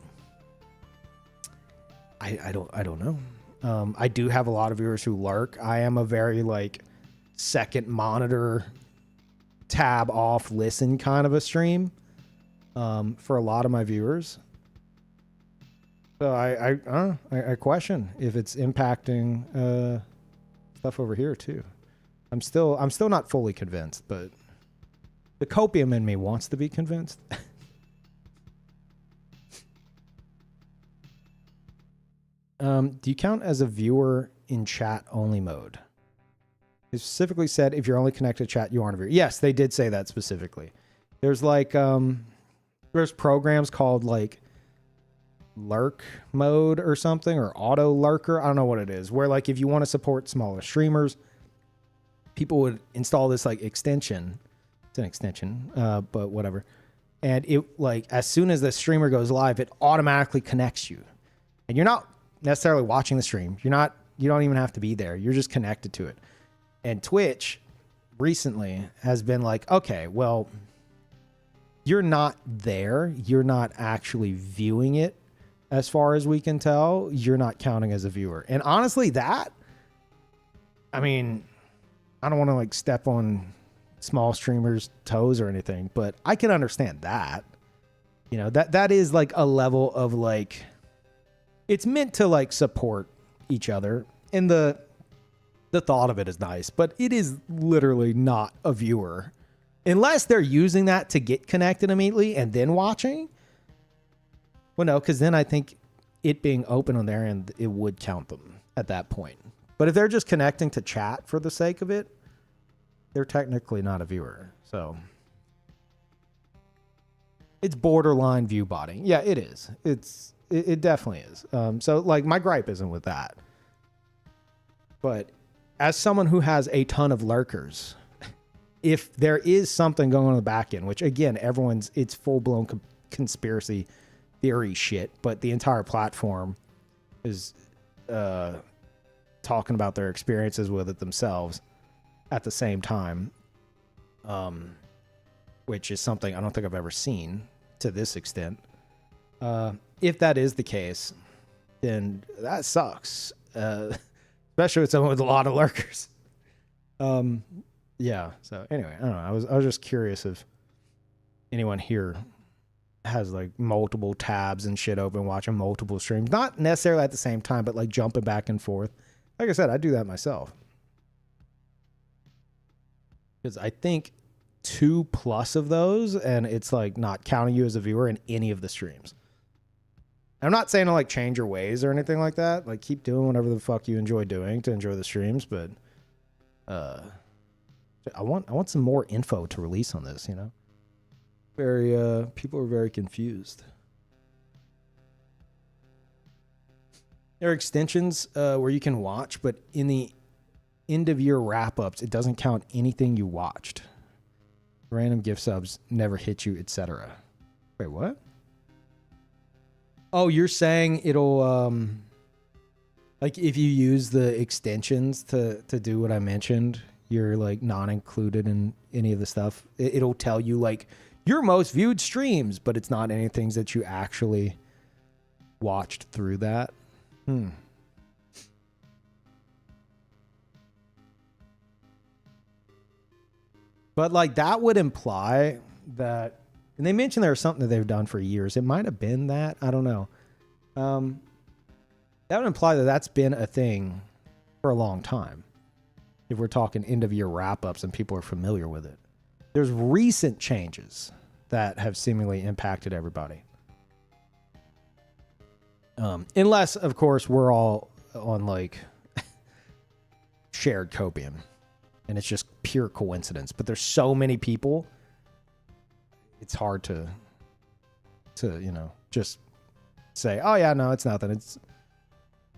Speaker 1: I don't know. I do have a lot of viewers who lurk. I am a very like second monitor, tab off, listen kind of a stream for a lot of my viewers. So I question if it's impacting stuff over here too. I'm still not fully convinced, but The copium in me wants to be convinced. Do you count as a viewer in chat only mode? It specifically said if you're only connected to chat, you aren't a viewer. Yes, they did say that specifically. There's like there's programs called like lurk mode or something, or auto lurker. I don't know what it is. Where like if you want to support smaller streamers, people would install this like extension. It's an extension, but whatever. And it like as soon as the streamer goes live, it automatically connects you, and you're not necessarily watching the stream. You don't even have to be there. You're just connected to it. And Twitch recently has been like, okay, well, you're not there. You're not actually viewing it. As far as we can tell, you're not counting as a viewer. And honestly, that, I mean, I don't want to like step on small streamers' toes or anything, but I can understand that. You know, that is like a level of like, it's meant to like support each other, and the thought of it is nice, but it is literally not a viewer unless they're using that to get connected immediately and then watching. Well, no, because then I think it being open on their end, it would count them at that point. But if they're just connecting to chat for the sake of it, they're technically not a viewer. So it's borderline view botting. Yeah, it is. It definitely is. So like my gripe isn't with that. But as someone who has a ton of lurkers, if there is something going on in the back end, which again, it's full blown conspiracy theory shit, but the entire platform is talking about their experiences with it themselves at the same time, which is something I don't think I've ever seen to this extent. If that is the case, then that sucks, especially with someone with a lot of lurkers. Yeah. So anyway, I don't know. I was just curious if anyone here has like multiple tabs and shit open, watching multiple streams, not necessarily at the same time, but like jumping back and forth. Like I said, I do that myself because I think 2+ of those, and it's like not counting you as a viewer in any of the streams. I'm not saying to like change your ways or anything like that. Like keep doing whatever the fuck you enjoy doing to enjoy the streams, but I want some more info to release on this, you know? People are very confused. There are extensions where you can watch, but in the end of year wrap ups, it doesn't count anything you watched. Random gift subs never hit you, etc. Wait, what? Oh, you're saying it'll like if you use the extensions to do what I mentioned, you're like not included in any of the stuff. It'll tell you like your most viewed streams, but it's not anything that you actually watched through that. But like that would imply that, and they mentioned there was something that they've done for years. It might have been that. I don't know. That would imply that that's been a thing for a long time. If we're talking end of year wrap ups and people are familiar with it. There's recent changes that have seemingly impacted everybody. Unless, of course, we're all on like shared copium and it's just pure coincidence. But there's so many people, it's hard to you know, just say, oh yeah, no, it's nothing.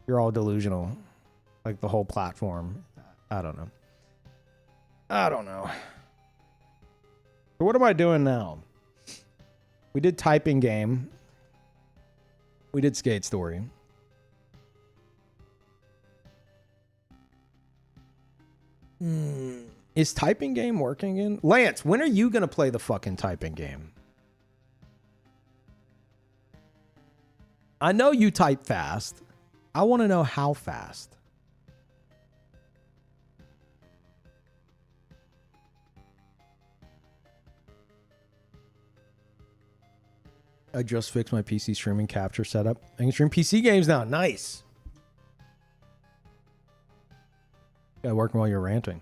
Speaker 1: You're all delusional. Like the whole platform. I don't know. So what am I doing now? We did typing game. We did skate story. Is typing game working again? Lance, when are you going to play the fucking typing game? I know you type fast. I want to know how fast. I just fixed my PC streaming capture setup. I can stream PC games now. Nice. Got working while you're ranting.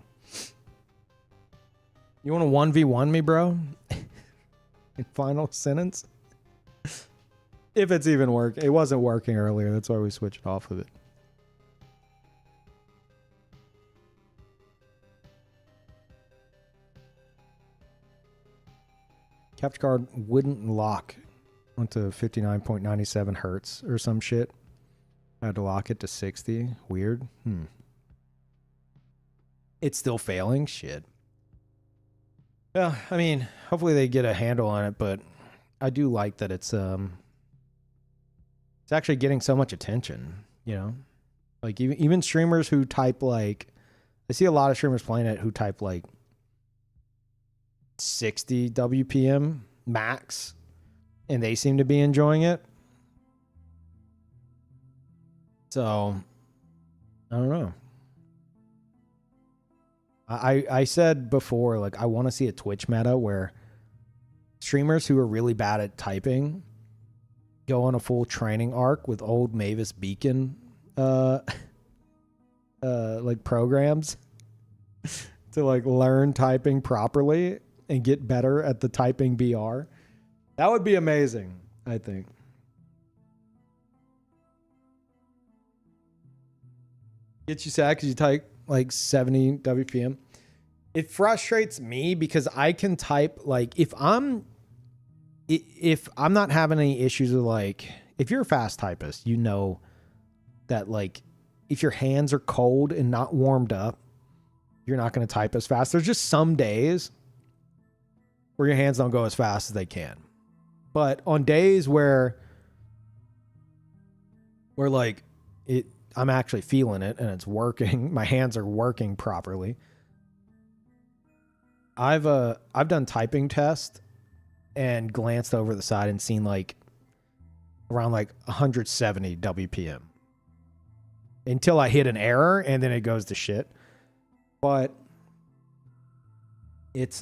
Speaker 1: You want to 1v1 me, bro? In final sentence? If it's even working. It wasn't working earlier. That's why we switched off of it. Capture card wouldn't lock onto 59.97 hertz or some shit. I had to lock it to 60. Weird. It's still failing? Shit. Yeah, I mean, hopefully they get a handle on it, but I do like that it's actually getting so much attention, you know? Like even streamers who type like, I see a lot of streamers playing it who type like 60 WPM max, and they seem to be enjoying it. So, I don't know. I said before, like, I want to see a Twitch meta where streamers who are really bad at typing go on a full training arc with old Mavis Beacon like programs to like learn typing properly and get better at the typing BR. That would be amazing, I think. Gets you sad because you type like 70 WPM. It frustrates me because I can type like if I'm not having any issues with like, if you're a fast typist, you know that like if your hands are cold and not warmed up, you're not going to type as fast. There's just some days where your hands don't go as fast as they can. But on days where like I'm actually feeling it and it's working, my hands are working properly. I've done typing tests and glanced over the side and seen like around like 170 WPM until I hit an error and then it goes to shit. But it's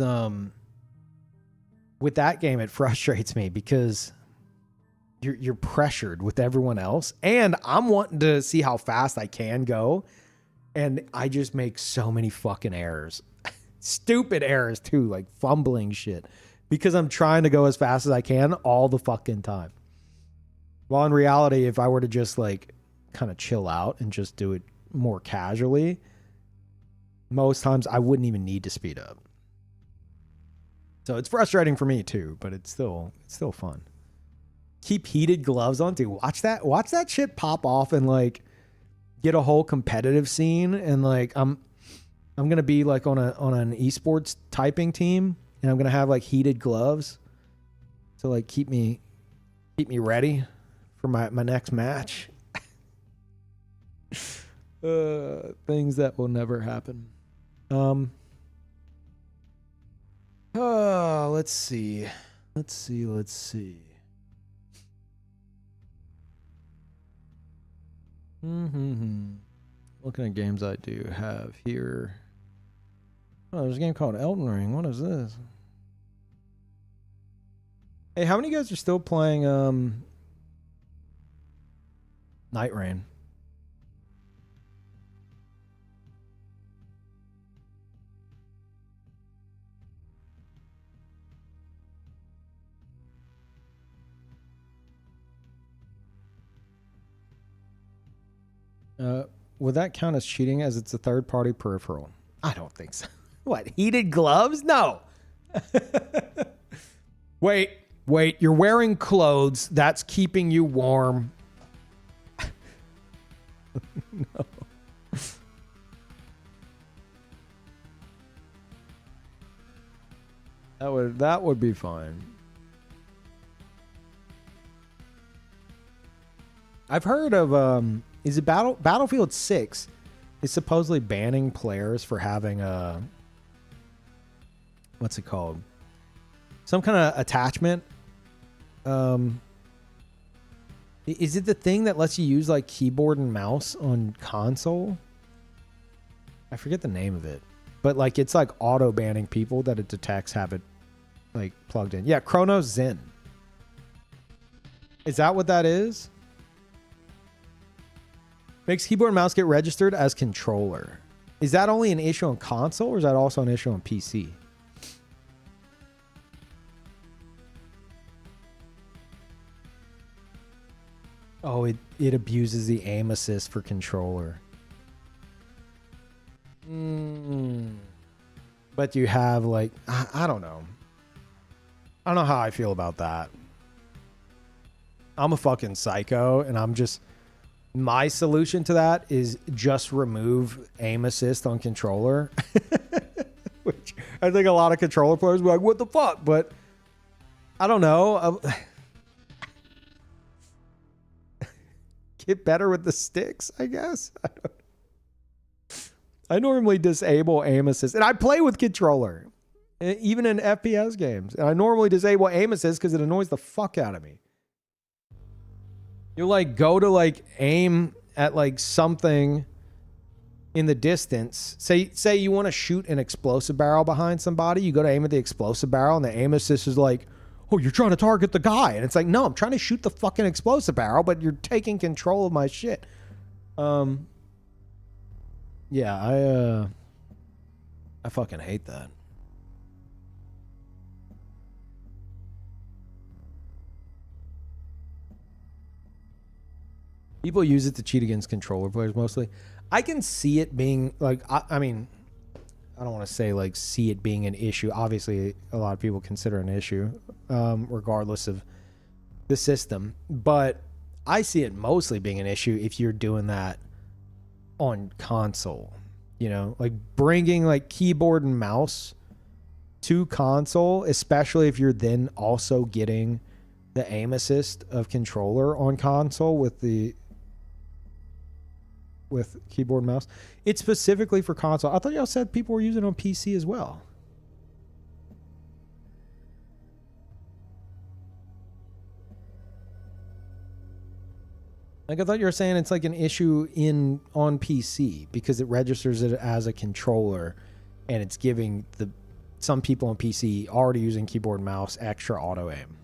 Speaker 1: with that game, it frustrates me because you're pressured with everyone else, and I'm wanting to see how fast I can go, and I just make so many fucking errors. Stupid errors too, like fumbling shit, because I'm trying to go as fast as I can all the fucking time. While in reality, if I were to just like kind of chill out and just do it more casually, most times I wouldn't even need to speed up. So it's frustrating for me too, but it's still fun. Keep heated gloves on too. Watch that shit pop off and like get a whole competitive scene, and like I'm gonna be like on an esports typing team, and I'm gonna have like heated gloves to like keep me ready for my next match. Things that will never happen. Let's see. Looking at games I do have here. Oh, there's a game called Elden Ring. What is this? Hey, how many of you guys are still playing Night Rain? Would that count as cheating as it's a third-party peripheral? I don't think so. What, heated gloves? No. Wait, you're wearing clothes. That's keeping you warm. No. That would be fine. I've heard of is it Battlefield 6 is supposedly banning players for having a, what's it called? Some kind of attachment. Is it the thing that lets you use like keyboard and mouse on console? I forget the name of it, but like it's like auto banning people that it detects have it like plugged in. Yeah, Chronos Zen. Is that what that is? Makes keyboard and mouse get registered as controller. Is that only an issue on console, or is that also an issue on PC? Oh, it abuses the aim assist for controller. But you have like, I don't know. I don't know how I feel about that. I'm a fucking psycho, and my solution to that is just remove aim assist on controller. Which I think a lot of controller players will be like, what the fuck? But I don't know. Get better with the sticks, I guess. I normally disable aim assist, and I play with controller, even in FPS games. And I normally disable aim assist because it annoys the fuck out of me. You like go to like aim at like something in the distance. Say you want to shoot an explosive barrel behind somebody. You go to aim at the explosive barrel, and the aim assist is like, oh, you're trying to target the guy. And it's like, no, I'm trying to shoot the fucking explosive barrel, but you're taking control of my shit. Yeah, I fucking hate that. People use it to cheat against controller players mostly. I can see it being like, I mean, I don't want to say like see it being an issue. Obviously, a lot of people consider an issue, regardless of the system. But I see it mostly being an issue if you're doing that on console. You know, like bringing like keyboard and mouse to console, especially if you're then also getting the aim assist of controller on console with keyboard and mouse. It's specifically for console. I thought y'all said people were using it on PC as well. Like I thought you were saying it's like an issue on PC because it registers it as a controller, and it's giving some people on PC already using keyboard and mouse extra auto aim.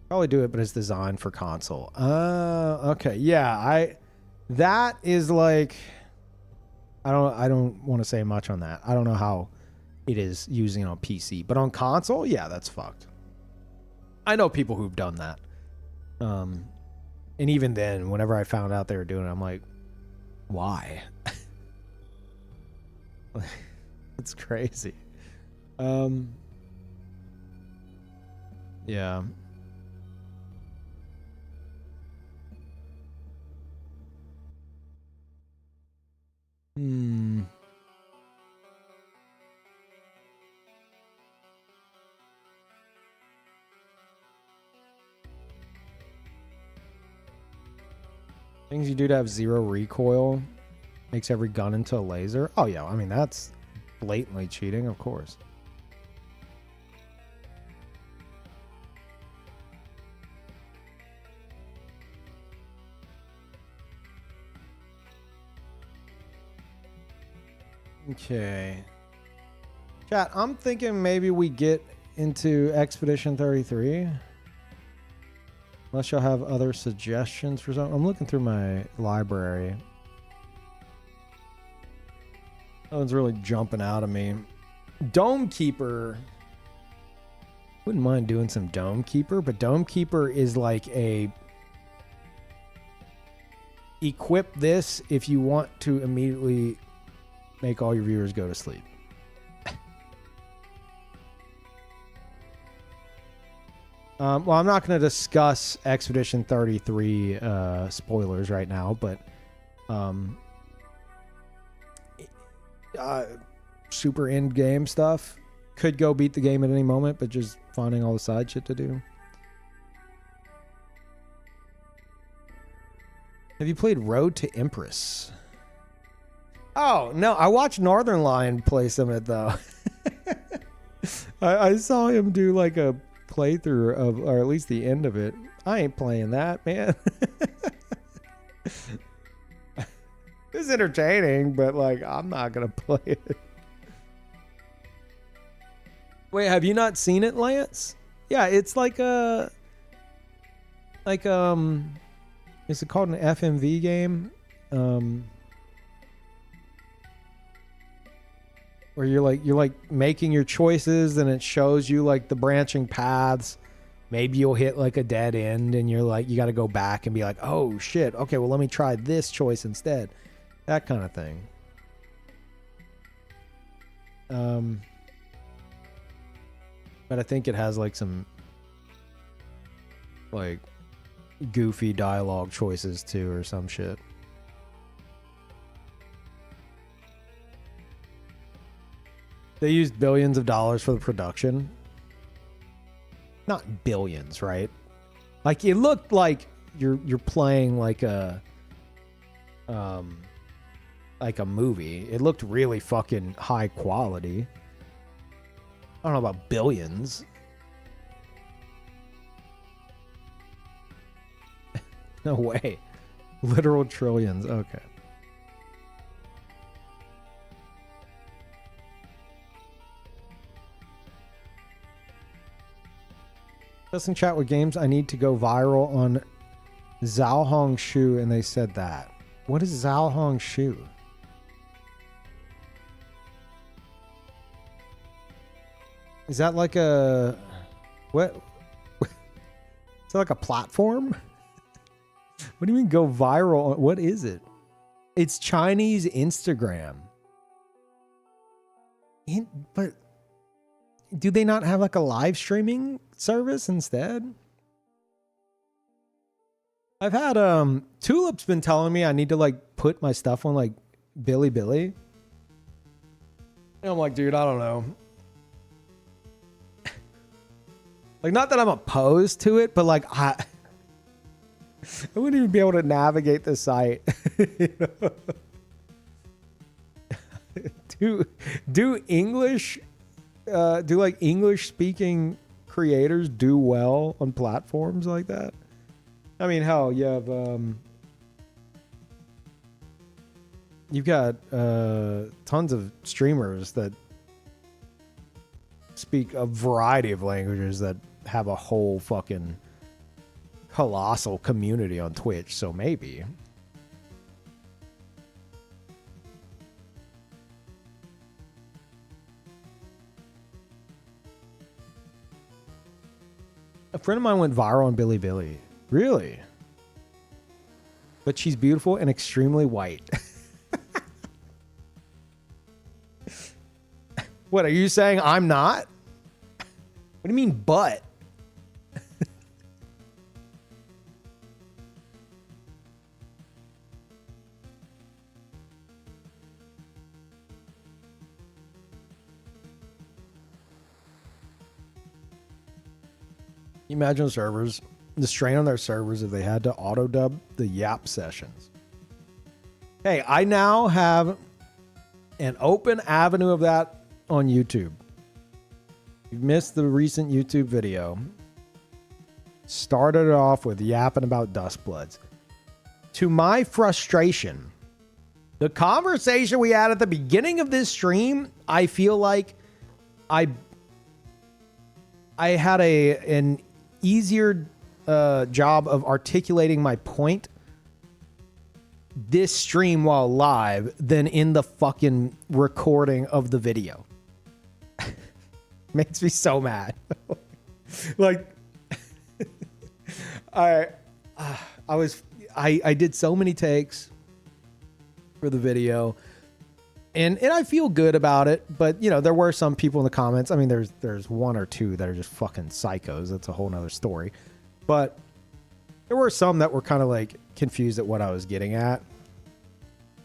Speaker 1: Probably do it, but it's designed for console. Okay. Yeah, that is like, I don't want to say much on that. I don't know how it is using it on PC, but on console, yeah, that's fucked. I know people who've done that. And even then, whenever I found out they were doing it, I'm like, why? It's crazy. Yeah. Things you do to have zero recoil makes every gun into a laser. Oh yeah, I mean that's blatantly cheating, of course. Okay. Chat, I'm thinking maybe we get into Expedition 33. Unless y'all have other suggestions for something. I'm looking through my library. No one's really jumping out at me. Dome Keeper. Wouldn't mind doing some Dome Keeper, but Dome Keeper is like a equip this if you want to immediately make all your viewers go to sleep. Well, I'm not going to discuss Expedition 33 spoilers right now, but super end game stuff. Could go beat the game at any moment, but just finding all the side shit to do. Have you played Road to Empress? Oh, no. I watched Northern Lion play some of it, though. I saw him do like a playthrough of, or at least the end of it. I ain't playing that, man. It's entertaining, but like I'm not gonna play it. Wait, have you not seen it, Lance? Yeah, it's like a is it called an FMV game? where you're like making your choices and it shows you like the branching paths. Maybe you'll hit like a dead end and you're like, you got to go back and be like, oh shit, okay, well let me try this choice instead. That kind of thing. But I think it has like some like goofy dialogue choices too or some shit. They used billions of dollars for the production. Not billions, right? Like it looked like you're playing like a movie. It looked really fucking high quality. I don't know about billions. No way. Literal trillions. Okay. Discussing chat with games, I need to go viral on Zhao Hong Shu, and they said that. What is Zhao Hong Shu? Is that like a what? Is that like a platform? What do you mean go viral? What is it? It's Chinese Instagram. But do they not have like a live streaming service instead? I've had Tulip's been telling me I need to like put my stuff on like Bilibili. And I'm like, dude, I don't know. Like, not that I'm opposed to it, but like I wouldn't even be able to navigate the site. You know? do English do like English speaking creators do well on platforms like that? I mean, hell, you have you've got tons of streamers that speak a variety of languages that have a whole fucking colossal community on Twitch, so maybe. A friend of mine went viral on Bilibili. Really? But she's beautiful and extremely white. What, are you saying I'm not? What do you mean, but? Imagine servers, the strain on their servers if they had to auto dub the Yap sessions. Hey, I now have an open avenue of that on YouTube. You've missed the recent YouTube video. Started it off with yapping about Dustbloods. To my frustration, the conversation we had at the beginning of this stream, I feel like I had an easier job of articulating my point this stream while live than in the fucking recording of the video. Makes me so mad. Like, I did so many takes for the video, and I feel good about it. But you know, there were some people in the comments. I mean, there's one or two that are just fucking psychos. That's a whole nother story. But there were some that were kind of like confused at what I was getting at.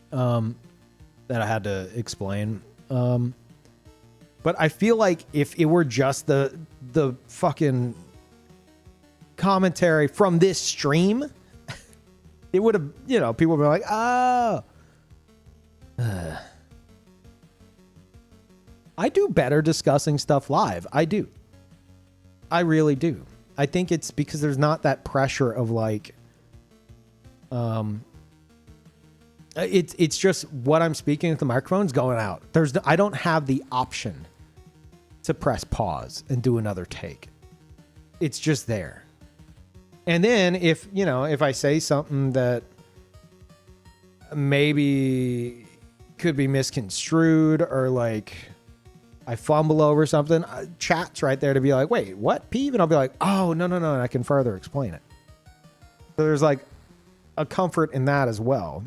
Speaker 1: That I had to explain. But I feel like if it were just the fucking commentary from this stream, it would have, you know, people would be like, oh. I do better discussing stuff live. I do. I really do. I think it's because there's not that pressure of like, it's just what I'm speaking at the microphone's going out. I don't have the option to press pause and do another take. It's just there. And then if I say something that maybe could be misconstrued or like I fumble over something, chat's right there to be like, wait, what, Peeve? And I'll be like, oh, no, and I can further explain it. So there's like a comfort in that as well.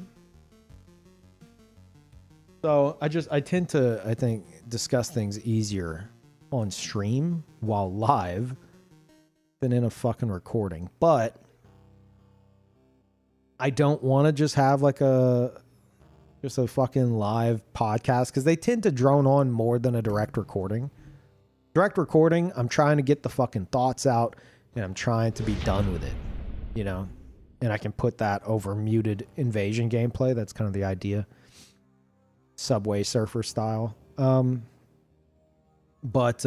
Speaker 1: So I tend to, I think, discuss things easier on stream while live than in a fucking recording. But I don't want to just have like just a fucking live podcast because they tend to drone on more than a direct recording. Direct recording, I'm trying to get the fucking thoughts out and I'm trying to be done with it, you know? And I can put that over muted invasion gameplay. That's kind of the idea. Subway Surfer style. But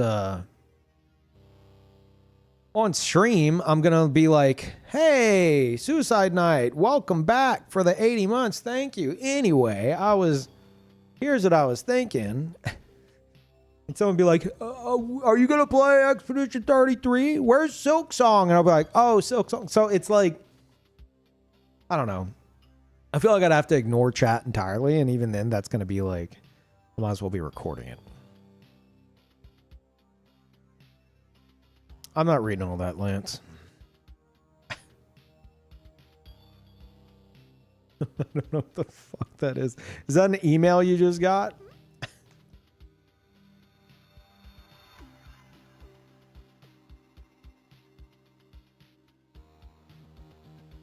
Speaker 1: on stream, I'm going to be like, hey, Suicide Knight, welcome back for the 80 months. Thank you. Anyway, here's what I was thinking. And someone be like, are you going to play Expedition 33? Where's Silk Song? And I'll be like, oh, Silk Song. So it's like, I don't know. I feel like I'd have to ignore chat entirely. And even then, that's going to be like, I might as well be recording it. I'm not reading all that, Lance. I don't know what the fuck that is. Is that an email you just got?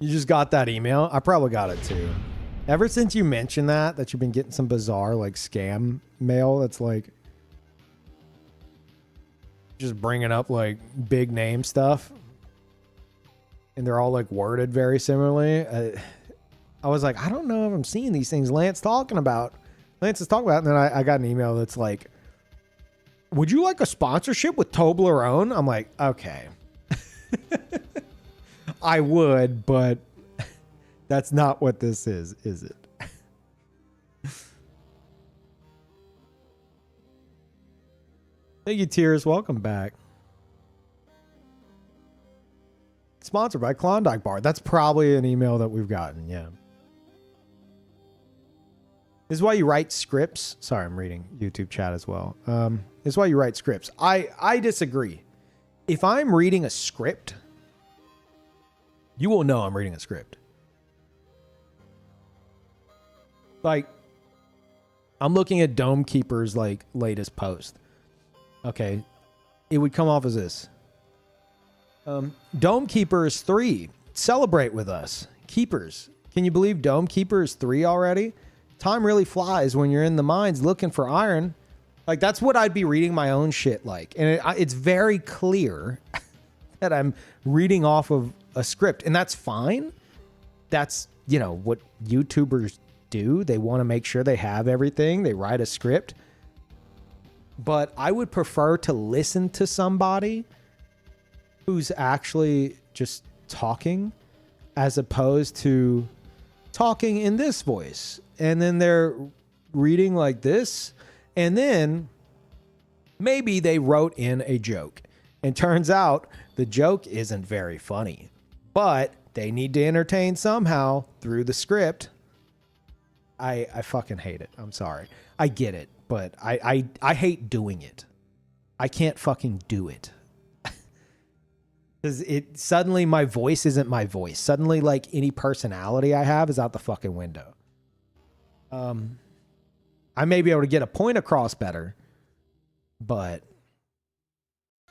Speaker 1: You just got that email? I probably got it too. Ever since you mentioned that you've been getting some bizarre like scam mail that's like just bringing up like big name stuff and they're all like worded very similarly. I was like, I don't know if I'm seeing these things Lance is talking about. And then I got an email that's like, would you like a sponsorship with Toblerone? I'm like, okay. I would, but that's not what this is it? Thank you, Tears. Welcome back. Sponsored by Klondike Bar. That's probably an email that we've gotten, yeah. This is why you write scripts. Sorry, I'm reading YouTube chat as well. This is why you write scripts. I disagree. If I'm reading a script, you will know I'm reading a script. Like, I'm looking at Dome Keeper's like latest post. Okay, it would come off as this. Dome Keeper is 3. Celebrate with us. Keepers. Can you believe Dome Keeper is 3 already? Time really flies when you're in the mines looking for iron. Like, that's what I'd be reading my own shit like. And it's very clear that I'm reading off of a script. And that's fine. That's, you know, what YouTubers do. They want to make sure they have everything. They write a script. But I would prefer to listen to somebody who's actually just talking as opposed to talking in this voice. And then they're reading like this. And then maybe they wrote in a joke. And turns out the joke isn't very funny. But they need to entertain somehow through the script. I fucking hate it. I'm sorry. I get it. But I hate doing it. I can't fucking do it. Because it suddenly my voice isn't my voice. Suddenly, like, any personality I have is out the fucking window. I may be able to get a point across better, but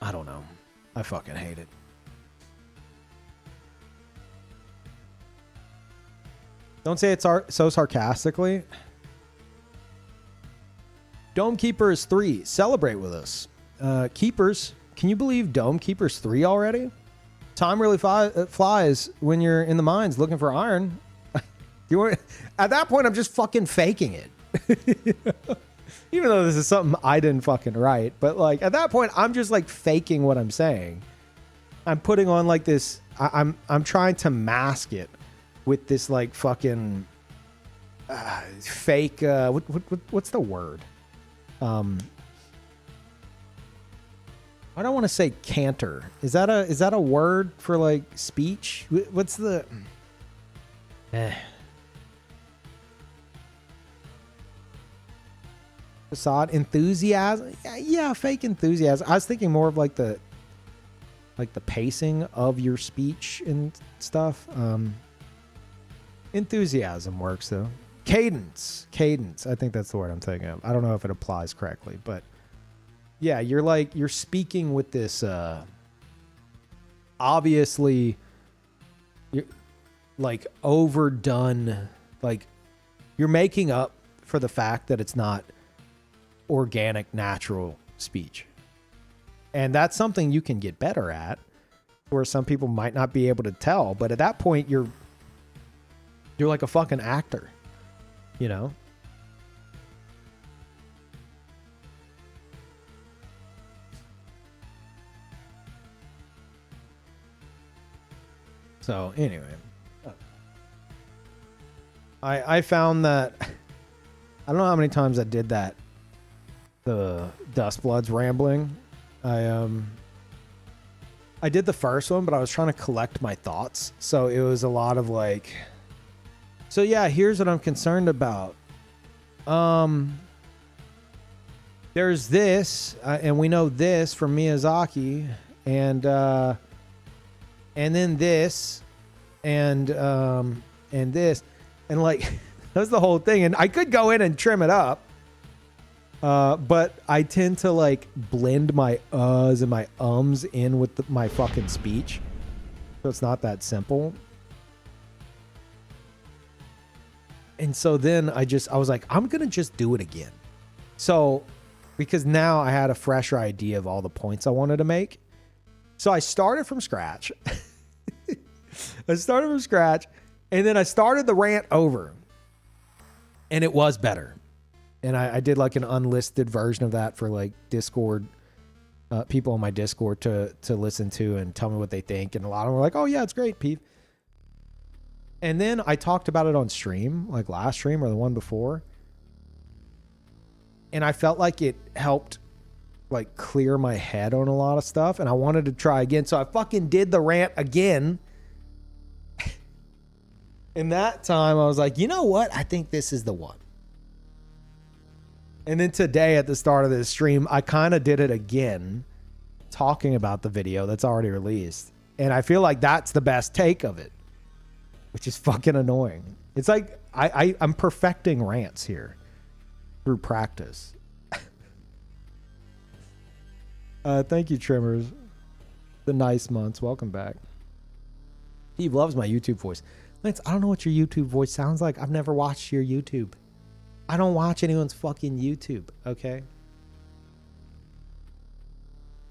Speaker 1: I don't know. I fucking hate it. Don't say it so sarcastically. Dome Keeper is 3. Celebrate with us. Keepers, can you believe Dome Keeper's 3 already? Time really flies when you're in the mines looking for iron. At that point, I'm just fucking faking it. Even though this is something I didn't fucking write. But like at that point, I'm just like faking what I'm saying. I'm putting on like this. I'm trying to mask it with this like fucking fake. What's the word? I don't want to say canter. Is that a word for like speech? What's the? facade enthusiasm. Yeah, fake enthusiasm. I was thinking more of like the pacing of your speech and stuff. Enthusiasm works though. Cadence. I think that's the word I'm thinking of. I don't know if it applies correctly, but yeah, you're speaking with this obviously you're like overdone, like you're making up for the fact that it's not organic, natural speech. And that's something you can get better at, where some people might not be able to tell, but at that point you're like a fucking actor, you know? So anyway, I found that I don't know how many times I did that. The Dust Bloods rambling. I did the first one, but I was trying to collect my thoughts. So it was a lot of like, so yeah, here's what I'm concerned about. There's this, and we know this from Miyazaki, and then this, and this, and like that's the whole thing. And I could go in and trim it up, but I tend to like blend my uhs and my ums in with my fucking speech, so it's not that simple. And so then I was like, I'm gonna just do it again. So because now I had a fresher idea of all the points I wanted to make. So I started from scratch. And then I started the rant over. And it was better. And I did like an unlisted version of that for like Discord, people on my Discord to listen to and tell me what they think. And a lot of them were like, oh yeah, it's great, Peeve. And then I talked about it on stream, like last stream or the one before. And I felt like it helped like clear my head on a lot of stuff. And I wanted to try again. So I fucking did the rant again. And that time I was like, you know what? I think this is the one. And then today at the start of this stream, I kind of did it again, talking about the video that's already released. And I feel like that's the best take of it, which is fucking annoying. It's like I'm perfecting rants here through practice. Thank you, Trimmers. The nice months. Welcome back. Steve loves my YouTube voice. Lance, I don't know what your YouTube voice sounds like. I've never watched your YouTube. I don't watch anyone's fucking YouTube, okay?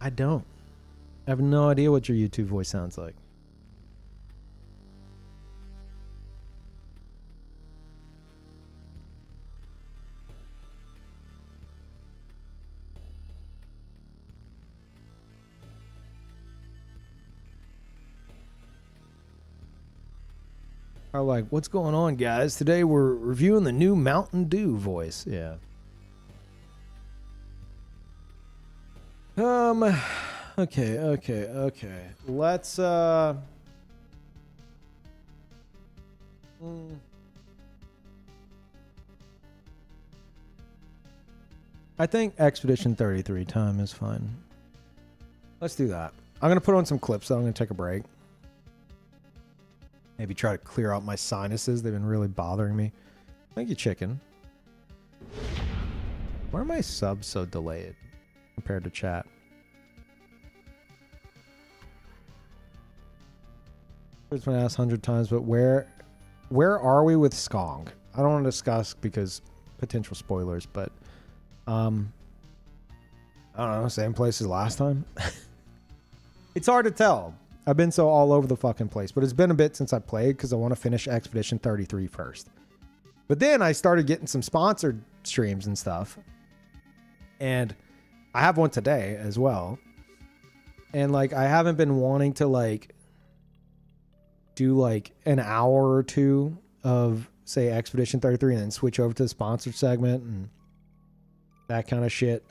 Speaker 1: I don't. I have no idea what your YouTube voice sounds like. Are like, what's going on, guys? Today we're reviewing the new Mountain Dew voice. Yeah. Okay. Let's I think Expedition 33 time is fine. Let's do that. I'm gonna put on some clips though. I'm gonna take a break. Maybe try to clear out my sinuses. They've been really bothering me. Thank you, chicken. Why are my subs so delayed compared to chat? It's been asked 100 times, but where are we with Skong? I don't want to discuss because potential spoilers, but I don't know, same place as last time. It's hard to tell. I've been so all over the fucking place, but it's been a bit since I played because I want to finish Expedition 33 first. But then I started getting some sponsored streams and stuff. And I have one today as well. And like, I haven't been wanting to like do like an hour or two of say Expedition 33 and then switch over to the sponsored segment and that kind of shit.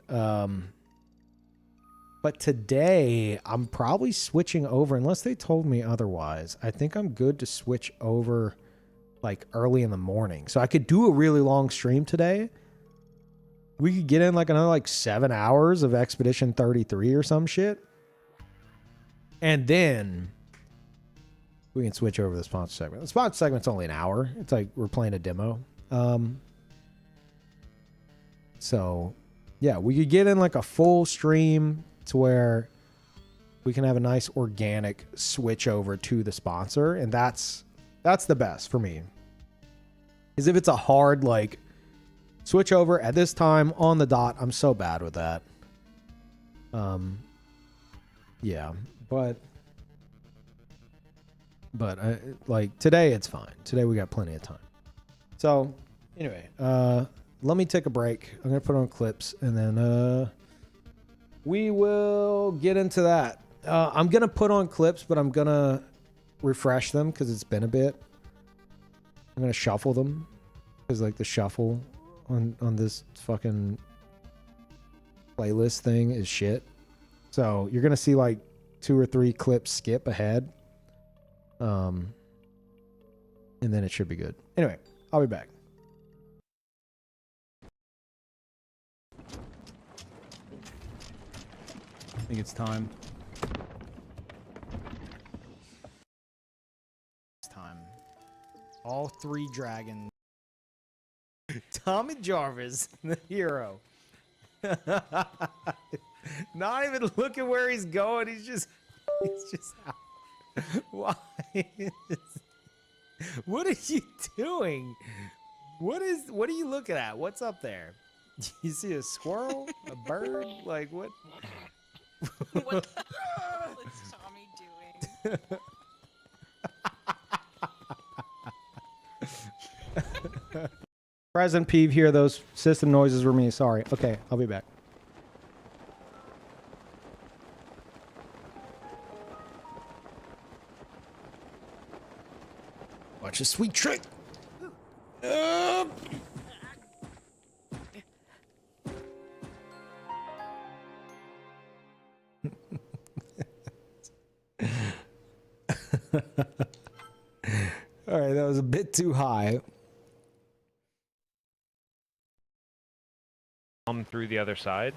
Speaker 1: But today, I'm probably switching over, unless they told me otherwise. I think I'm good to switch over, like, early in the morning. So I could do a really long stream today. We could get in like another like 7 hours of Expedition 33 or some shit. And then we can switch over to the sponsor segment. The sponsor segment's only an hour. It's like we're playing a demo. So yeah, we could get in like a full stream to where we can have a nice organic switch over to the sponsor. And that's the best for me. Is if it's a hard like switch over at this time on the dot. I'm so bad with that. Yeah, but like today it's fine. Today we got plenty of time. So anyway, let me take a break. I'm gonna put on clips and then we will get into that. I'm gonna put on clips, but I'm gonna refresh them because it's been a bit. I'm gonna shuffle them because like the shuffle on this fucking playlist thing is shit. So you're gonna see like 2 or 3 clips skip ahead. And then it should be good. Anyway, I'll be back. I think it's time. It's time. All 3 dragons. Tommy Jarvis, the hero. Not even looking where he's going. He's just out. Why? What are you doing? What are you looking at? What's up there? You see a squirrel? A bird? Like what?
Speaker 3: What the hell is Tommy doing?
Speaker 1: Present Peeve here. Those system noises were me. Sorry. Okay, I'll be back. Watch a sweet trick. All right, that was a bit too high.
Speaker 4: Through the other side.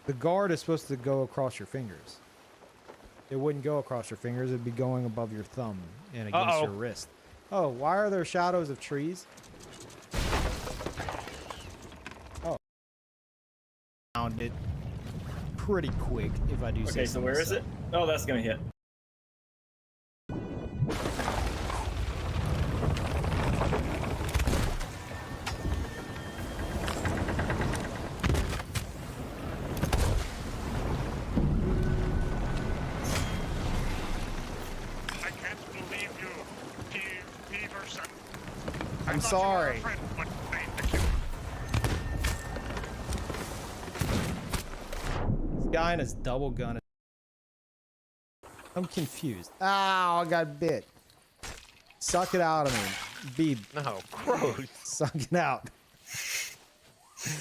Speaker 1: The guard is supposed to go across your fingers. It wouldn't go across your fingers. It'd be going above your thumb and against your wrist. Oh, why are there shadows of trees? Oh. Found it pretty quick if I do say so.
Speaker 5: Okay, so where is it? Oh, that's gonna hit.
Speaker 1: I'm sorry. This guy in his double gun. I'm confused. Ow, I got bit. Suck it out of me. Beeb.
Speaker 4: No, gross.
Speaker 1: Suck it out.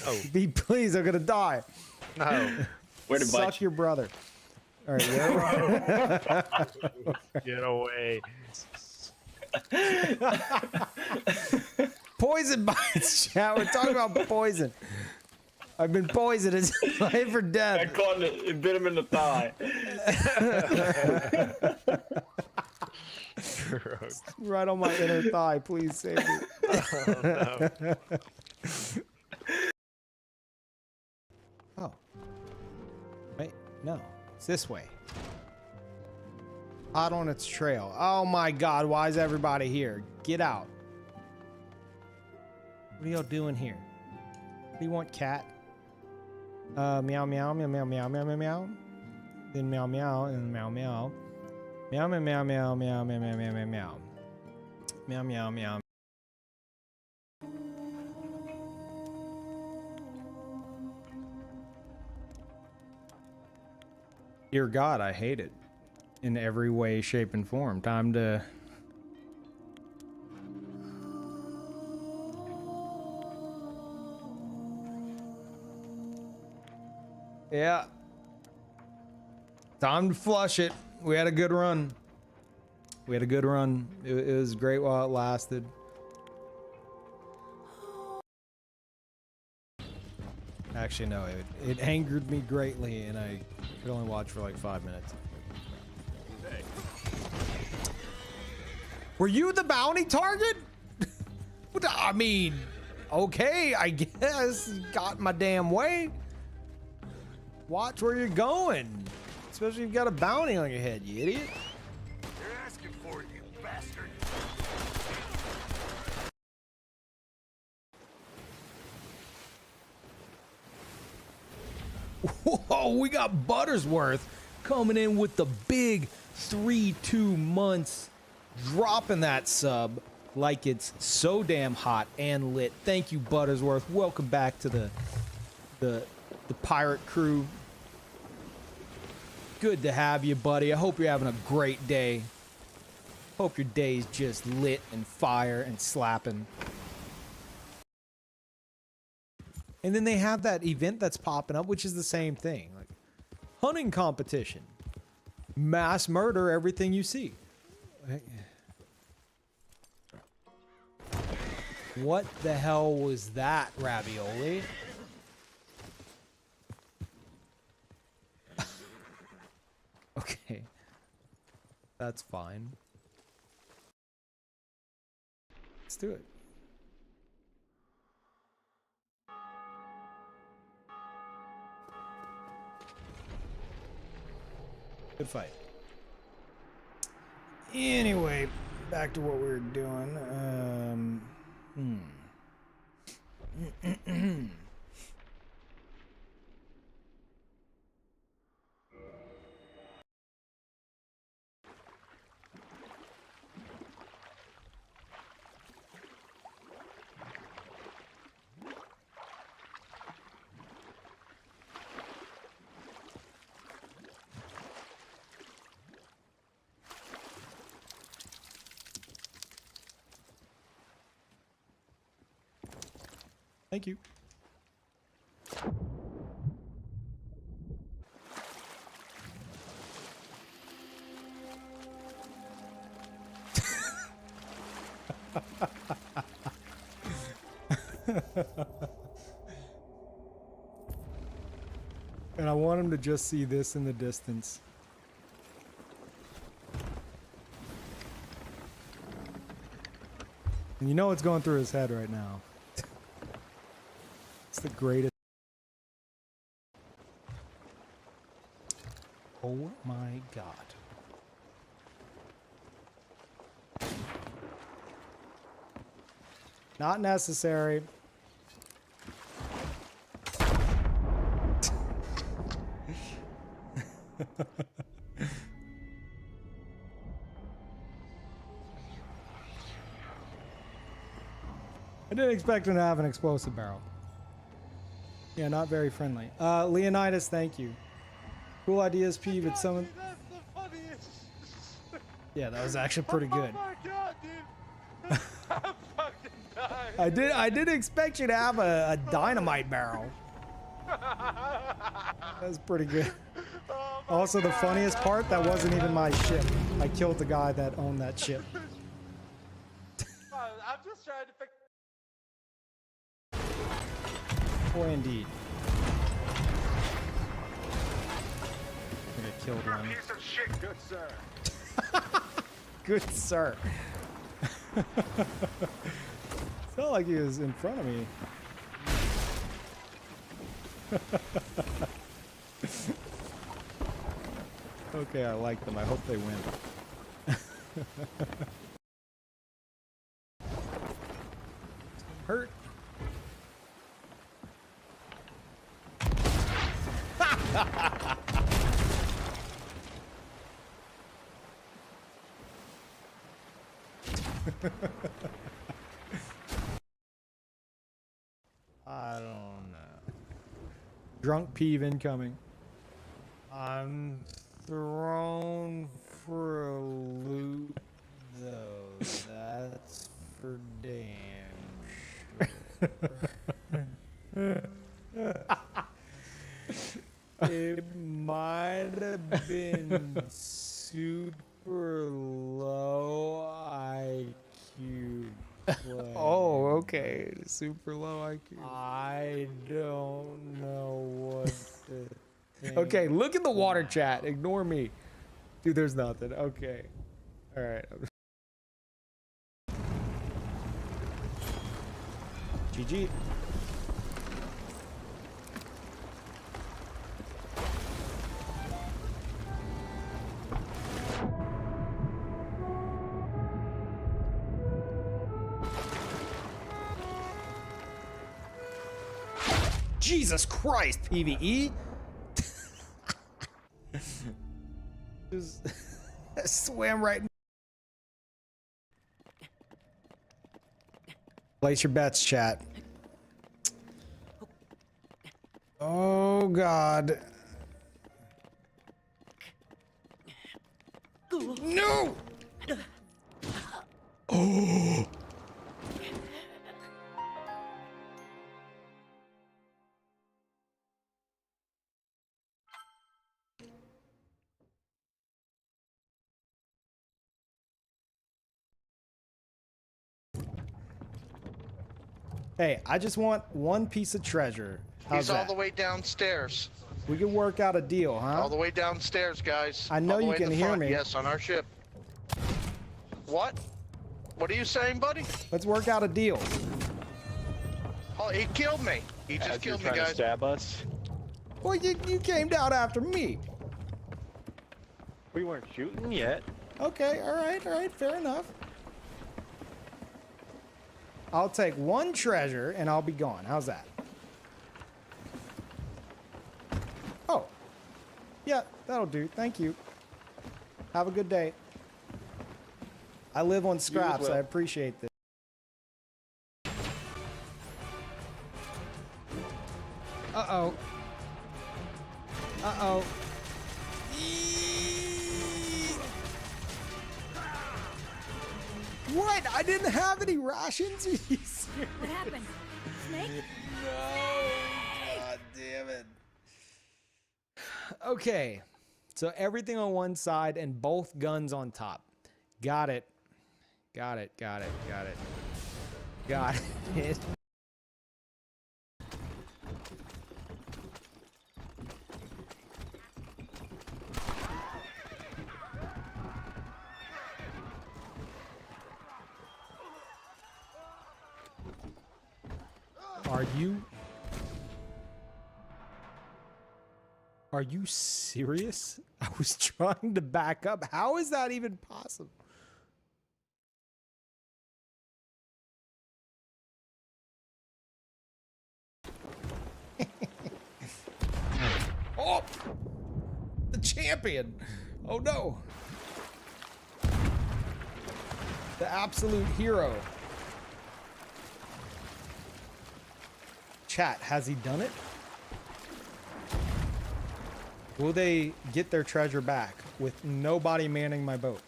Speaker 4: Oh.
Speaker 1: Beeb, please, I'm gonna die.
Speaker 4: No.
Speaker 5: Where to
Speaker 1: Suck
Speaker 5: bite?
Speaker 1: your brother. All right, yeah.
Speaker 4: Get away.
Speaker 1: Poison bites, chat. We're talking about poison. I've been poisoned. It's life or
Speaker 5: I
Speaker 1: death.
Speaker 5: caught it. It bit him in the thigh.
Speaker 4: Gross.
Speaker 1: Right on my inner thigh. Please save me.
Speaker 4: Oh, no.
Speaker 1: Oh. Wait, no. It's this way. Hot on its trail. Oh my god, why is everybody here? Get out. What are y'all doing here? What do you want, cat? Meow meow meow meow meow meow meow meow. Then meow meow and meow meow. Meow meow meow meow meow meow meow meow meow meow. Meow meow meow. Dear God, I hate it. In every way, shape, and form. Time to... Yeah. Time to flush it. We had a good run. We had a good run. It was great while it lasted. Actually, no, it angered me greatly, and I could only watch for like 5 minutes. Were you the bounty target? I mean, okay, I guess. Got my damn way. Watch where you're going. Especially if you've got a bounty on your head, you idiot.
Speaker 6: They're asking for it, you bastard.
Speaker 1: Whoa, we got Buttersworth coming in with the big 3-2 months, dropping that sub like it's so damn hot and lit. Thank you, Buttersworth. Welcome back to the pirate crew. Good to have you, buddy. I hope you're having a great day. Hope your day's just lit and fire and slapping. And then they have that event that's popping up, which is the same thing. Like hunting competition. Mass murder everything you see. What the hell was that, Ravioli? Okay. That's fine. Let's do it. Good fight. Anyway, back to what we were doing. Thank you. And I want him to just see this in the distance. And you know what's going through his head right now. It's the greatest. Oh my God. Not necessary. I didn't expect him to have an explosive barrel. Yeah, not very friendly. Leonidas, thank you. Cool ideas, Peeve. It's someone.
Speaker 6: That's the funniest.
Speaker 1: Yeah, that was actually pretty good.
Speaker 6: Oh my God, dude. I'm fucking dying.
Speaker 1: I did expect you to have a dynamite barrel. That was pretty good.
Speaker 6: Oh my
Speaker 1: Also, the
Speaker 6: God,
Speaker 1: funniest part, that wasn't even my ship. I killed the guy that owned that ship.
Speaker 6: I'm just trying to fix.
Speaker 1: Boy, indeed. I think I killed one.
Speaker 6: Piece of shit, good sir.
Speaker 1: Good sir. It's not like he was in front of me. Okay, I like them. I hope they win. Hurt. I don't know. Drunk Peeve incoming. I'm thrown for a loop, though. That's for damn sure. It might have been super low IQ play. Oh, okay. Super low IQ.
Speaker 7: I don't know what to think.
Speaker 1: Okay, look at the water chat. Ignore me. Dude, there's nothing. Okay. All right. GG. Jesus Christ, PvE. Just swam right in. Place your bets, chat. Oh God. No. Oh. Hey, I just want one piece of treasure. How's
Speaker 8: He's all
Speaker 1: that?
Speaker 8: the way downstairs.
Speaker 1: We can work out a deal, huh?
Speaker 8: All the way downstairs, guys.
Speaker 1: I know
Speaker 8: All the
Speaker 1: you
Speaker 8: way in
Speaker 1: can
Speaker 8: the
Speaker 1: hear
Speaker 8: front.
Speaker 1: me.
Speaker 8: Yes, on our ship. What? What are you saying, buddy?
Speaker 1: Let's work out a deal.
Speaker 8: Oh, he killed me. He just
Speaker 6: As you're
Speaker 8: killed me,
Speaker 6: trying to
Speaker 8: guys.
Speaker 6: stab us.
Speaker 1: Well, you came down after me.
Speaker 6: We weren't shooting yet.
Speaker 1: Okay, all right, fair enough. I'll take one treasure and I'll be gone. How's that? Oh. Yeah, that'll do. Thank you. Have a good day. I live on scraps.
Speaker 6: well.
Speaker 1: I appreciate this. Uh-oh. Uh-oh. What? I didn't have any rations? Are you serious?
Speaker 9: What happened? Snake?
Speaker 1: No. God damn it. Okay. So everything on one side and both guns on top. Got it. Got it. Got it. Got it. Got it. Are you serious? I was trying to back up. How is that even possible? Oh! The champion! Oh no! The absolute hero. Chat, has he done it? Will they get their treasure back with nobody manning my boat?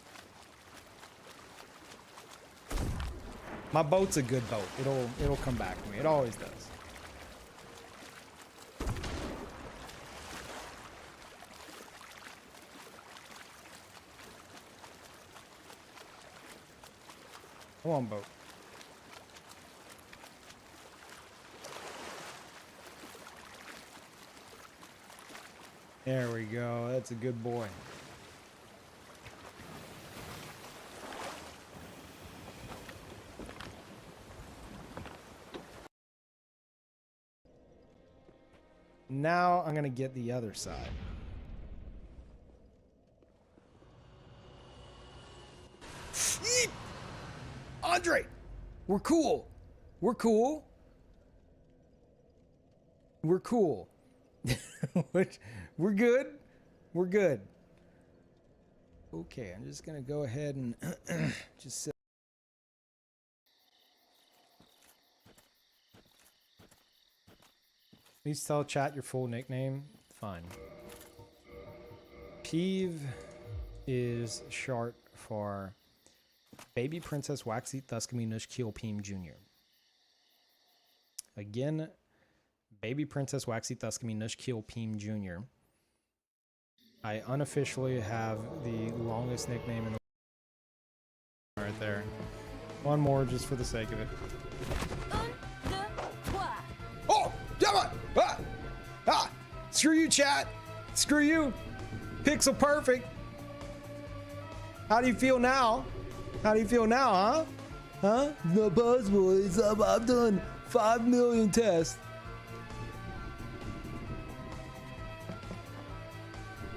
Speaker 1: My boat's a good boat. It'll come back to me. It always does. Come on, boat. There we go. That's a good boy. Now I'm going to get the other side. Andre, we're cool. We're cool. We're cool. We're good. We're good. Okay, I'm just gonna go ahead and just sit. Please tell chat your full nickname. Fine. Peeve is short for Baby Princess Waxy Thuskamy Nush Keel Peem Jr. Again, Baby Princess Waxy Thuskamy Nush Keel Peem Jr. I unofficially have the longest nickname in the right there. One more just for the sake of it.
Speaker 9: Un, deux, trois.
Speaker 1: Oh, damn it! Ah! Ah! Screw you, chat. Screw you. Pixel perfect. How do you feel now? How do you feel now, huh? Huh? The buzz boys. I've done 5 million tests.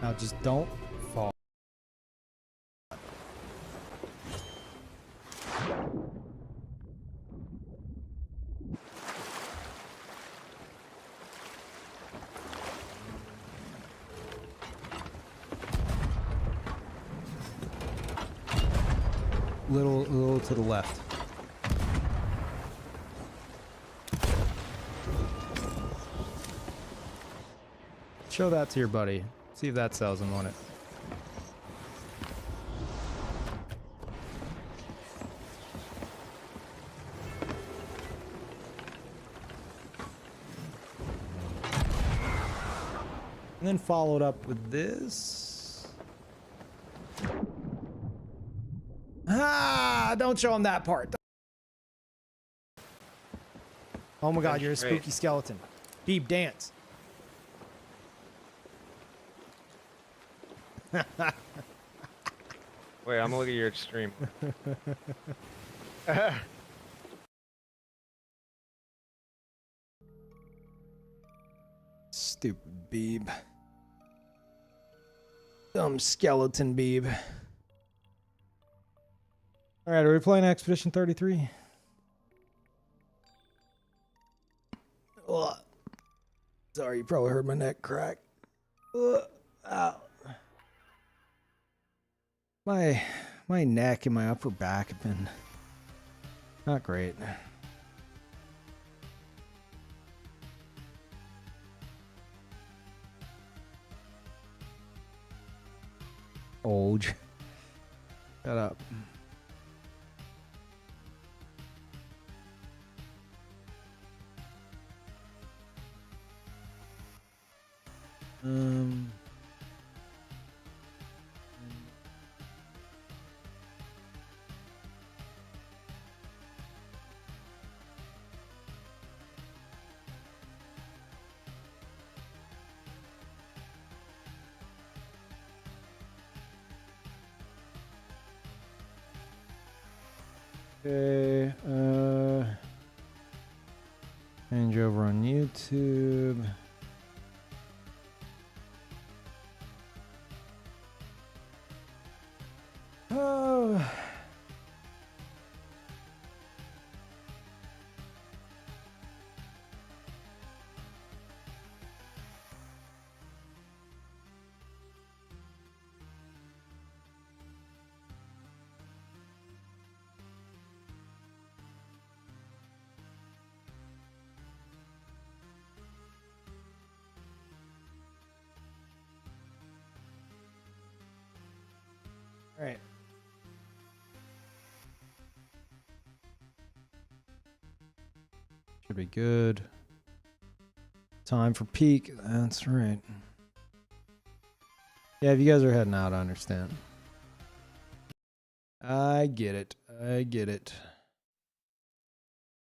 Speaker 1: Now just don't fall. A little to the left. Show that to your buddy. See if that sells him on it. And then followed up with this. Ah, don't show him that part. Oh my god, you're a spooky skeleton. Peeve, dance.
Speaker 4: Wait, I'm gonna look at your extreme.
Speaker 1: Stupid Beeb. Dumb skeleton Beeb. Alright, are we playing Expedition 33? Ugh. Sorry, you probably heard my neck crack. Ugh. Ow. My neck and my upper back have been not great. Old. Shut up. Okay, change over on YouTube. Oh. All right. Should be good. Time for peak. That's right. Yeah, if you guys are heading out, I understand. I get it. I get it.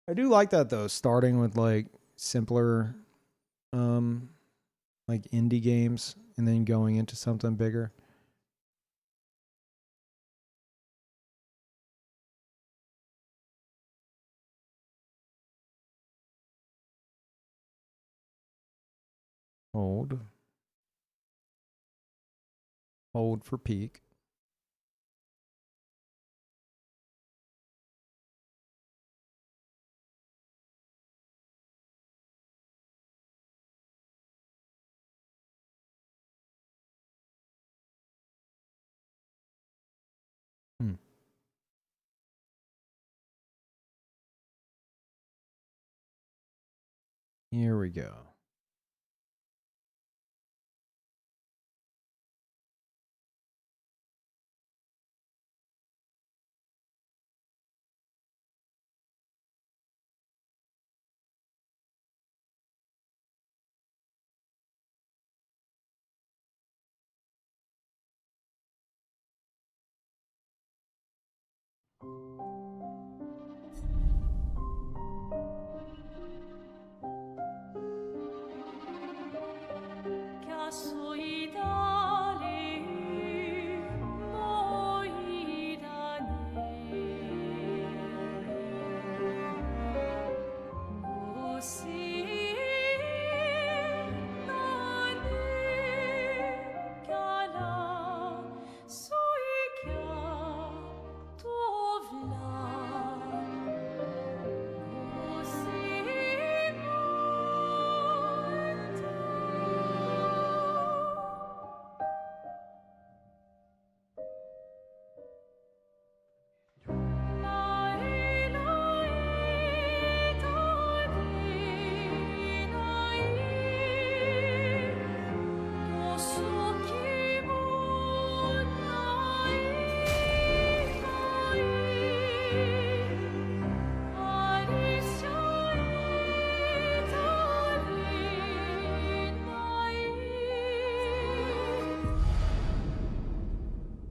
Speaker 1: I do like that though, starting with like simpler like indie games and then going into something bigger. Hold. Hold for peak. Here we go.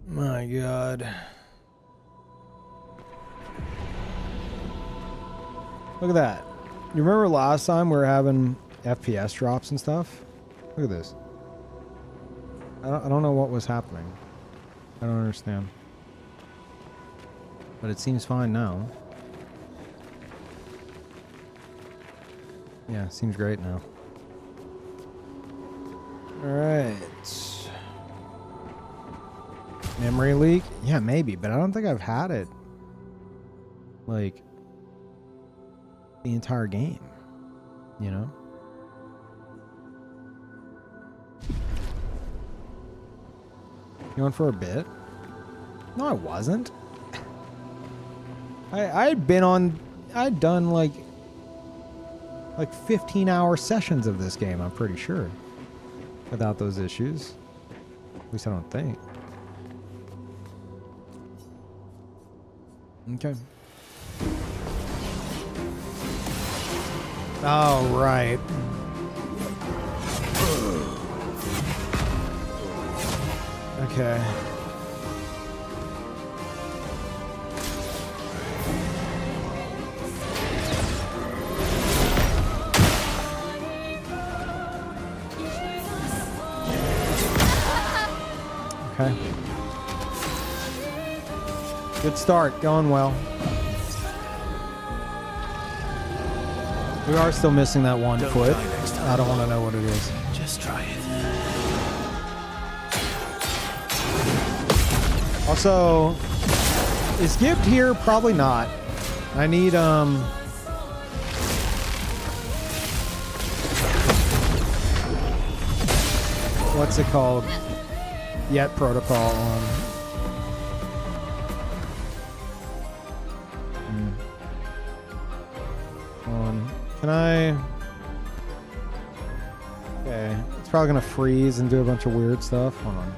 Speaker 1: My God. Look at that. You remember last time we were having FPS drops and stuff? Look at this. I don't know what was happening. I don't understand. But it seems fine now. Yeah, seems great now. Alright. Memory leak? Yeah, maybe, but I don't think I've had it like the entire game, you know? You went for a bit? No, I wasn't. I'd done like 15-hour sessions of this game, I'm pretty sure. Without those issues. At least I don't think. Okay. All right. Okay. Okay. Good start, going well. We are still missing that one foot. I don't want to know what it is.
Speaker 10: Just try it.
Speaker 1: Also, is Gibbed here? Probably not. I need what's it called? Yet protocol on. Can I? Okay, it's probably gonna freeze and do a bunch of weird stuff. Hold on.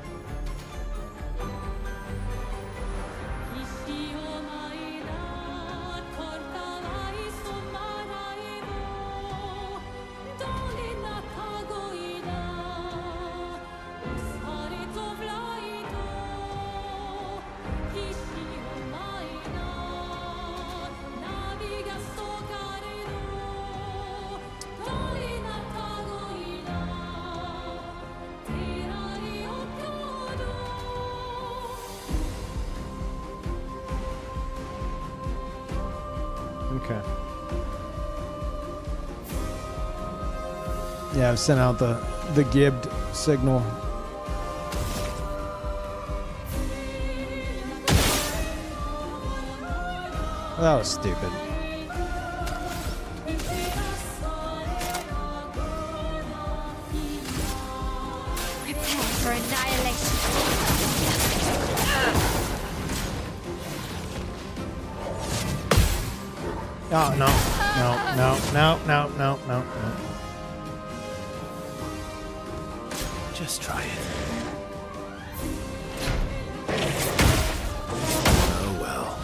Speaker 1: Okay. Yeah, I've sent out the gibbed signal. That was stupid.
Speaker 9: Prepare for annihilation.
Speaker 1: Oh, no. No.
Speaker 10: Just try it. Oh well.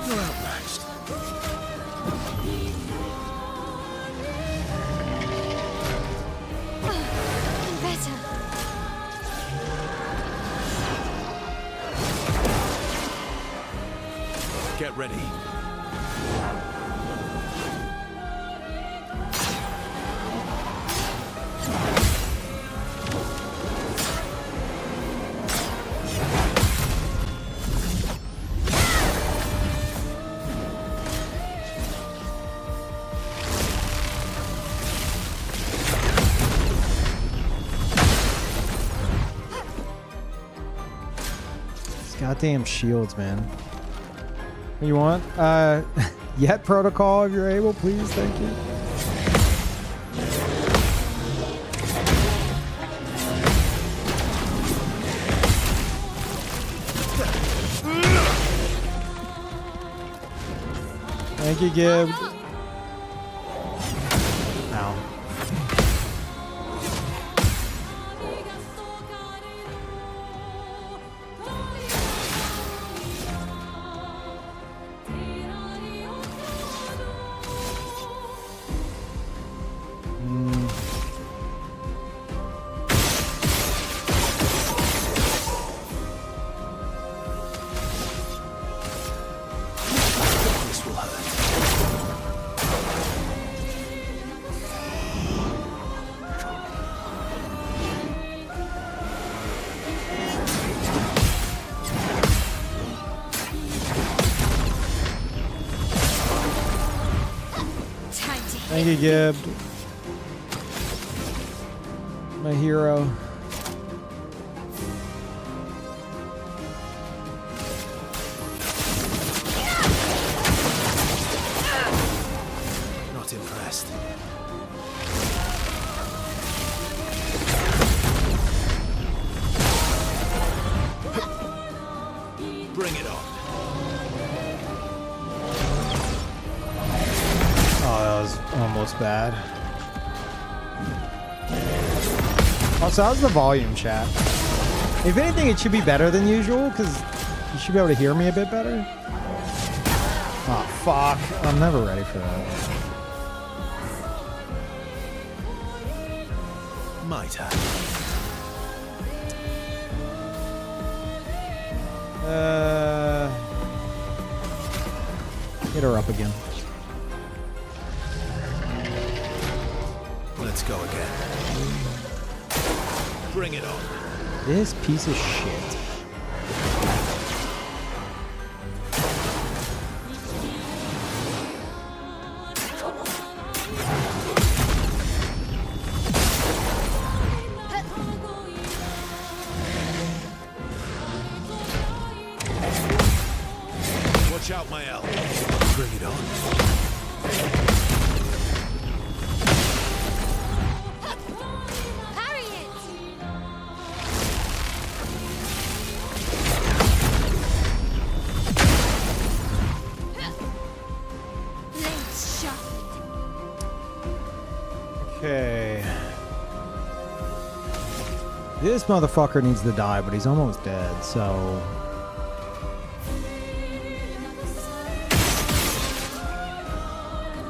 Speaker 10: You're outmatched.
Speaker 9: Better.
Speaker 10: Get ready.
Speaker 1: Goddamn shields, man. You want? Yet protocol if you're able, please. Thank you. Thank you, Gib. Ow.
Speaker 10: This will hurt.
Speaker 9: Time to
Speaker 1: Thank you, Gib. My hero.
Speaker 10: Not impressed. Bring it on.
Speaker 1: Oh, that was almost bad. Also, how's the volume, chat? If anything, it should be better than usual, because you should be able to hear me a bit better. Oh, fuck. I'm never ready for that.
Speaker 10: My turn.
Speaker 1: Hit her up again.
Speaker 10: Let's go again. Bring it on.
Speaker 1: This piece of shit.
Speaker 10: Watch out, my L. Bring it on.
Speaker 9: parry it. Blades sharpened.
Speaker 1: Okay. This motherfucker needs to die, but he's almost dead, so...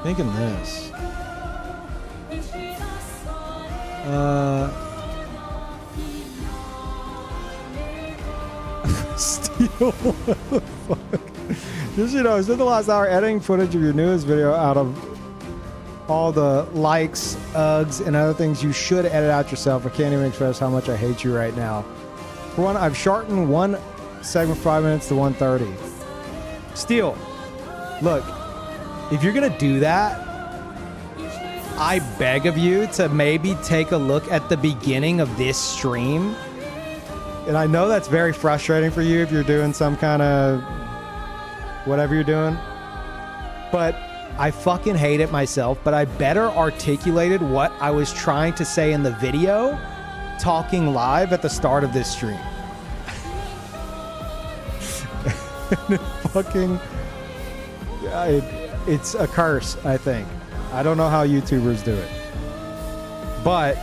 Speaker 1: Thinking this. Steel, what the fuck? Just, you know, I spent the last hour editing footage of your newest video out of all the likes, uggs, and other things you should edit out yourself. I can't even express how much I hate you right now. For one, I've shortened one segment 5 minutes to 1:30. Steel, look, if you're gonna do that, I beg of you to maybe take a look at the beginning of this stream. And I know that's very frustrating for you if you're doing some kind of whatever you're doing. But I fucking hate it myself, but I better articulated what I was trying to say in the video talking live at the start of this stream. Fucking... it's a curse, I think. I don't know how YouTubers do it. But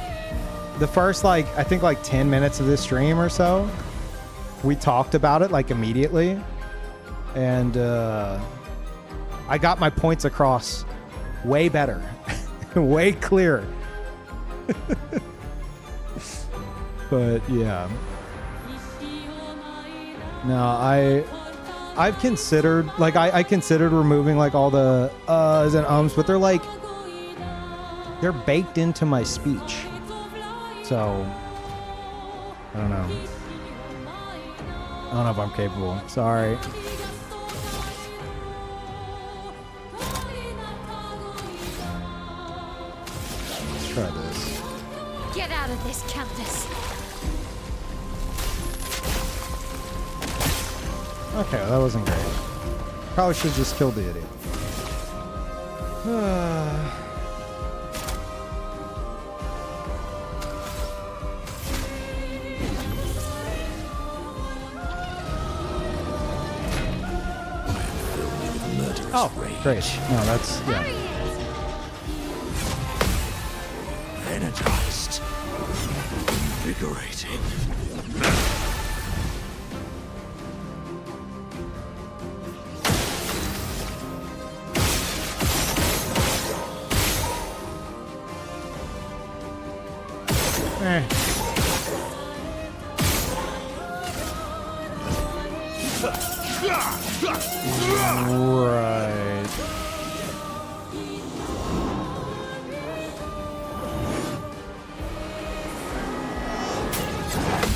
Speaker 1: the first, like, I think like 10 minutes of this stream or so, we talked about it like immediately. And I got my points across way better, way clearer. But yeah. No, I've considered, like, I considered removing like all the uhs and ums, but they're baked into my speech. So I don't know. I don't know if I'm capable. Sorry. Let's try this.
Speaker 9: Get out of this, Countess.
Speaker 1: Okay, well, that wasn't great. Probably should have just killed the idiot. Oh, great. No, that's, yeah.
Speaker 10: Energized. Invigorating.
Speaker 1: Eh. Right.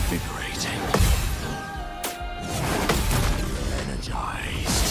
Speaker 10: Invigorating. Energized.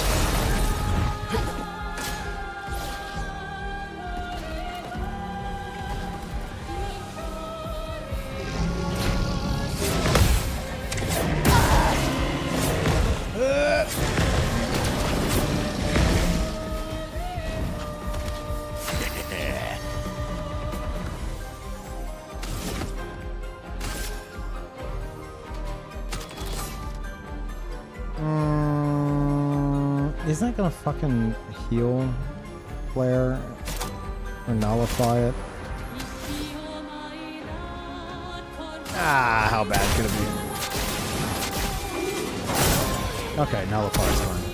Speaker 1: Isn't that gonna fucking heal flare or nullify it? Ah, how bad could it be? Okay, nullify's fine.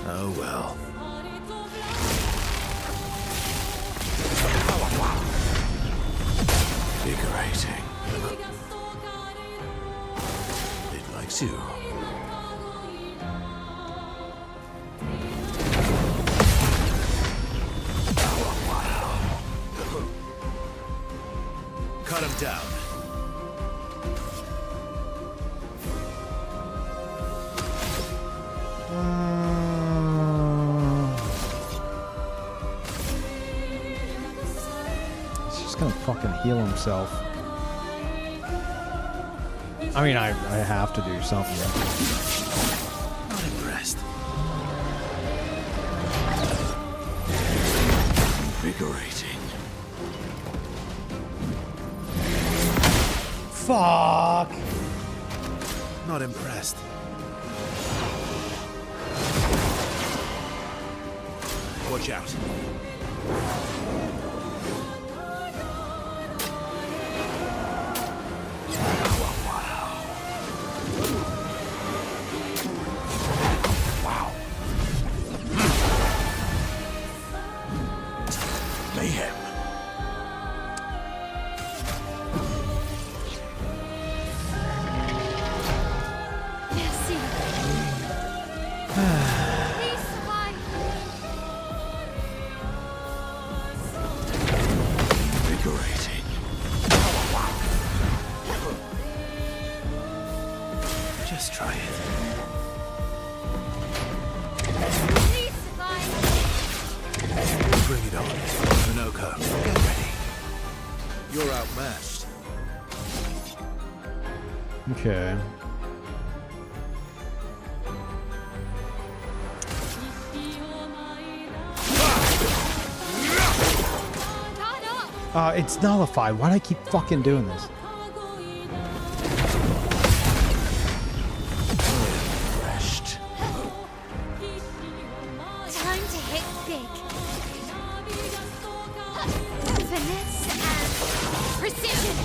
Speaker 10: Oh well. Invigorating. It likes you. Cut him down.
Speaker 1: He's just gonna fucking heal himself. I mean, I have to do something.
Speaker 10: Not impressed. Invigorating.
Speaker 1: Fuck!
Speaker 10: Not impressed. Watch out. Wow. Mayhem.
Speaker 9: Merci. Please survive.
Speaker 10: Invigorating. Just try it.
Speaker 9: Please survive.
Speaker 10: Bring it on. Minoko, get ready. You're outmatched.
Speaker 1: Okay. It's nullified. Why do I keep fucking doing this?
Speaker 10: Refreshed.
Speaker 9: Time to hit big. Finesse and precision.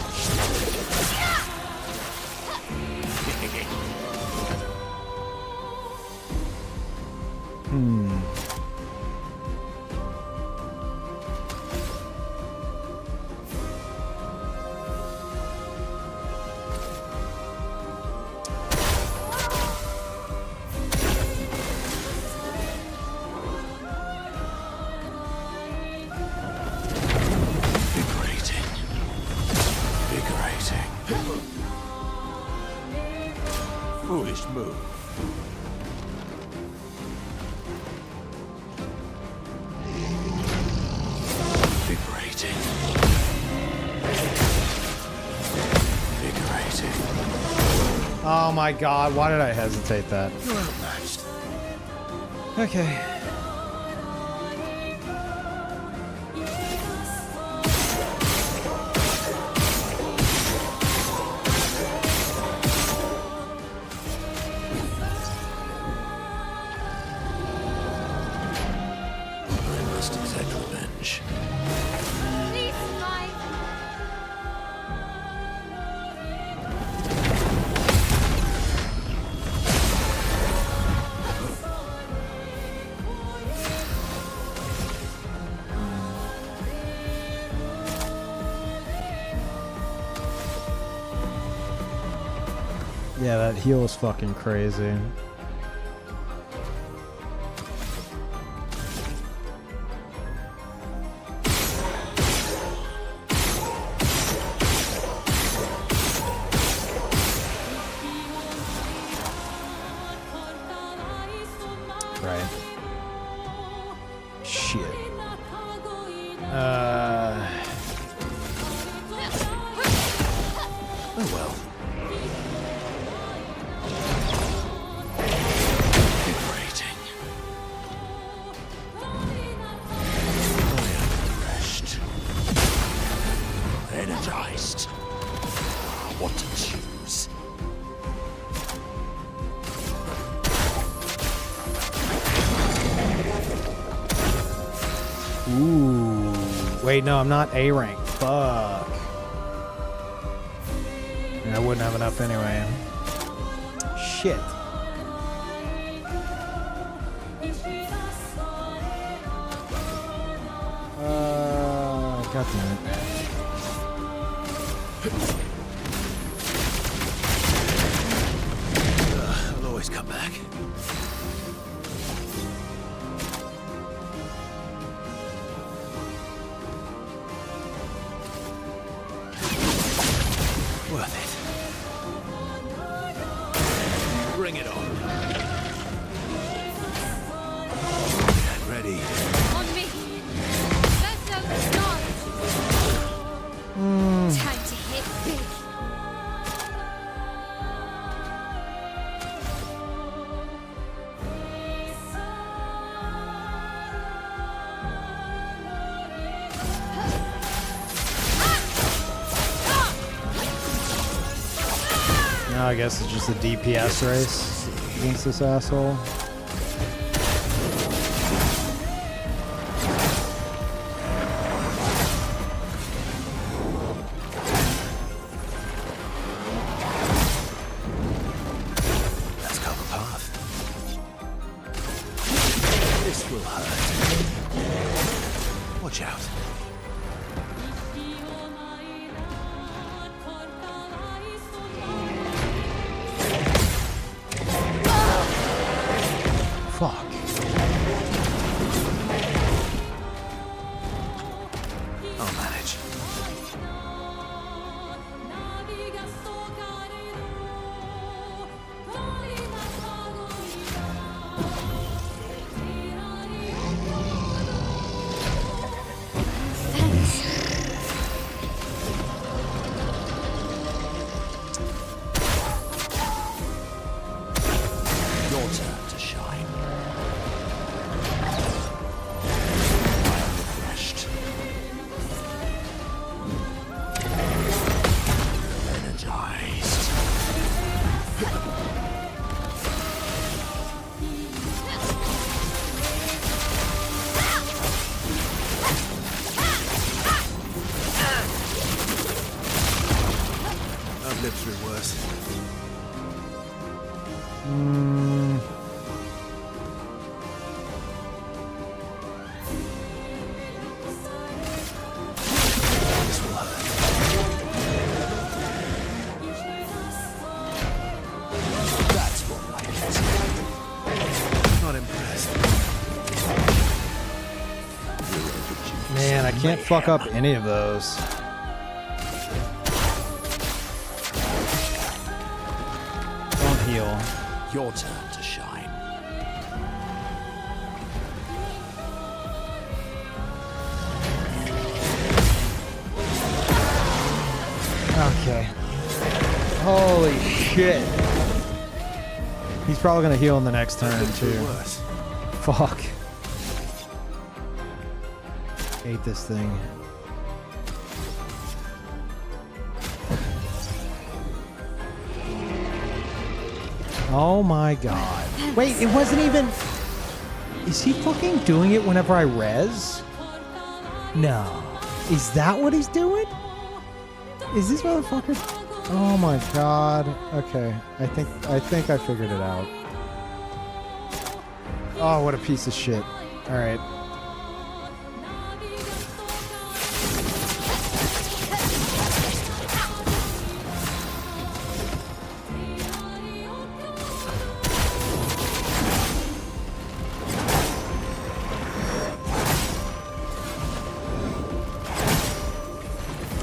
Speaker 10: Invigorating. Invigorating. Foolish move. Invigorating. Invigorating.
Speaker 1: Oh Oh my god, why did I hesitate that?
Speaker 10: You're outmatched.
Speaker 1: Okay.
Speaker 10: I must exact revenge.
Speaker 9: Please survive.
Speaker 1: Yeah, that heal is fucking crazy. Right. Shit.
Speaker 10: Oh well. Liberating. I am refreshed. Energized. What to choose?
Speaker 1: Ooh. Wait, no, I'm not A rank. Fuck. And I wouldn't have enough anyway. Shit. God damn it.
Speaker 10: I'll always come back. Worth it. Bring it on. Get ready.
Speaker 9: On me. Let's start. Time to hit big.
Speaker 1: Now I guess it's just a DPS race against this asshole.
Speaker 10: Let's cover path. This will hurt. Watch out.
Speaker 1: Fuck.
Speaker 10: I'll manage. Your turn to shine. I am refreshed. Energized. I've lived through worse. This will hurt. That's more like it. Not impressed.
Speaker 1: Man, I can't fuck up any of those. Don't heal.
Speaker 10: Your turn to shine.
Speaker 1: Okay. Holy shit. He's probably gonna heal in the next turn
Speaker 10: Could be
Speaker 1: too.
Speaker 10: worse.
Speaker 1: Fuck. Hate this thing. Oh my god. Wait, it wasn't even... Is he fucking doing it whenever I res? No. Is that what he's doing? Is this motherfucker... Oh my god. Okay. I think I figured it out. Oh, what a piece of shit. Alright.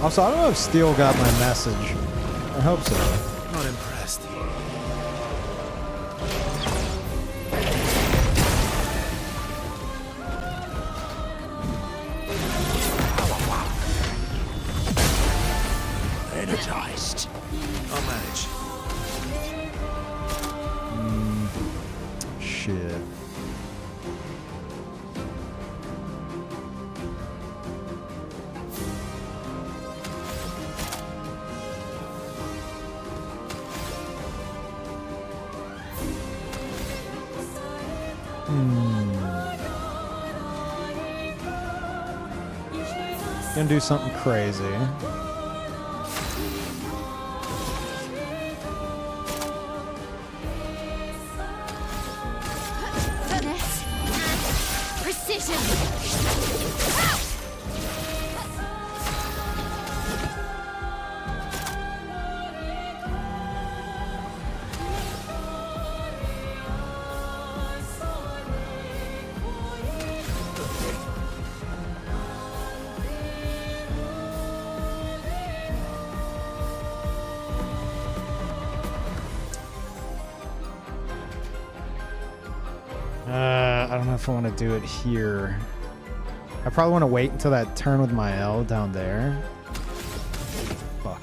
Speaker 1: Also, I don't know if Steel got my message. I hope so.
Speaker 10: Not impressed. Energized. I'll manage.
Speaker 1: Shit. Gonna do something crazy.
Speaker 9: Finesse and precision.
Speaker 1: I don't know if I want to do it here. I probably want to wait until that turn with my L down there. Fuck.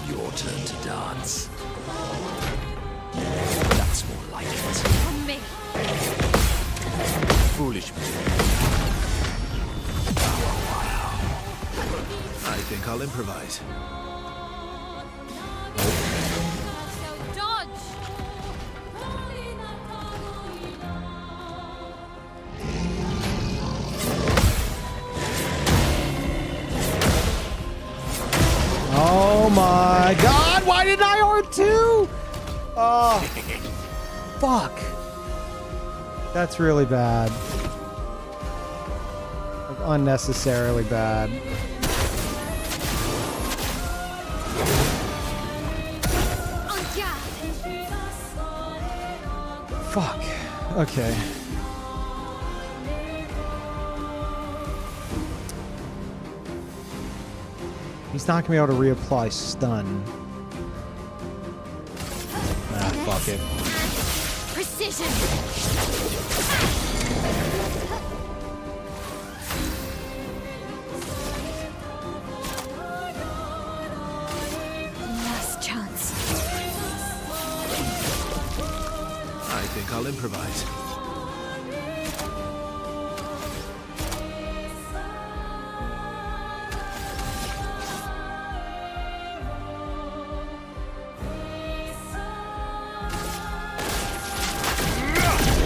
Speaker 10: Your turn to dance. That's more like it.
Speaker 9: On me.
Speaker 10: Foolish mistake. I think I'll improvise.
Speaker 9: So dodge.
Speaker 1: Oh my god, why did I R2? Oh, fuck. That's really bad. Like, unnecessarily bad.
Speaker 9: On guard.
Speaker 1: Fuck. Okay. He's not gonna be able to reapply stun. Ah, fuck it.
Speaker 9: Precision. Last chance.
Speaker 10: I think I'll improvise.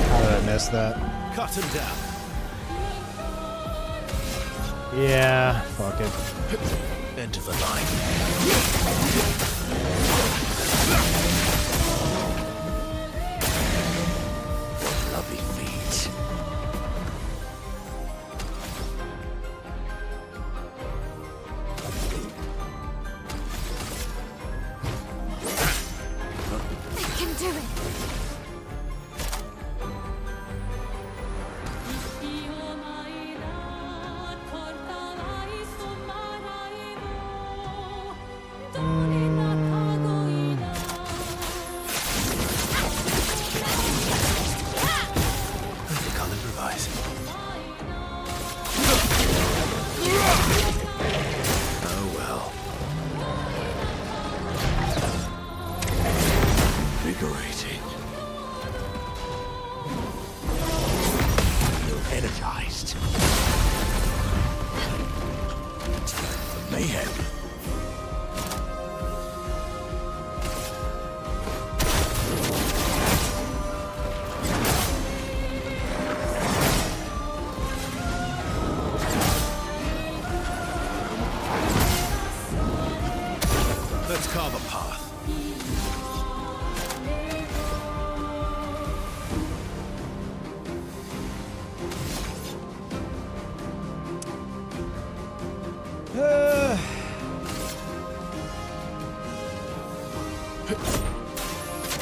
Speaker 1: How did I miss that?
Speaker 10: Cut him down.
Speaker 1: Yeah, fuck it.
Speaker 10: Enter the line. What lovely feet.
Speaker 9: I can do it.
Speaker 10: I think I'll improvise. Oh well. Invigorating. Feel energized. Time for mayhem. Let's carve a path.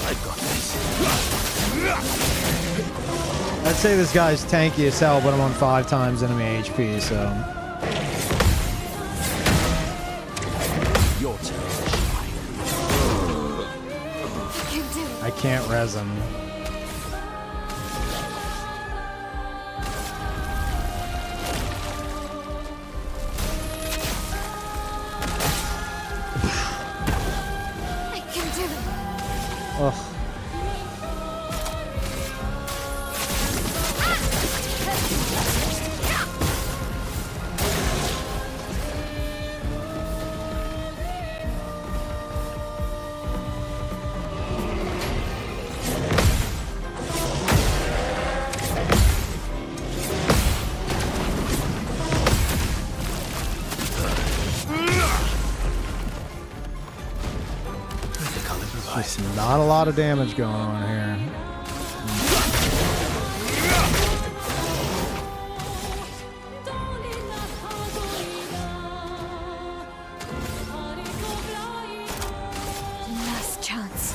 Speaker 10: I got this.
Speaker 1: I'd say this guy's tanky as hell, but I'm on 5 times enemy HP, so
Speaker 10: Your turn to shine.
Speaker 9: I can do it.
Speaker 1: I can't res him.
Speaker 9: I can do it.
Speaker 1: Ugh. Just not a lot of damage going on here.
Speaker 9: Last chance.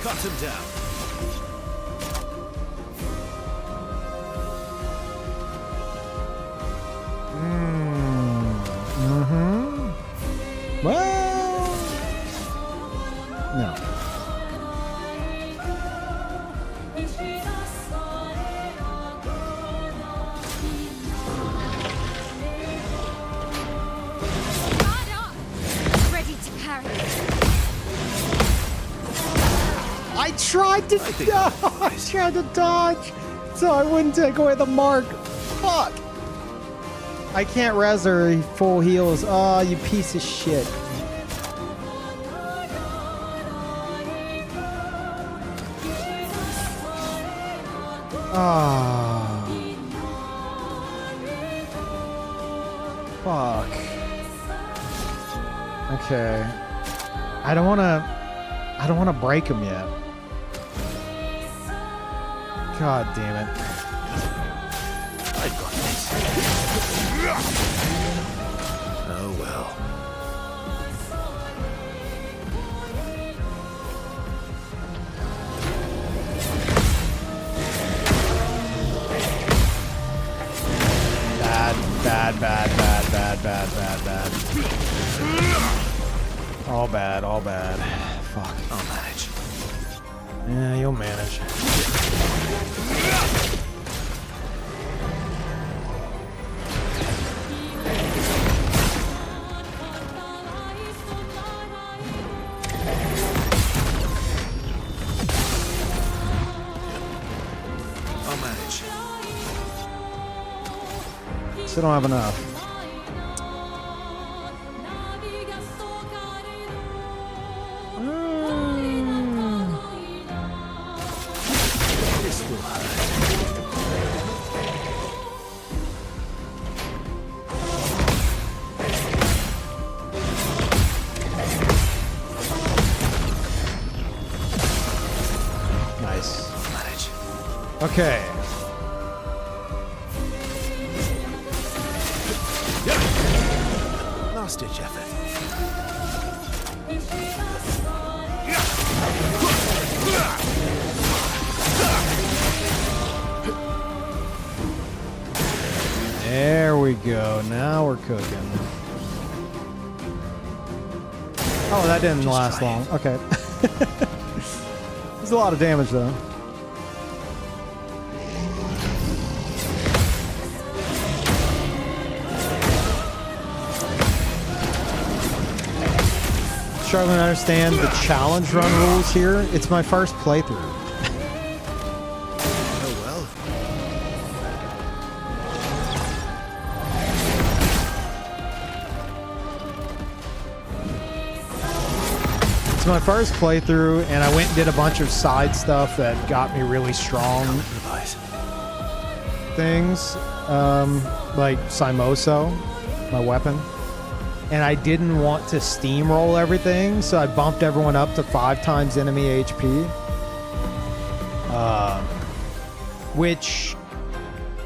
Speaker 10: Cut him down.
Speaker 1: Well, no.
Speaker 9: Guard up. Ready to parry.
Speaker 1: I tried to I tried to dodge so I wouldn't take away the mark. Fuck. I can't res her. He full heals. Oh, you piece of shit. Ah. Fuck. Okay. I don't want to break him yet. God damn it.
Speaker 10: I got this. Oh well.
Speaker 1: Bad. All bad, all bad. Fuck.
Speaker 10: I'll manage.
Speaker 1: Yeah, you'll manage.
Speaker 10: I'll manage.
Speaker 1: Still don't have enough.
Speaker 10: This will hurt.
Speaker 1: Nice.
Speaker 10: I'll manage.
Speaker 1: Okay.
Speaker 10: Last ditch effort.
Speaker 1: There we go. Now we're cooking. Oh, that didn't
Speaker 10: Just
Speaker 1: last
Speaker 10: try
Speaker 1: long.
Speaker 10: it.
Speaker 1: Okay. There's a lot of damage though. Struggling to understand the challenge run rules here. It's my first playthrough.
Speaker 10: Oh well.
Speaker 1: It's my first playthrough, and I went and did a bunch of side stuff that got me really strong
Speaker 10: Improvise.
Speaker 1: things, like Simoso, my weapon. And I didn't want to steamroll everything, so I bumped everyone up to 5 times enemy HP. Which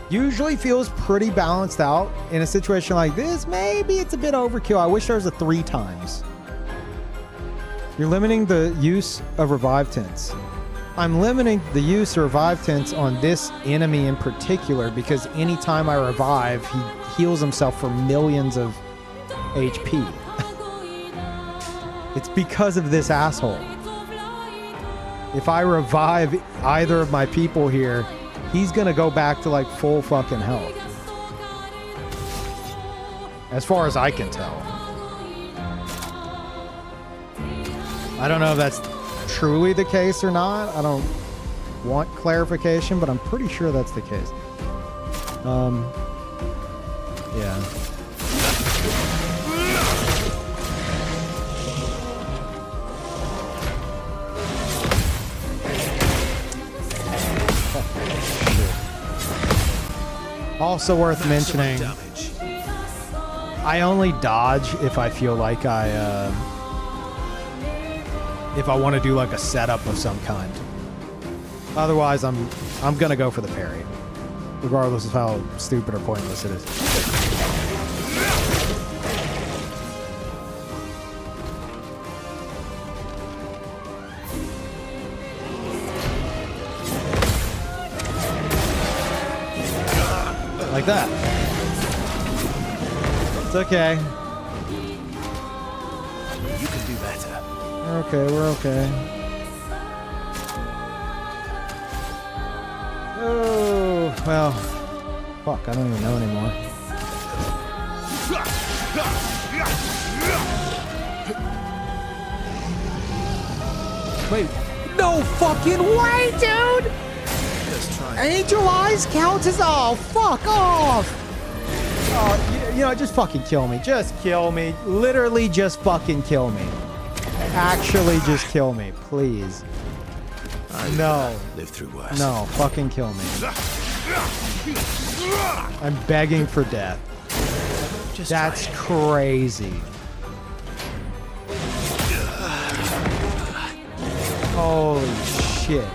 Speaker 1: usually feels pretty balanced out. In a situation like this, maybe it's a bit overkill. I wish there was a 3 times. You're limiting the use of revive tints. I'm limiting the use of revive tints on this enemy in particular because anytime I revive, he heals himself for millions of HP. It's because of this asshole. If I revive either of my people here, he's gonna go back to like full fucking health. As far as I can tell. I don't know if that's truly the case or not. I don't want clarification, but I'm pretty sure that's the case. Yeah. Also worth mentioning,
Speaker 10: Damage.
Speaker 1: I only dodge if I feel like if I want to do like a setup of some kind. Otherwise, I'm gonna go for the parry, regardless of how stupid or pointless it is. Like that. It's okay.
Speaker 10: You can do better.
Speaker 1: We're okay, we're okay. Oh, well. Fuck, I don't even know anymore. Wait, no fucking way, dude!
Speaker 10: Just try it.
Speaker 1: Angel Eyes counts as all. Fuck off! Oh, you know, just fucking kill me. Just kill me. Literally just fucking kill me. Actually just kill me, please. No.
Speaker 10: Live through worse.
Speaker 1: No, fucking kill me. I'm begging for death.
Speaker 10: Just
Speaker 1: That's
Speaker 10: try it.
Speaker 1: crazy. Holy shit.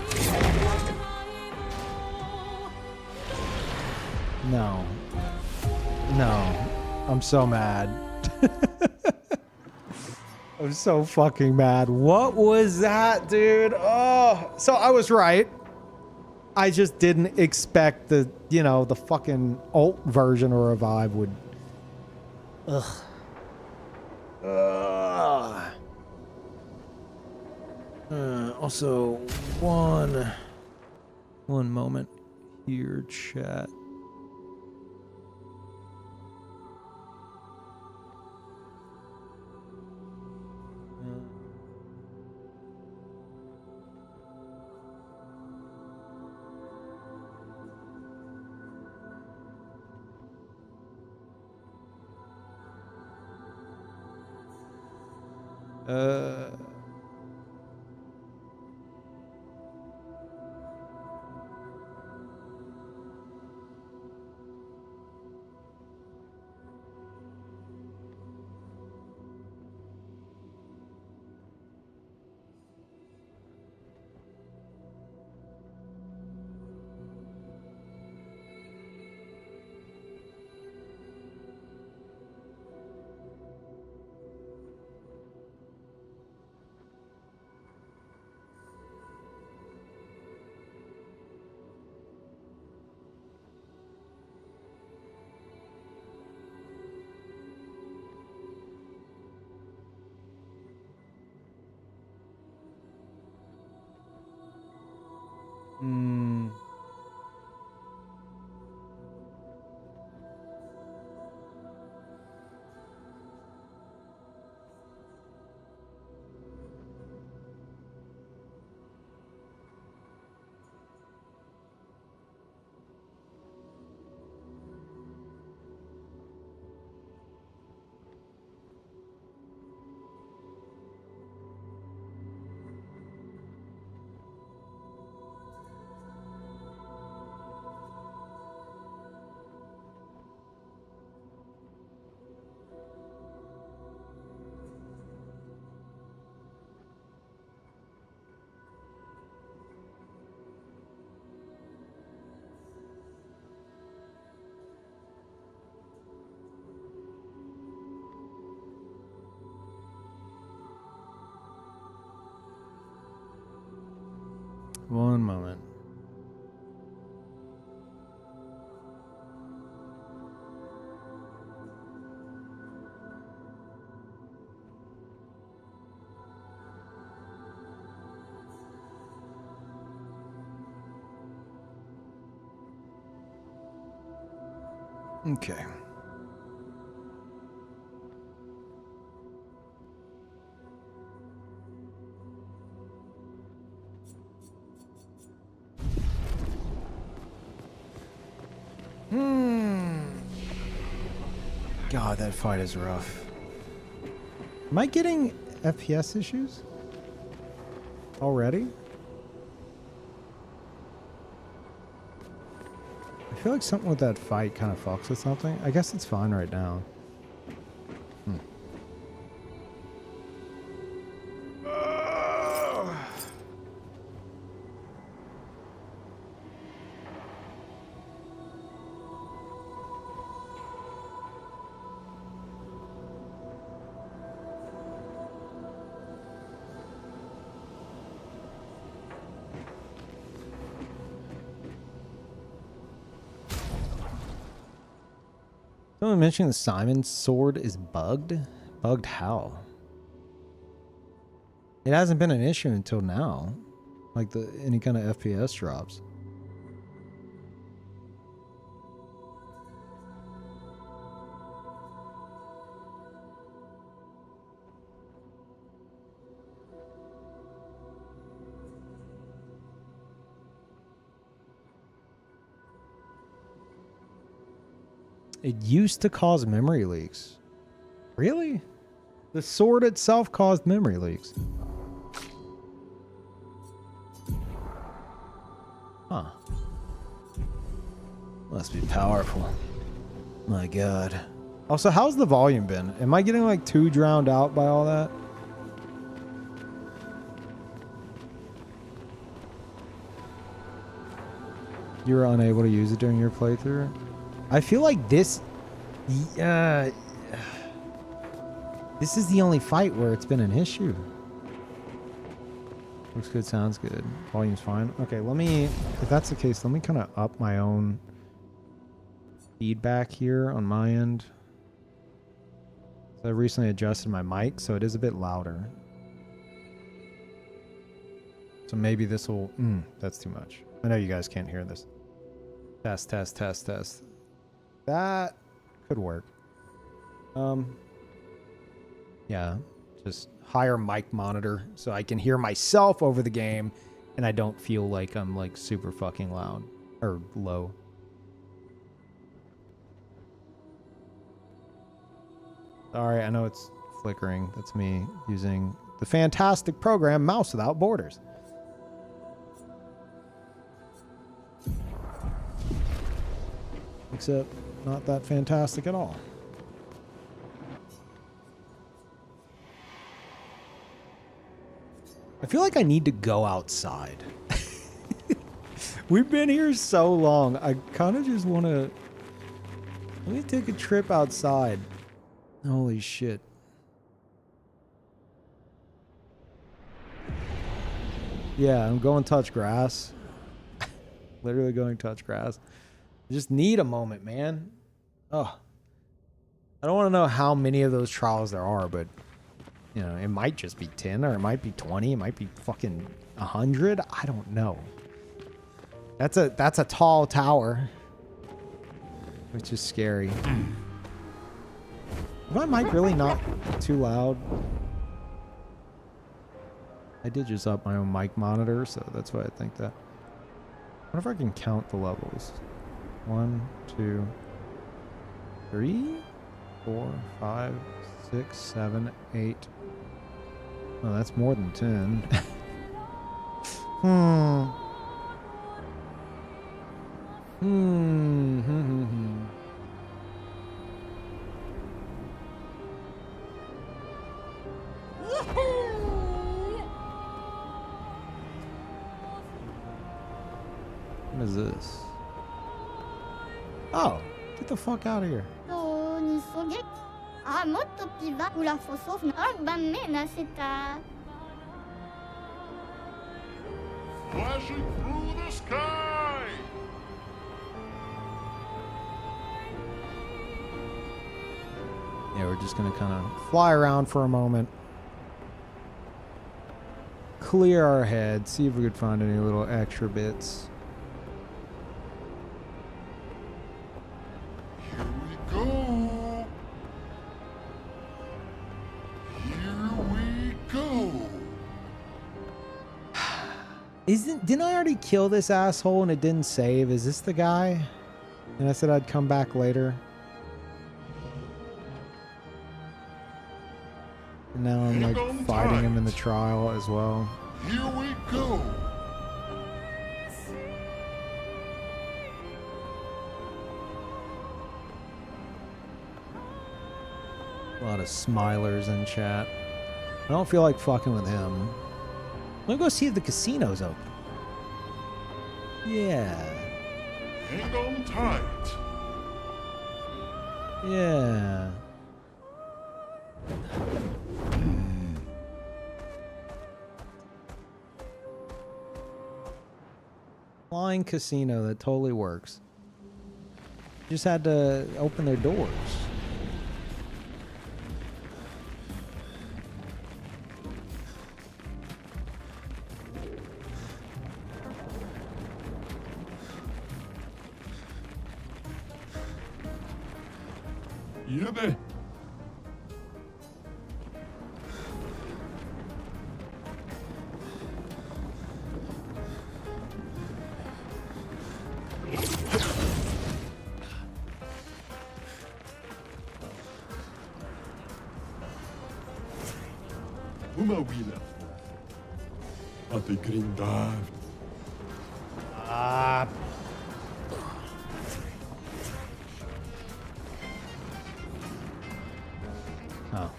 Speaker 1: No. No. I'm so mad. I'm so fucking mad. What was that, dude? Oh, so I was right. I just didn't expect the, you know, the fucking alt version or revive would. Ugh. Ugh. Also, one moment here, chat. Hmm. One moment. Okay. God, that fight is rough. Am I getting FPS issues already? I feel like something with that fight kind of fucks with something. I guess it's fine right now. Someone mentioning the Simon's sword is bugged? Bugged how? It hasn't been an issue until now. Like any kind of FPS drops. It used to cause memory leaks. Really? The sword itself caused memory leaks. Huh. Must be powerful. My God. Also, how's the volume been? Am I getting like too drowned out by all that? You were unable to use it during your playthrough? I feel like this is the only fight where it's been an issue. Looks good, sounds good. Volume's fine. Okay, if that's the case, let me kind of up my own feedback here on my end. So I recently adjusted my mic, so it is a bit louder. So maybe this will, that's too much. I know you guys can't hear this. Test, test, test, test. That could work. Yeah, just higher mic monitor so I can hear myself over the game and I don't feel like I'm like super fucking loud or low. Sorry, I know it's flickering. That's me using the fantastic program Mouse Without Borders. Except not that fantastic at all. I feel like I need to go outside. We've been here so long. I kind of just want to... Let me take a trip outside. Holy shit. Yeah, I'm going touch grass. Literally going touch grass. I just need a moment, man. Oh. I don't want to know how many of those trials there are, but... You know, it might just be 10 or it might be 20. It might be fucking 100. I don't know. That's a tall tower, which is scary. Is my mic really not too loud? I did just up my own mic monitor, so that's why I think that. I wonder if I can count the levels. 1, 2, 3, 4, 5, 6, 7, 8. Oh, that's more than 10. What is this? Oh, get the fuck out of here.
Speaker 11: Flashing through the sky!
Speaker 1: Yeah, we're just gonna kind of fly around for a moment. Clear our head, see if we could find any little extra bits.
Speaker 11: Here we go! Here we go!
Speaker 1: Didn't I already kill this asshole and it didn't save? Is this the guy? And I said I'd come back later. And now I'm like fighting him in the trial as well.
Speaker 11: Here we go!
Speaker 1: A lot of smilers in chat. I don't feel like fucking with him. Let me go see if the casino's open. Yeah.
Speaker 11: Hang on tight.
Speaker 1: Yeah. Flying casino, that totally works. Just had to open their doors.
Speaker 11: Jede. Uma wheeler. At the green dive.
Speaker 1: Ah. Oh.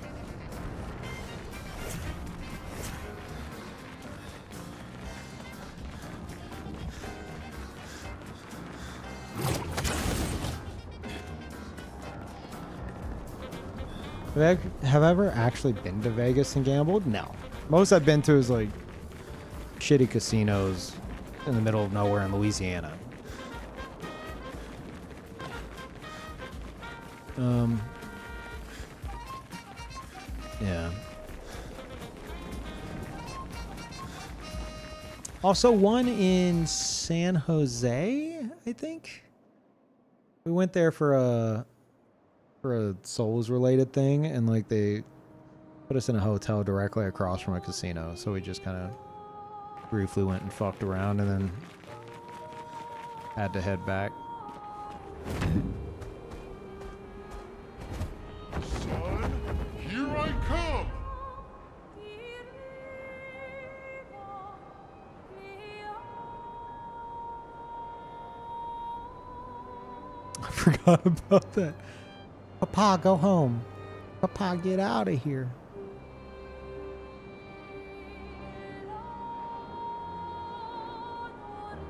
Speaker 1: Have I ever actually been to Vegas and gambled? No. Most I've been to is like shitty casinos in the middle of nowhere in Louisiana. Yeah. Also one in San Jose, I think. We went there for a Souls related thing, and like they put us in a hotel directly across from a casino, so we just kind of briefly went and fucked around and then had to head back.
Speaker 11: Son, here I come!
Speaker 1: I forgot about that. Papa, go home. Papa, get out of here.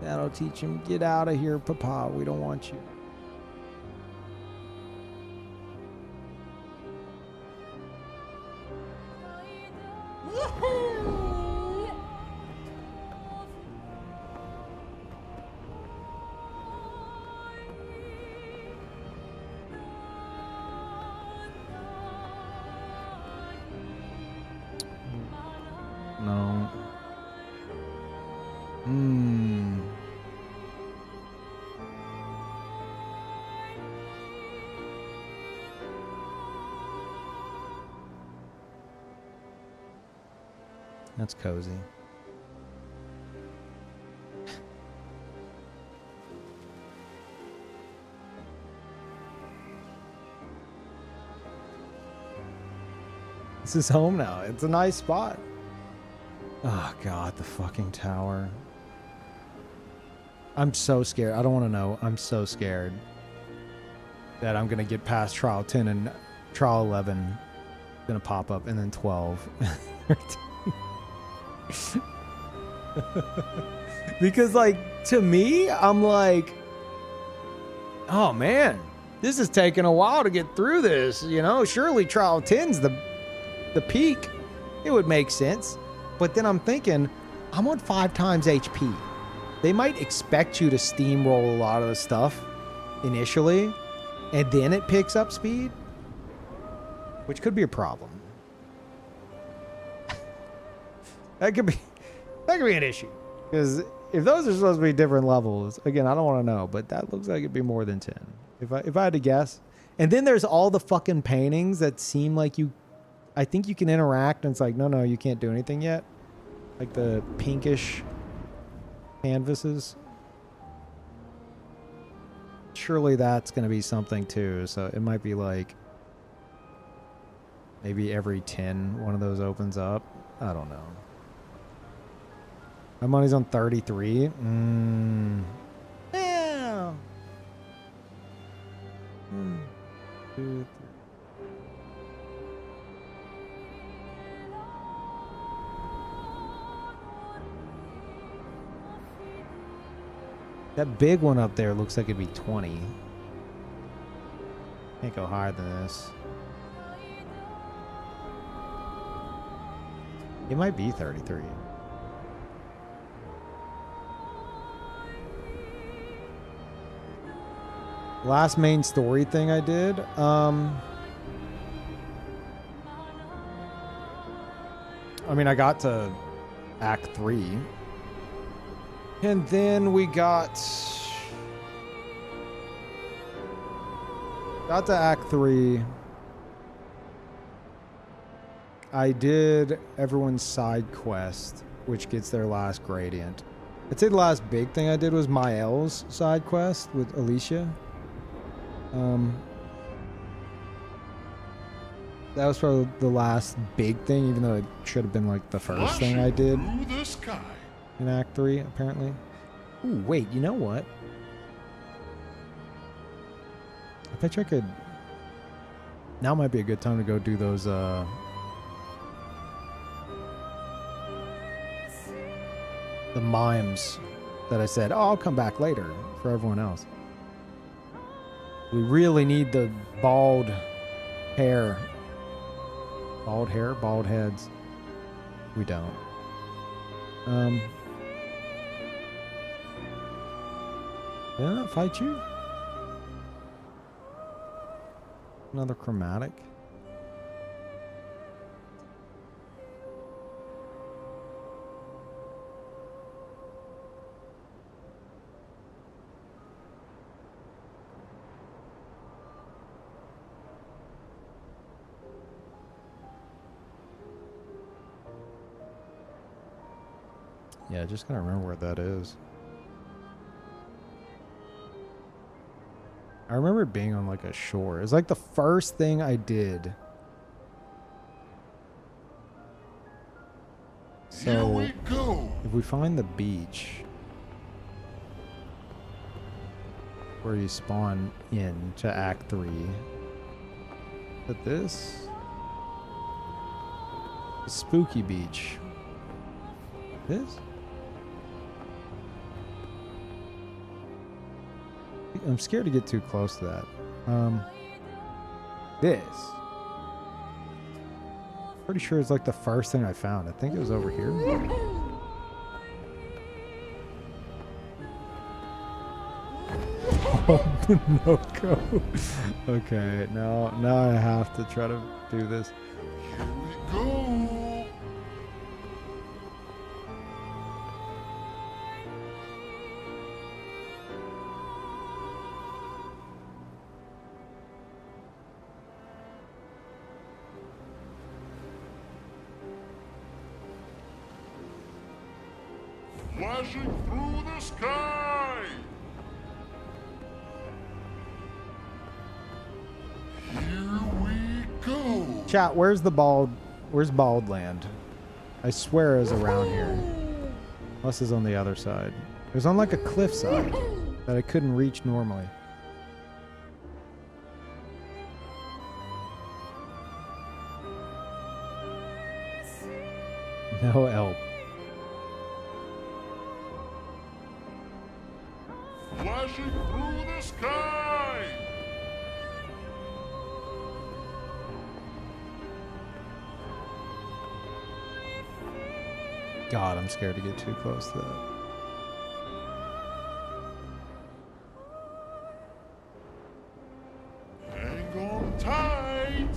Speaker 1: That'll teach him. Get out of here, Papa. We don't want you. No. That's cozy. This is home now. It's a nice spot. Oh, God, the fucking tower. I'm so scared. I don't want to know. I'm so scared that I'm going to get past trial 10 and trial 11 going to pop up and then 12. Because, like, to me, I'm like, oh, man, this is taking a while to get through this. You know, surely trial 10's the peak. It would make sense. But then I'm thinking, I'm on 5 times HP. They might expect you to steamroll a lot of the stuff initially, and then it picks up speed, which could be a problem. That could be an issue. Because if those are supposed to be different levels, again, I don't want to know, but that looks like it'd be more than 10. If I had to guess. And then there's all the fucking paintings that seem like I think you can interact, and it's like, no, you can't do anything yet. Like the pinkish canvases. Surely that's going to be something too. So it might be like maybe every 10 one of those opens up. I don't know. My money's on 33. Yeah. 1, 2, 3. That big one up there looks like it'd be 20. Can't go higher than this. It might be 33. Last main story thing I did. I mean, I got to Act 3. And then we got to Act 3. I did everyone's side quest, which gets their last gradient. I'd say the last big thing I did was Mael's side quest with Alicia. That was probably the last big thing, even though it should have been like the first thing I did
Speaker 11: Through the sky.
Speaker 1: in Act 3, apparently. Ooh, wait, you know what? I bet you I could... Now might be a good time to go do those, the mimes that I said, oh, I'll come back later for everyone else. We really need the bald hair. Bald hair? Bald heads. We don't. Did I not fight you? Another chromatic? Yeah, just gotta remember where that is. I remember it being on like a shore. It's like the first thing I did.
Speaker 11: Here
Speaker 1: So
Speaker 11: we go.
Speaker 1: if we find the beach where you spawn in to Act 3, but this spooky beach. This? I'm scared to get too close to that. This. Pretty sure it's like the first thing I found. I think it was over here. Oh, no go. Okay, now I have to try to do this.
Speaker 11: Here we go. Flashing through the sky! Here we go!
Speaker 1: Chat, where's Bald Land? I swear it was around here. Unless it's on the other side. It was on like a cliff side that I couldn't reach normally. No help.
Speaker 11: Flashing through the sky!
Speaker 1: God, I'm scared to get too close to that.
Speaker 11: Hang on tight!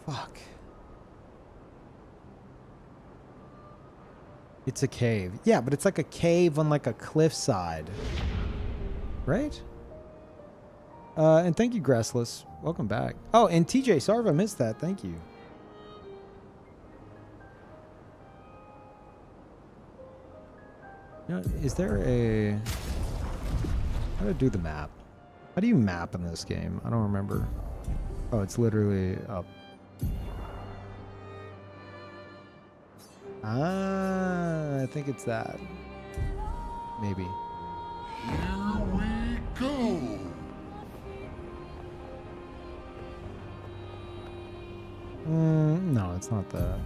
Speaker 1: Fuck. It's a cave. Yeah, but it's like a cave on like a cliffside. Right? And thank you, Gressless. Welcome back. Oh, and TJ, sorry if I missed that. Thank you. You know, is there a... How to do the map? How do you map in this game? I don't remember. Oh, it's literally up. Ah, I think it's that. Maybe.
Speaker 11: Here we go!
Speaker 1: No, it's not that.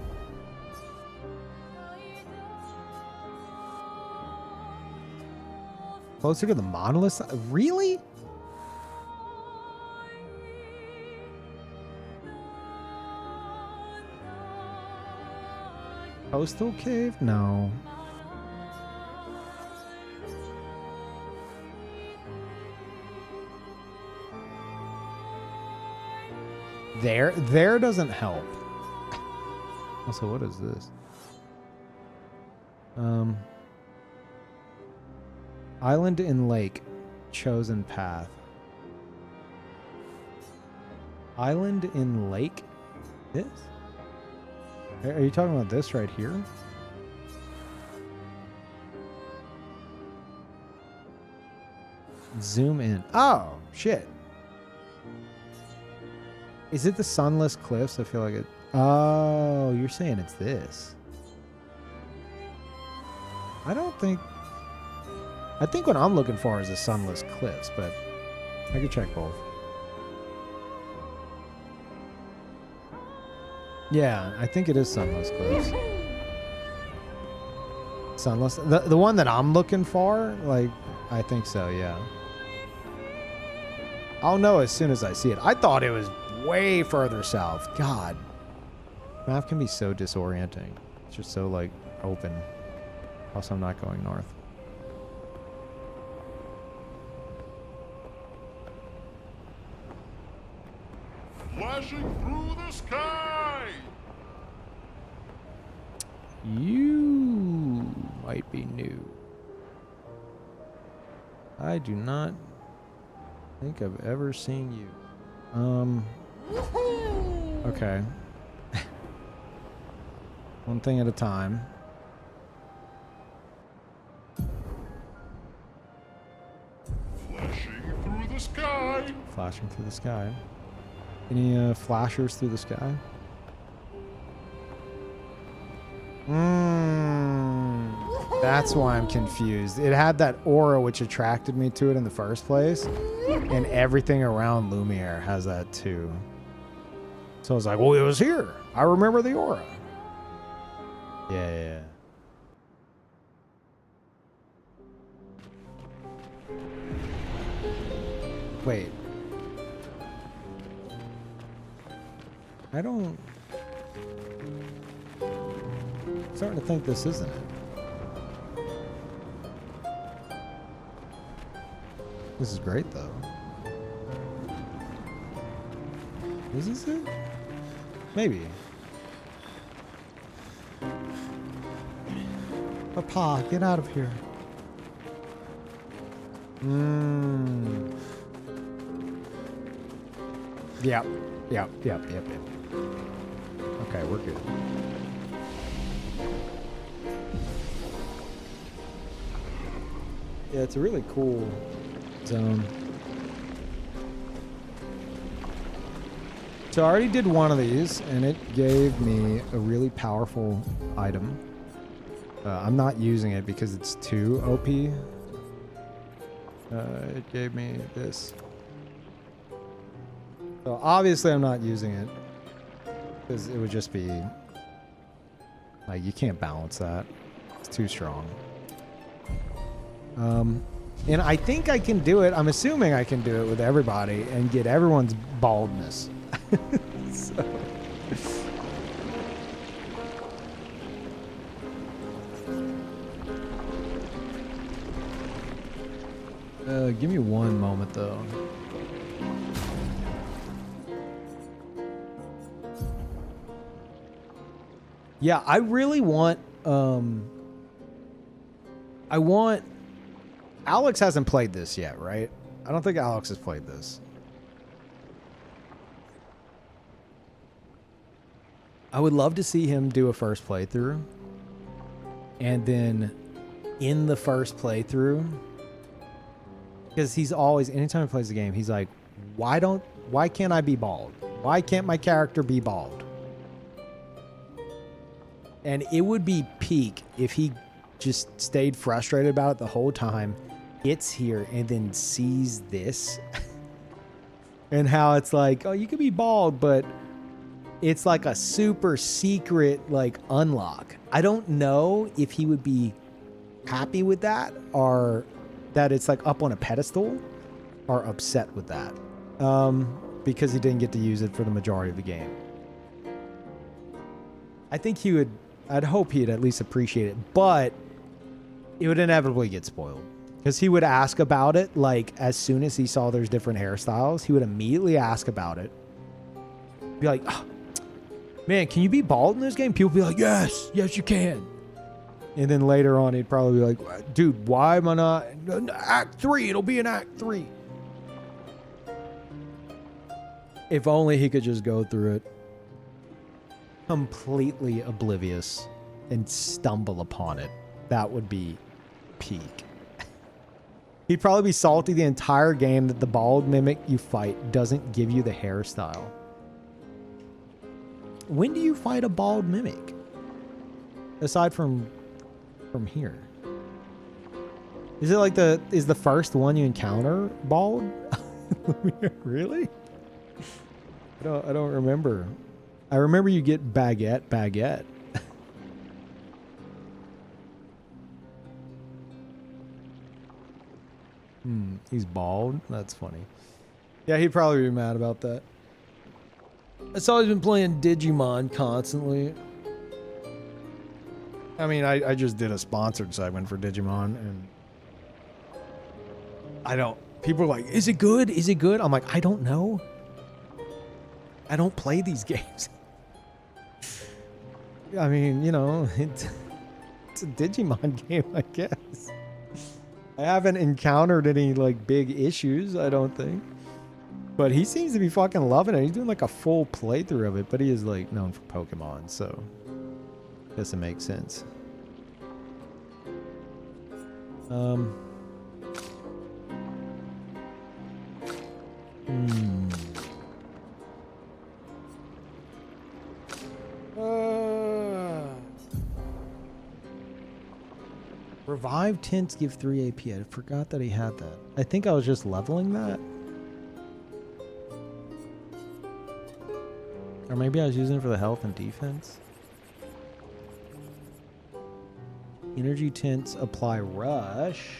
Speaker 1: Closer to the monolith? Really? Coastal cave? No. There doesn't help. Also, what is this? Island in lake. Chosen path. Island in lake? This? Are you talking about this right here? Zoom in. Oh, shit. Is it the Sunless Cliffs? I feel like it. Oh, you're saying it's this. I don't think... I think what I'm looking for is the Sunless Cliffs, but I could check both. Yeah, I think it is Sunless Cliffs. Sunless... The one that I'm looking for? Like, I think so, yeah. I'll know as soon as I see it. I thought it was way further south. God. Map can be so disorienting. It's just so, like, open. Also, I'm not going north.
Speaker 11: Flashing through the sky!
Speaker 1: You might be new. I do not think I've ever seen you. Okay. One thing at a time.
Speaker 11: Flashing through the sky!
Speaker 1: Flashing through the sky. Any flashers through the sky? That's why I'm confused. It had that aura which attracted me to it in the first place, and everything around Lumiere has that too. So I was like, well, it was here. I remember the aura. Yeah. Wait. I don't... I'm starting to think this isn't it. This is great, though. Is this it? Maybe. Papa, get out of here. Yep. Okay, we're good. Yeah, it's a really cool zone. So I already did one of these, and it gave me a really powerful item. I'm not using it because it's too OP. It gave me this. So obviously I'm not using it because it would just be like, you can't balance that. It's too strong. And I think I can do it. I'm assuming I can do it with everybody and get everyone's baldness. So. Give me one moment though. Yeah, I really want Alex hasn't played this yet, right? I don't think Alex has played this. I would love to see him do a first playthrough. And then in the first playthrough, because he's always, anytime he plays the game, he's like, why can't I be bald? Why can't my character be bald? And it would be peak if he just stayed frustrated about it the whole time, gets here, and then sees this. And how it's like, oh, you could be bald, but it's like a super secret, like, unlock. I don't know if he would be happy with that, or that it's like up on a pedestal, or upset with that. Because he didn't get to use it for the majority of the game. I think he would, I'd hope he'd at least appreciate it, but it would inevitably get spoiled. Because he would ask about it, like, as soon as he saw there's different hairstyles, he would immediately ask about it. Be like, oh, man, can you be bald in this game? People be like, yes, you can. And then later on, he'd probably be like, dude, why am I not? Act 3, it'll be in Act 3. If only he could just go through it completely oblivious and stumble upon it. That would be peak. He'd probably be salty the entire game that the bald mimic you fight doesn't give you the hairstyle. When do you fight a bald mimic? Aside from here. Is it like is the first one you encounter bald? Really? I don't remember. I remember you get baguette. He's bald? That's funny. Yeah, he'd probably be mad about that. It's always been playing Digimon constantly. I mean, I just did a sponsored segment for Digimon, and people are like, is it good? Is it good? I'm like, I don't know. I don't play these games. I mean, you know, it's a Digimon game, I guess. I haven't encountered any, like, big issues, I don't think. But he seems to be fucking loving it. He's doing, like, a full playthrough of it, but he is, like, known for Pokemon, so guess it makes sense. Revived tints give 3 AP. I forgot that he had that. I think I was just leveling that. Or maybe I was using it for the health and defense. Energy tints apply rush.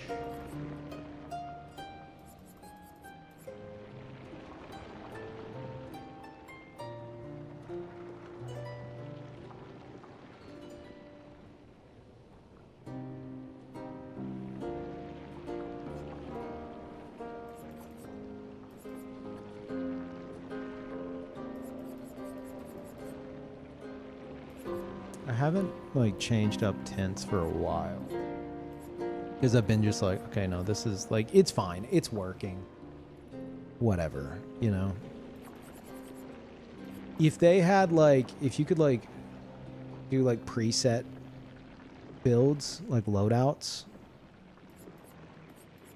Speaker 1: I haven't like changed up tints for a while because I've been just like, okay, no, this is like, it's fine, it's working, whatever, you know. If they had like, if you could like do like preset builds, like loadouts,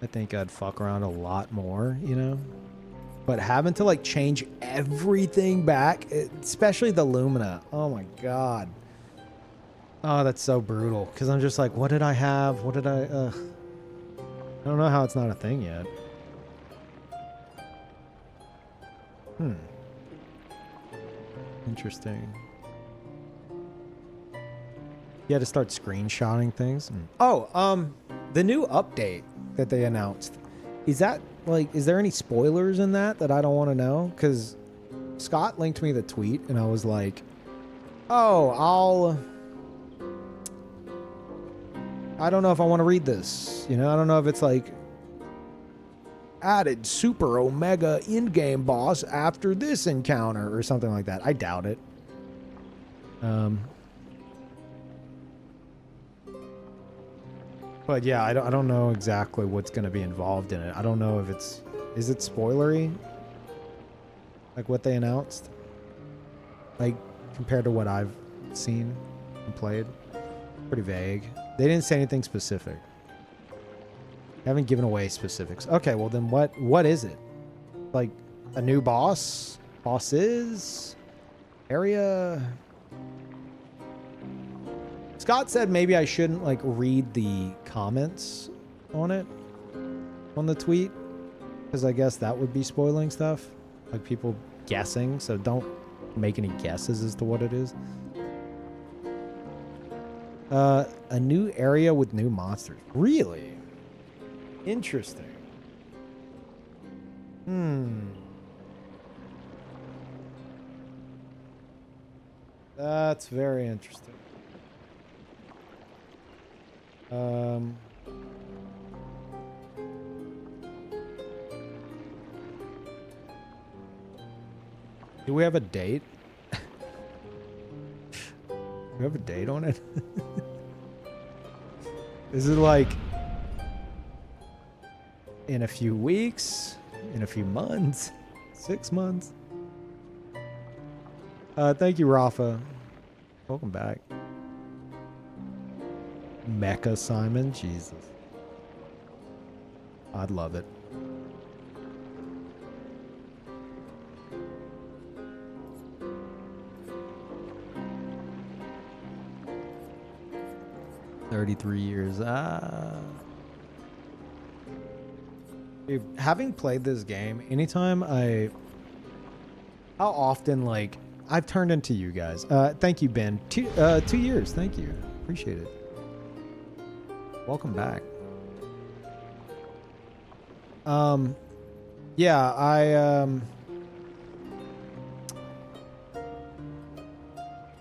Speaker 1: I think I'd fuck around a lot more, you know? But having to like change everything back, especially the Lumina. Oh my God. Oh, that's so brutal. Because I'm just like, what did I have? What did I... I don't know how it's not a thing yet. Interesting. You had to start screenshotting things. Oh, the new update that they announced. Is that, like, is there any spoilers in that I don't want to know? Because Scott linked me the tweet, and I was like, oh, I don't know if I want to read this. You know, I don't know if it's like added super omega in-game boss after this encounter or something like that. I doubt it. But yeah, I don't know exactly what's going to be involved in it. I don't know if is it spoilery? Like what they announced? Like compared to what I've seen and played? Pretty vague. They didn't say anything specific. They haven't given away specifics. Okay, well then what is it? Like a new boss? Bosses? Area? Scott said maybe I shouldn't like read the comments on it, on the tweet, because I guess that would be spoiling stuff, like people guessing, so don't make any guesses as to what it is. A new area with new monsters. Really? Interesting. That's very interesting. Do we have a date? Do we have a date on it? Is it like in a few weeks? In a few months? 6 months? Thank you, Rafa. Welcome back. Mecha Simon, Jesus. I'd love it. $33. Dude, having played this game, anytime how often, like, I've turned into you guys. Thank you, Ben. 2 years. Thank you. Appreciate it. Welcome back. Yeah,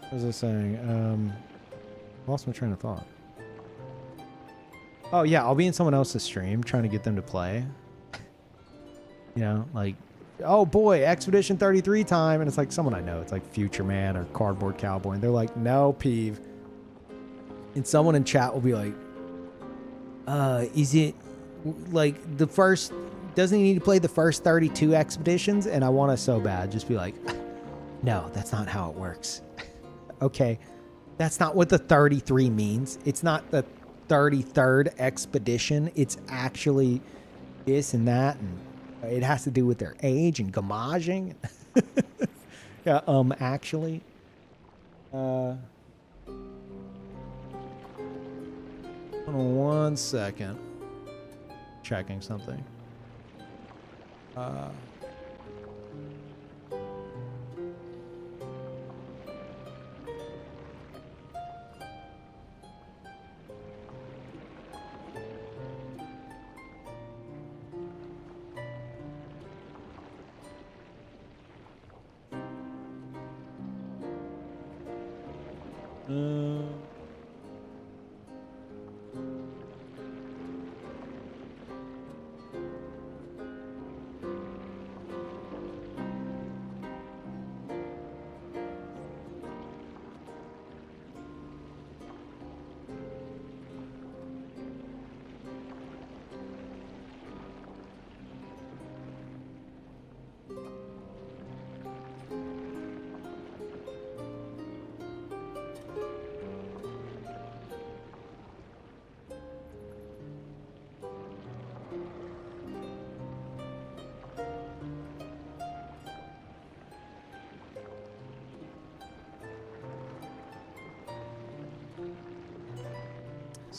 Speaker 1: what was I saying? Lost my train of thought. Oh yeah, I'll be in someone else's stream trying to get them to play. You know, like, oh boy, Expedition 33 time, and it's like someone I know. It's like Future Man or Cardboard Cowboy, and they're like, no, Peeve. And someone in chat will be like, is it like the first, doesn't he need to play the first 32 expeditions? And I want to so bad just be like, no, that's not how it works. Okay, that's not what the 33 means. It's not the 33rd expedition. It's actually this and that, and it has to do with their age and gammaging. Yeah, actually. Hold on 1 second. Checking something.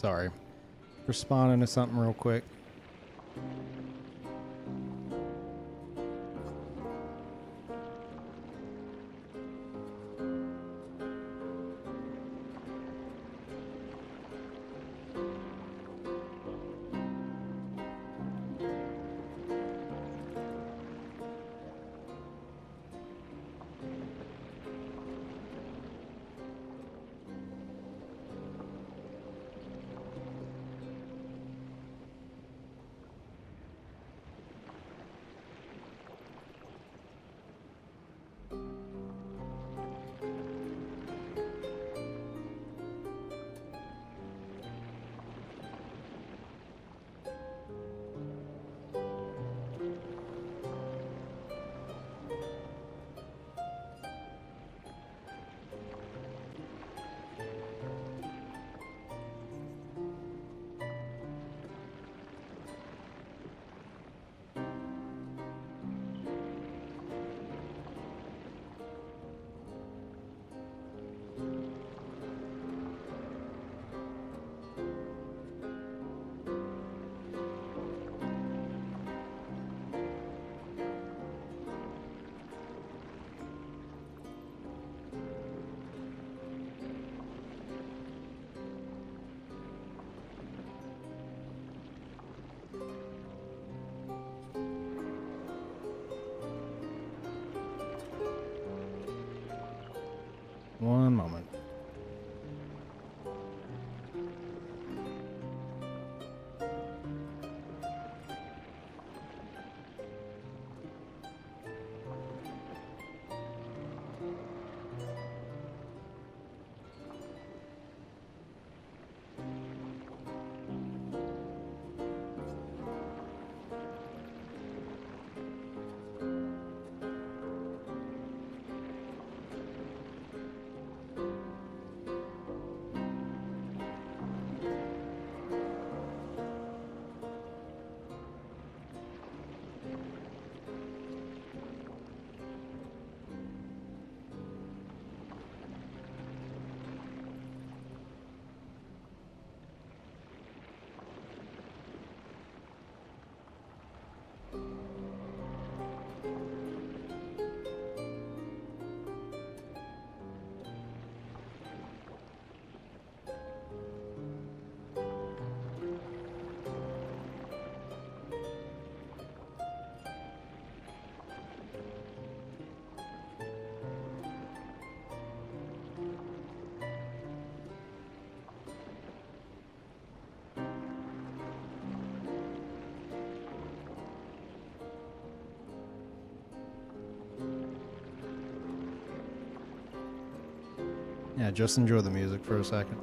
Speaker 1: Sorry. Responding to something real quick. One moment. Yeah, just enjoy the music for a second.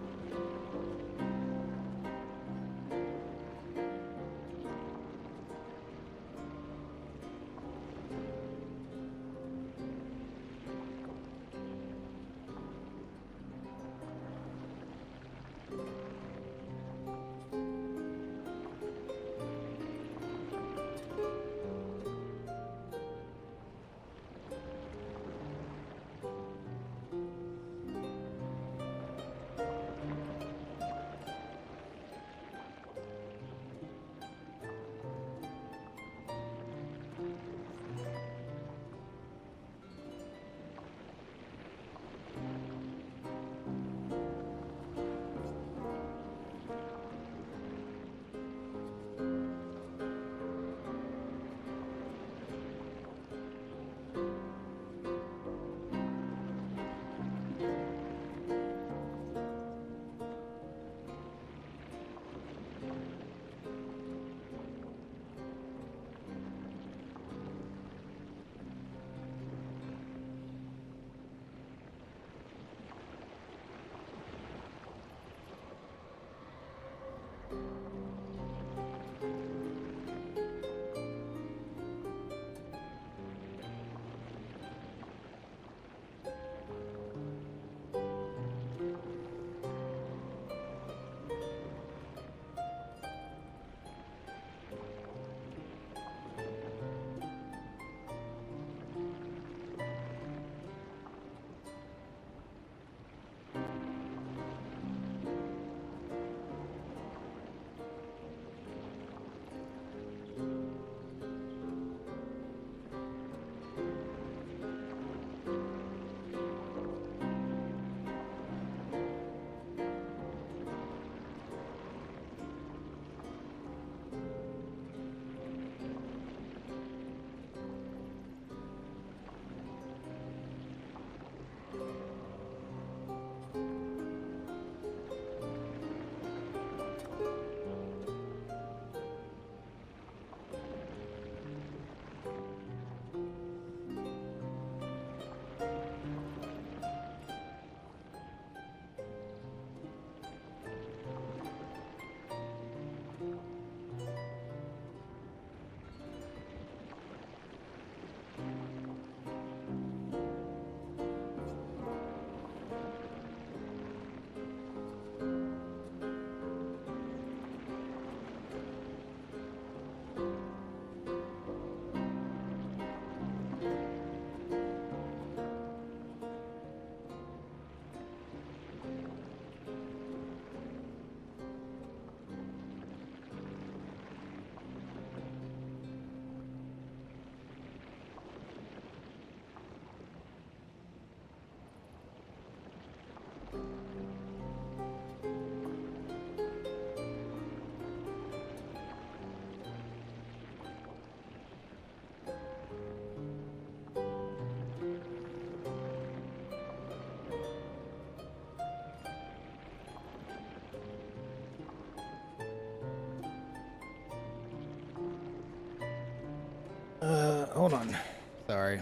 Speaker 1: hold on. Sorry.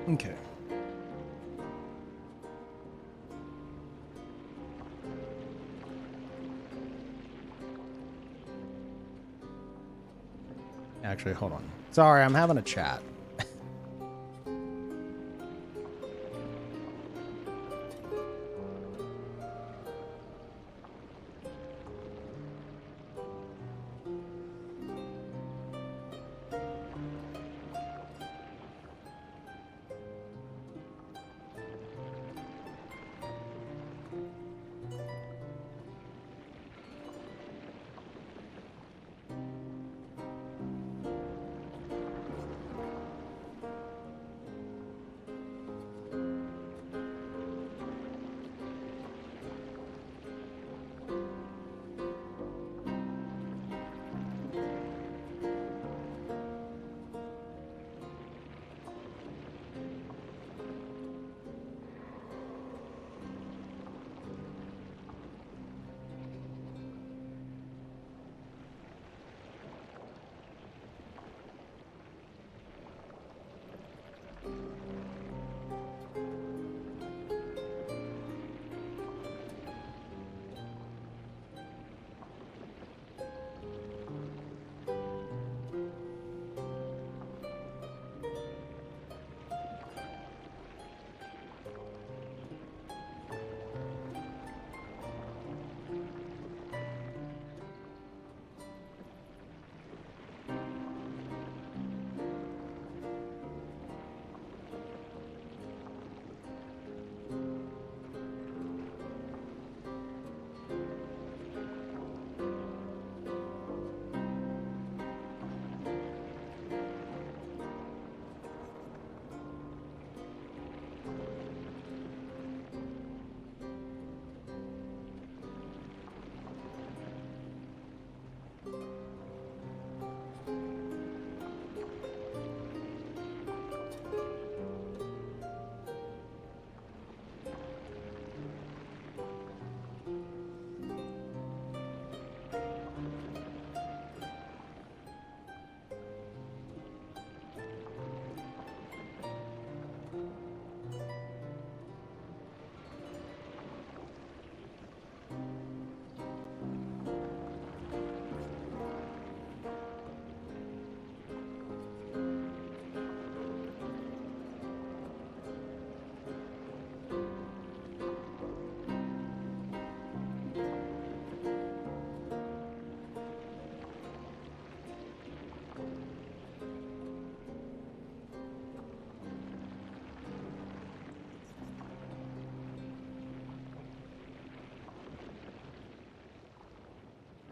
Speaker 1: Okay. Actually, hold on. Sorry, I'm having a chat.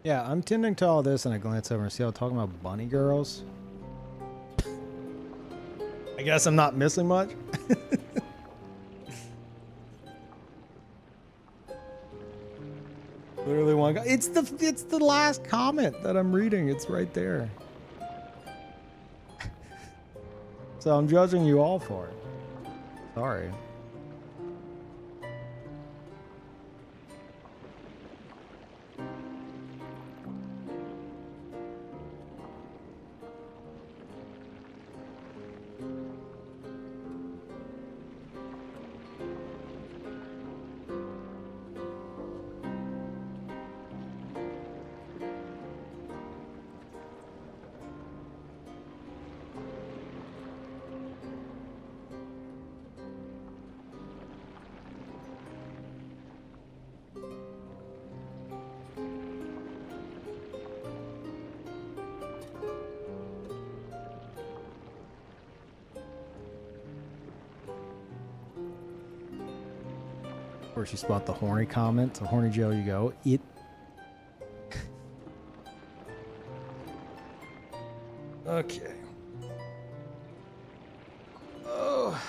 Speaker 1: Yeah, I'm tending to all this and I glance over and see how talking about bunny girls. I guess I'm not missing much. Literally one guy. It's the last comment that I'm reading. It's right there. So I'm judging you all for it. Sorry. Or she spot the horny comment. So horny Joe, you go. It. Okay. Oh.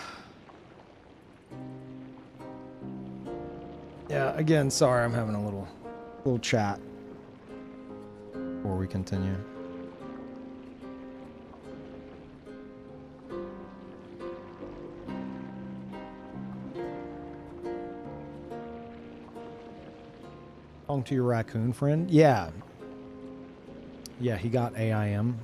Speaker 1: Yeah. Again, sorry, I'm having a little chat before we continue. Talking to your raccoon friend? Yeah. Yeah, he got AIM.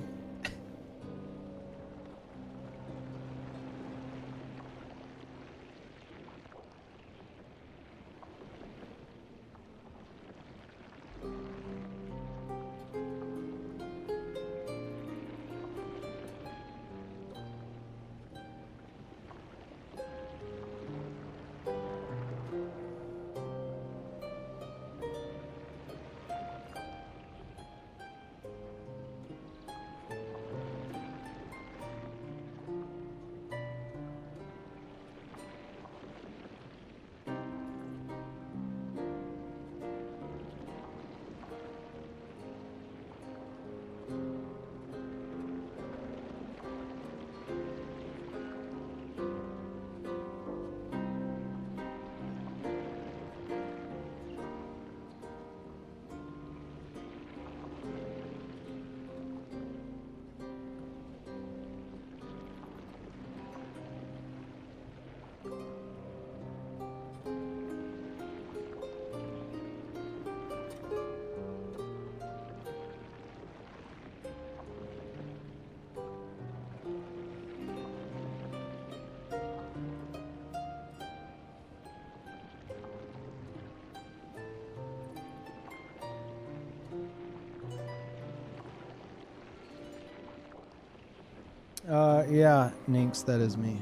Speaker 1: Yeah, Ninx, that is me.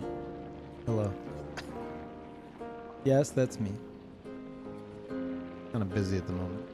Speaker 1: Hello. Yes, that's me. Kind of busy at the moment.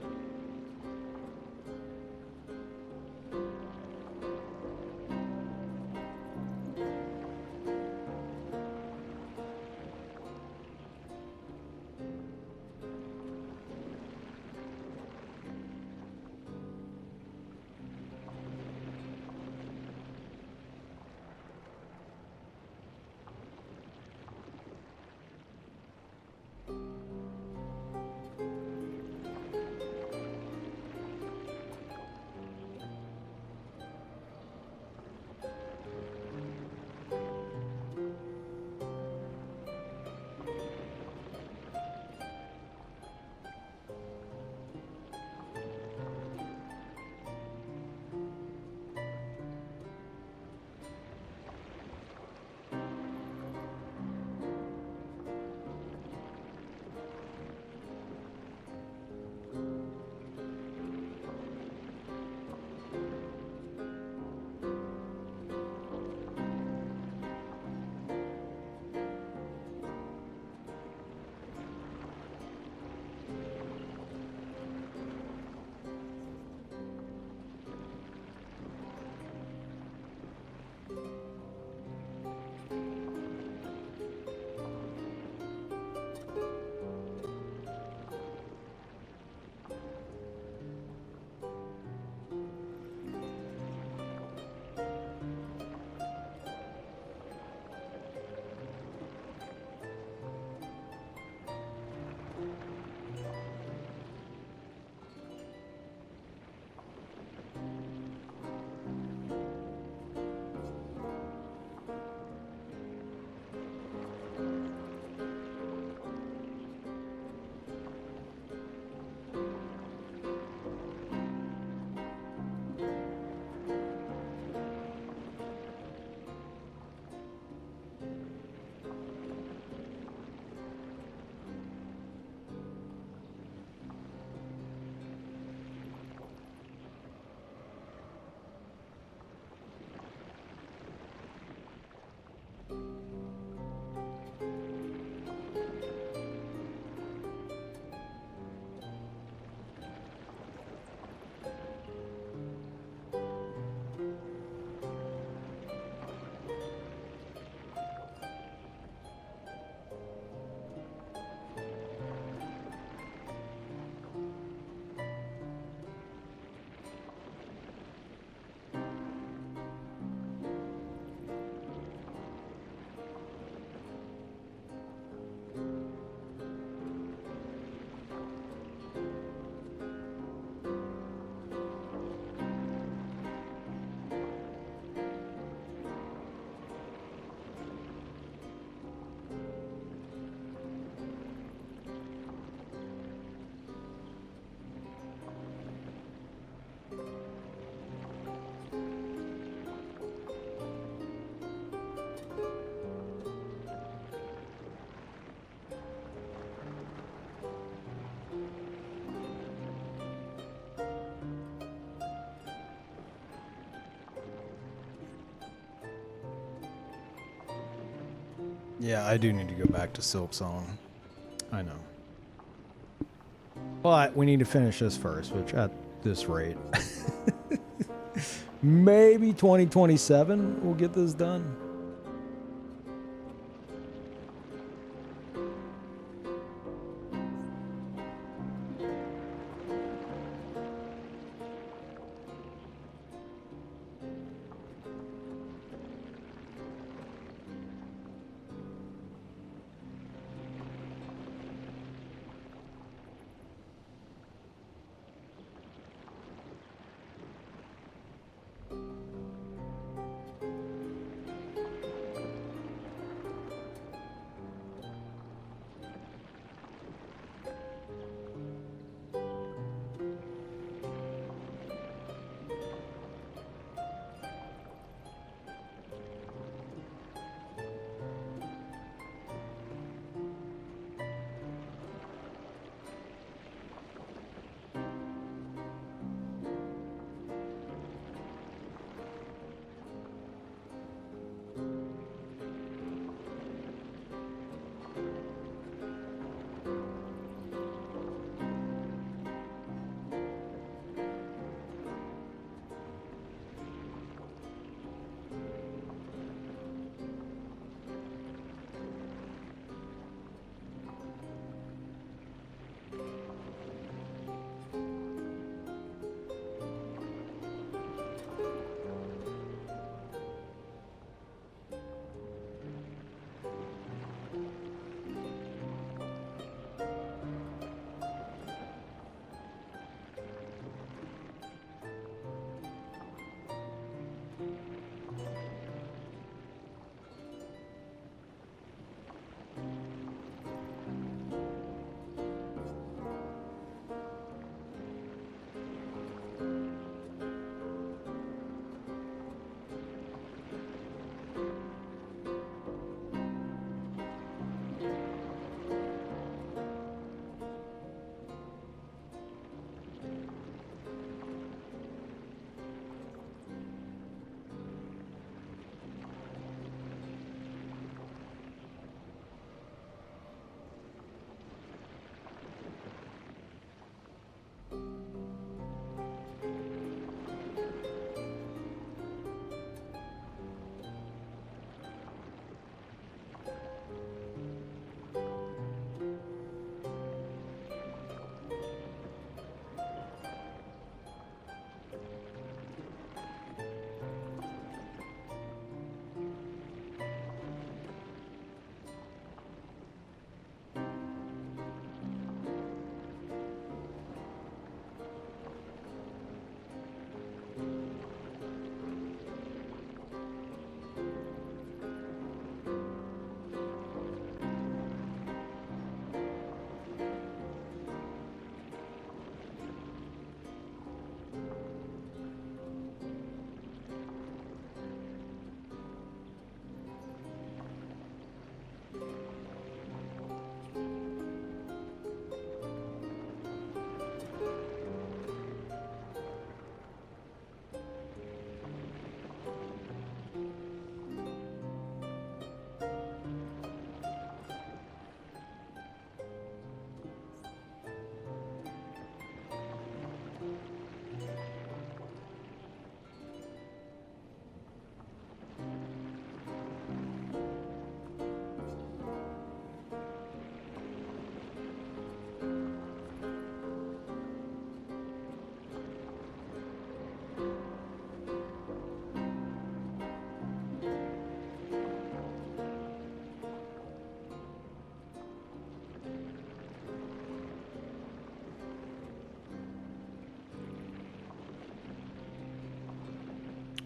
Speaker 1: Yeah, I do need to go back to Silk Song. I know. But we need to finish this first, which at this rate, maybe 2027 we'll get this done.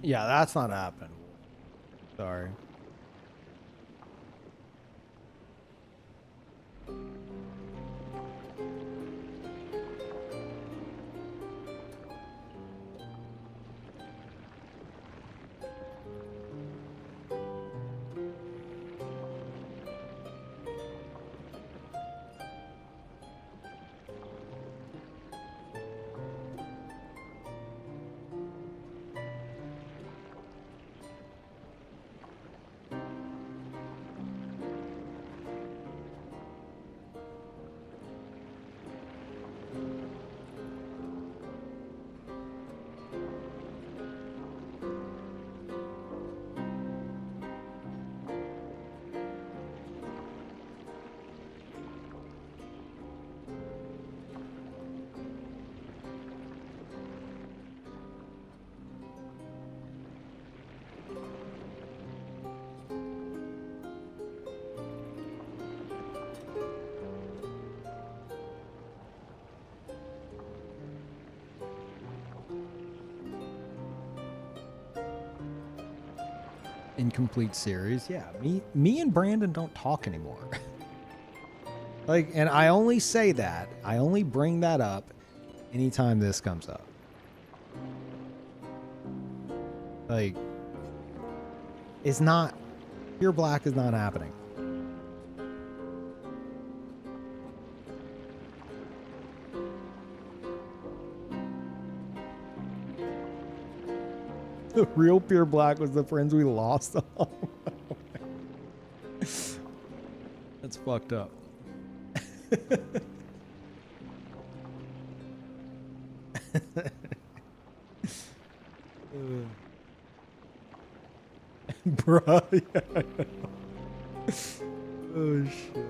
Speaker 1: Yeah, that's not happening. Sorry. incomplete series. Yeah, me and Brandon don't talk anymore. Like, and I only say that, I only bring that up anytime this comes up. Like, it's not, Pure Black is not happening. The real Pure Black was the friends we lost. That's fucked up. Bruh, yeah, I know. Oh shit.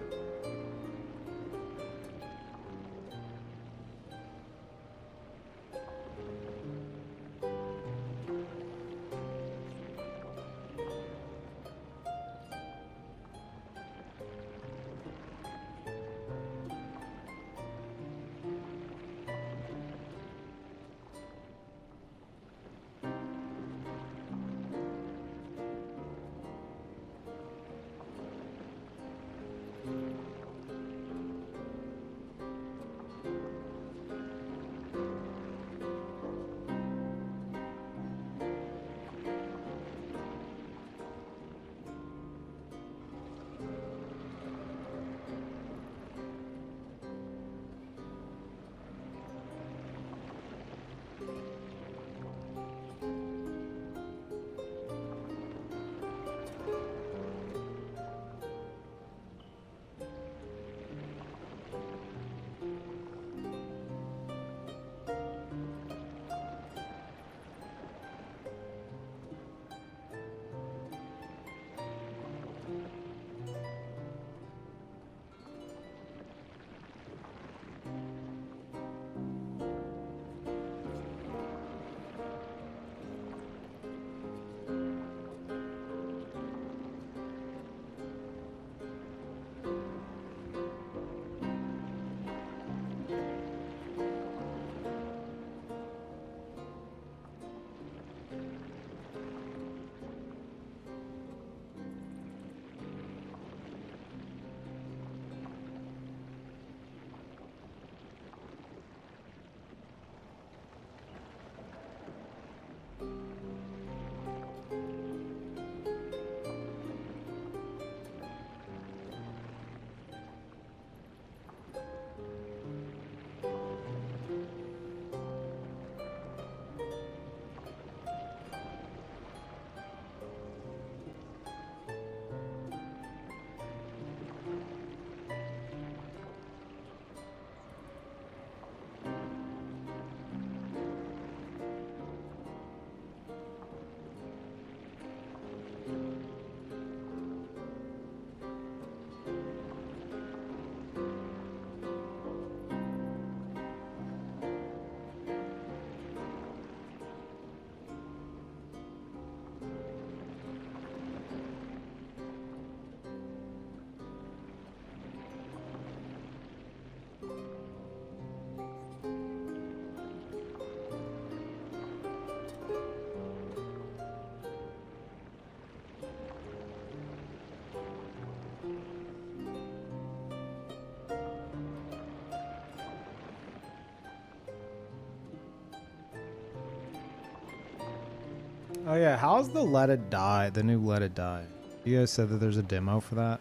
Speaker 1: Oh yeah, how's the Let It Die, the new Let It Die? You guys said that there's a demo for that?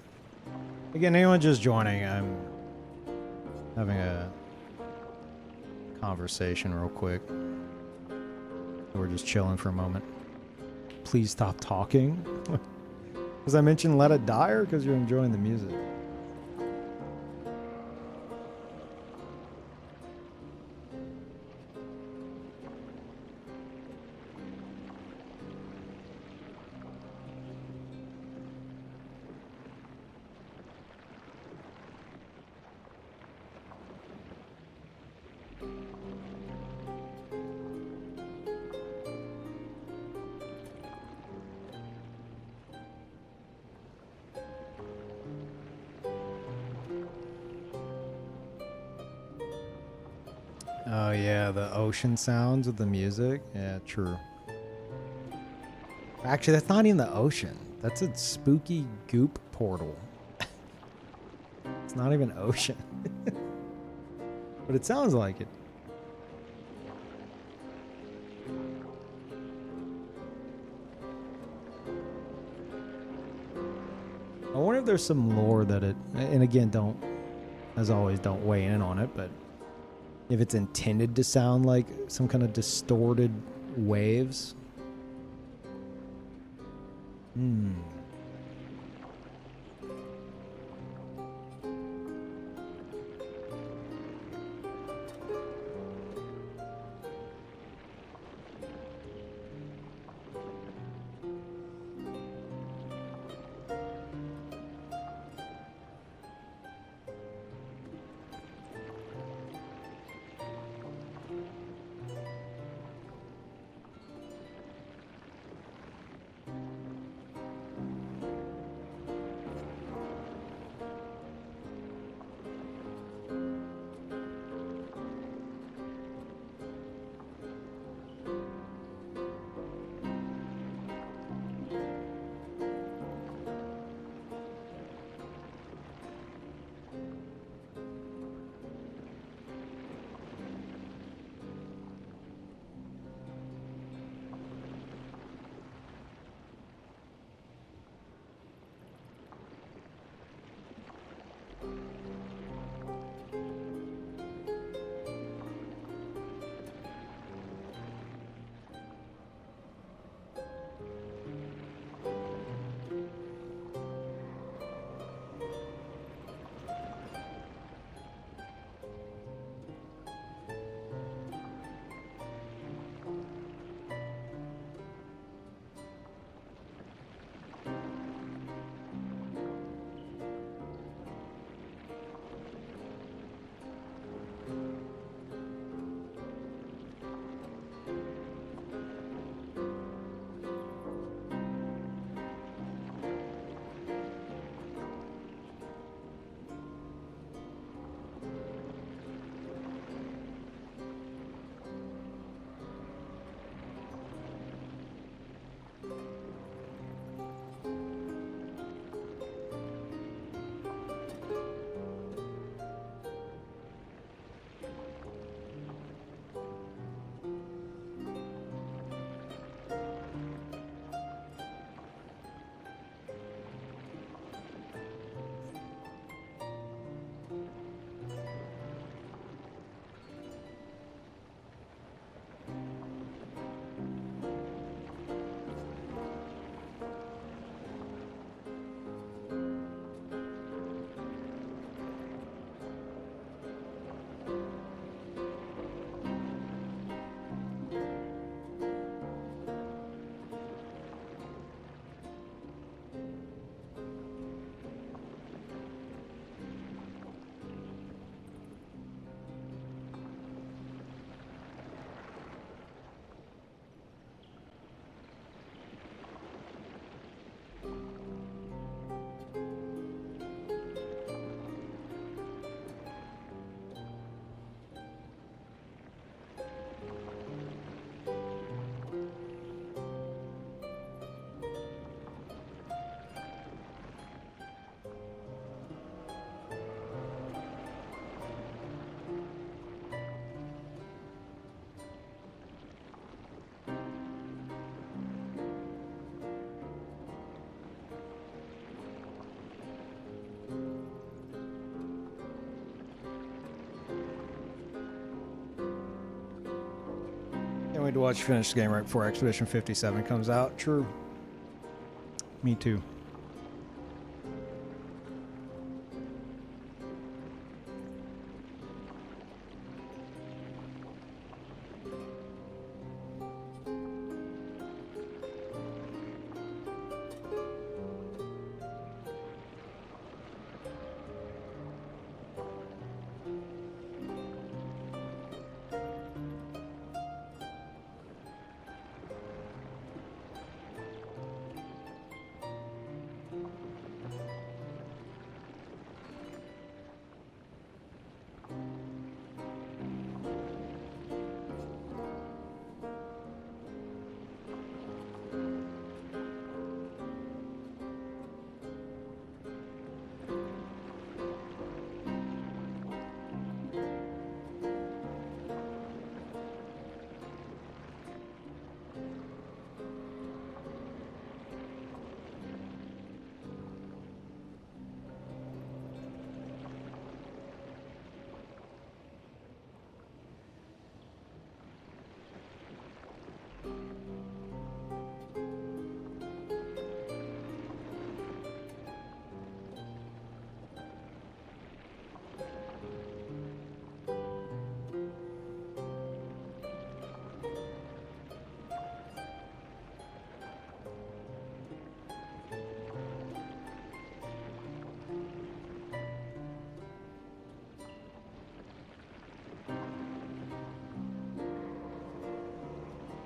Speaker 1: Again, anyone just joining, I'm having a conversation real quick. We're just chilling for a moment. Please stop talking. Because I mentioned Let It Die or because you're enjoying the music? Oh yeah, the ocean sounds of the music. Yeah, true. Actually, that's not even the ocean. That's a spooky goop portal. It's not even ocean. But it sounds like it. I wonder if there's some lore that it, and again, don't, as always, don't weigh in on it, but if it's intended to sound like some kind of distorted waves. Hmm. Can't wait to watch finish the game right before Expedition 57 comes out. True. Me too.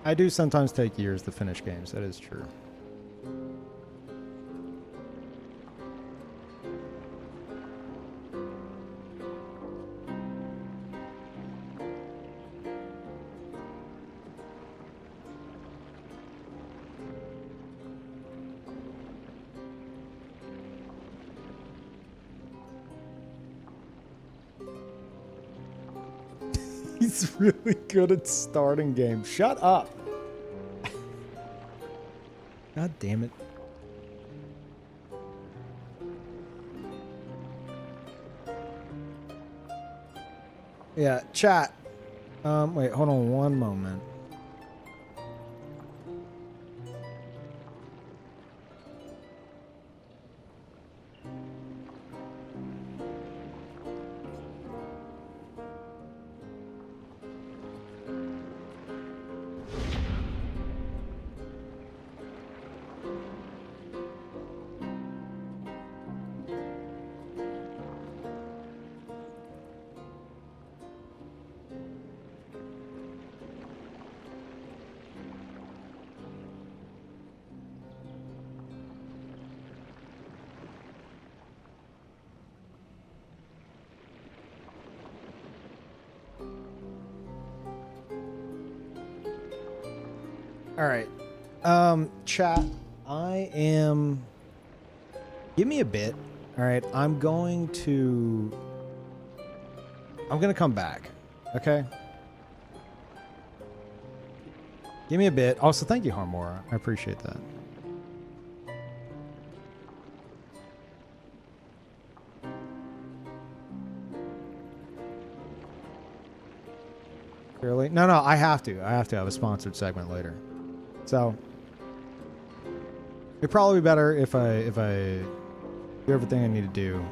Speaker 1: I do sometimes take years to finish games. That is true. He's really good at starting games. Shut up. God damn it. Yeah, chat. Wait, hold on one moment. All right. Chat, I am... Give me a bit. All right. I'm going to come back. Okay? Give me a bit. Also, thank you, Harmora. I appreciate that. Really? No, I have to. I have to have a sponsored segment later. So it'd probably be better if I do everything I need to do,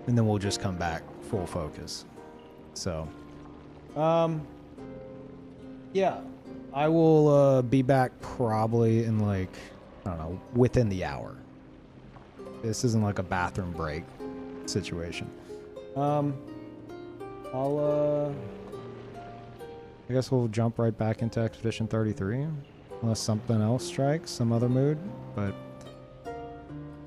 Speaker 1: and then we'll just come back full focus. So, yeah, I will be back probably in like, I don't know, within the hour. This isn't like a bathroom break situation. I guess we'll jump right back into Expedition 33. Unless something else strikes, some other mood. But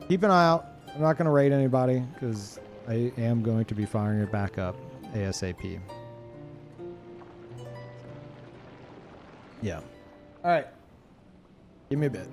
Speaker 1: keep an eye out. I'm not going to raid anybody because I am going to be firing it back up ASAP. Yeah. All right. Give me a bit.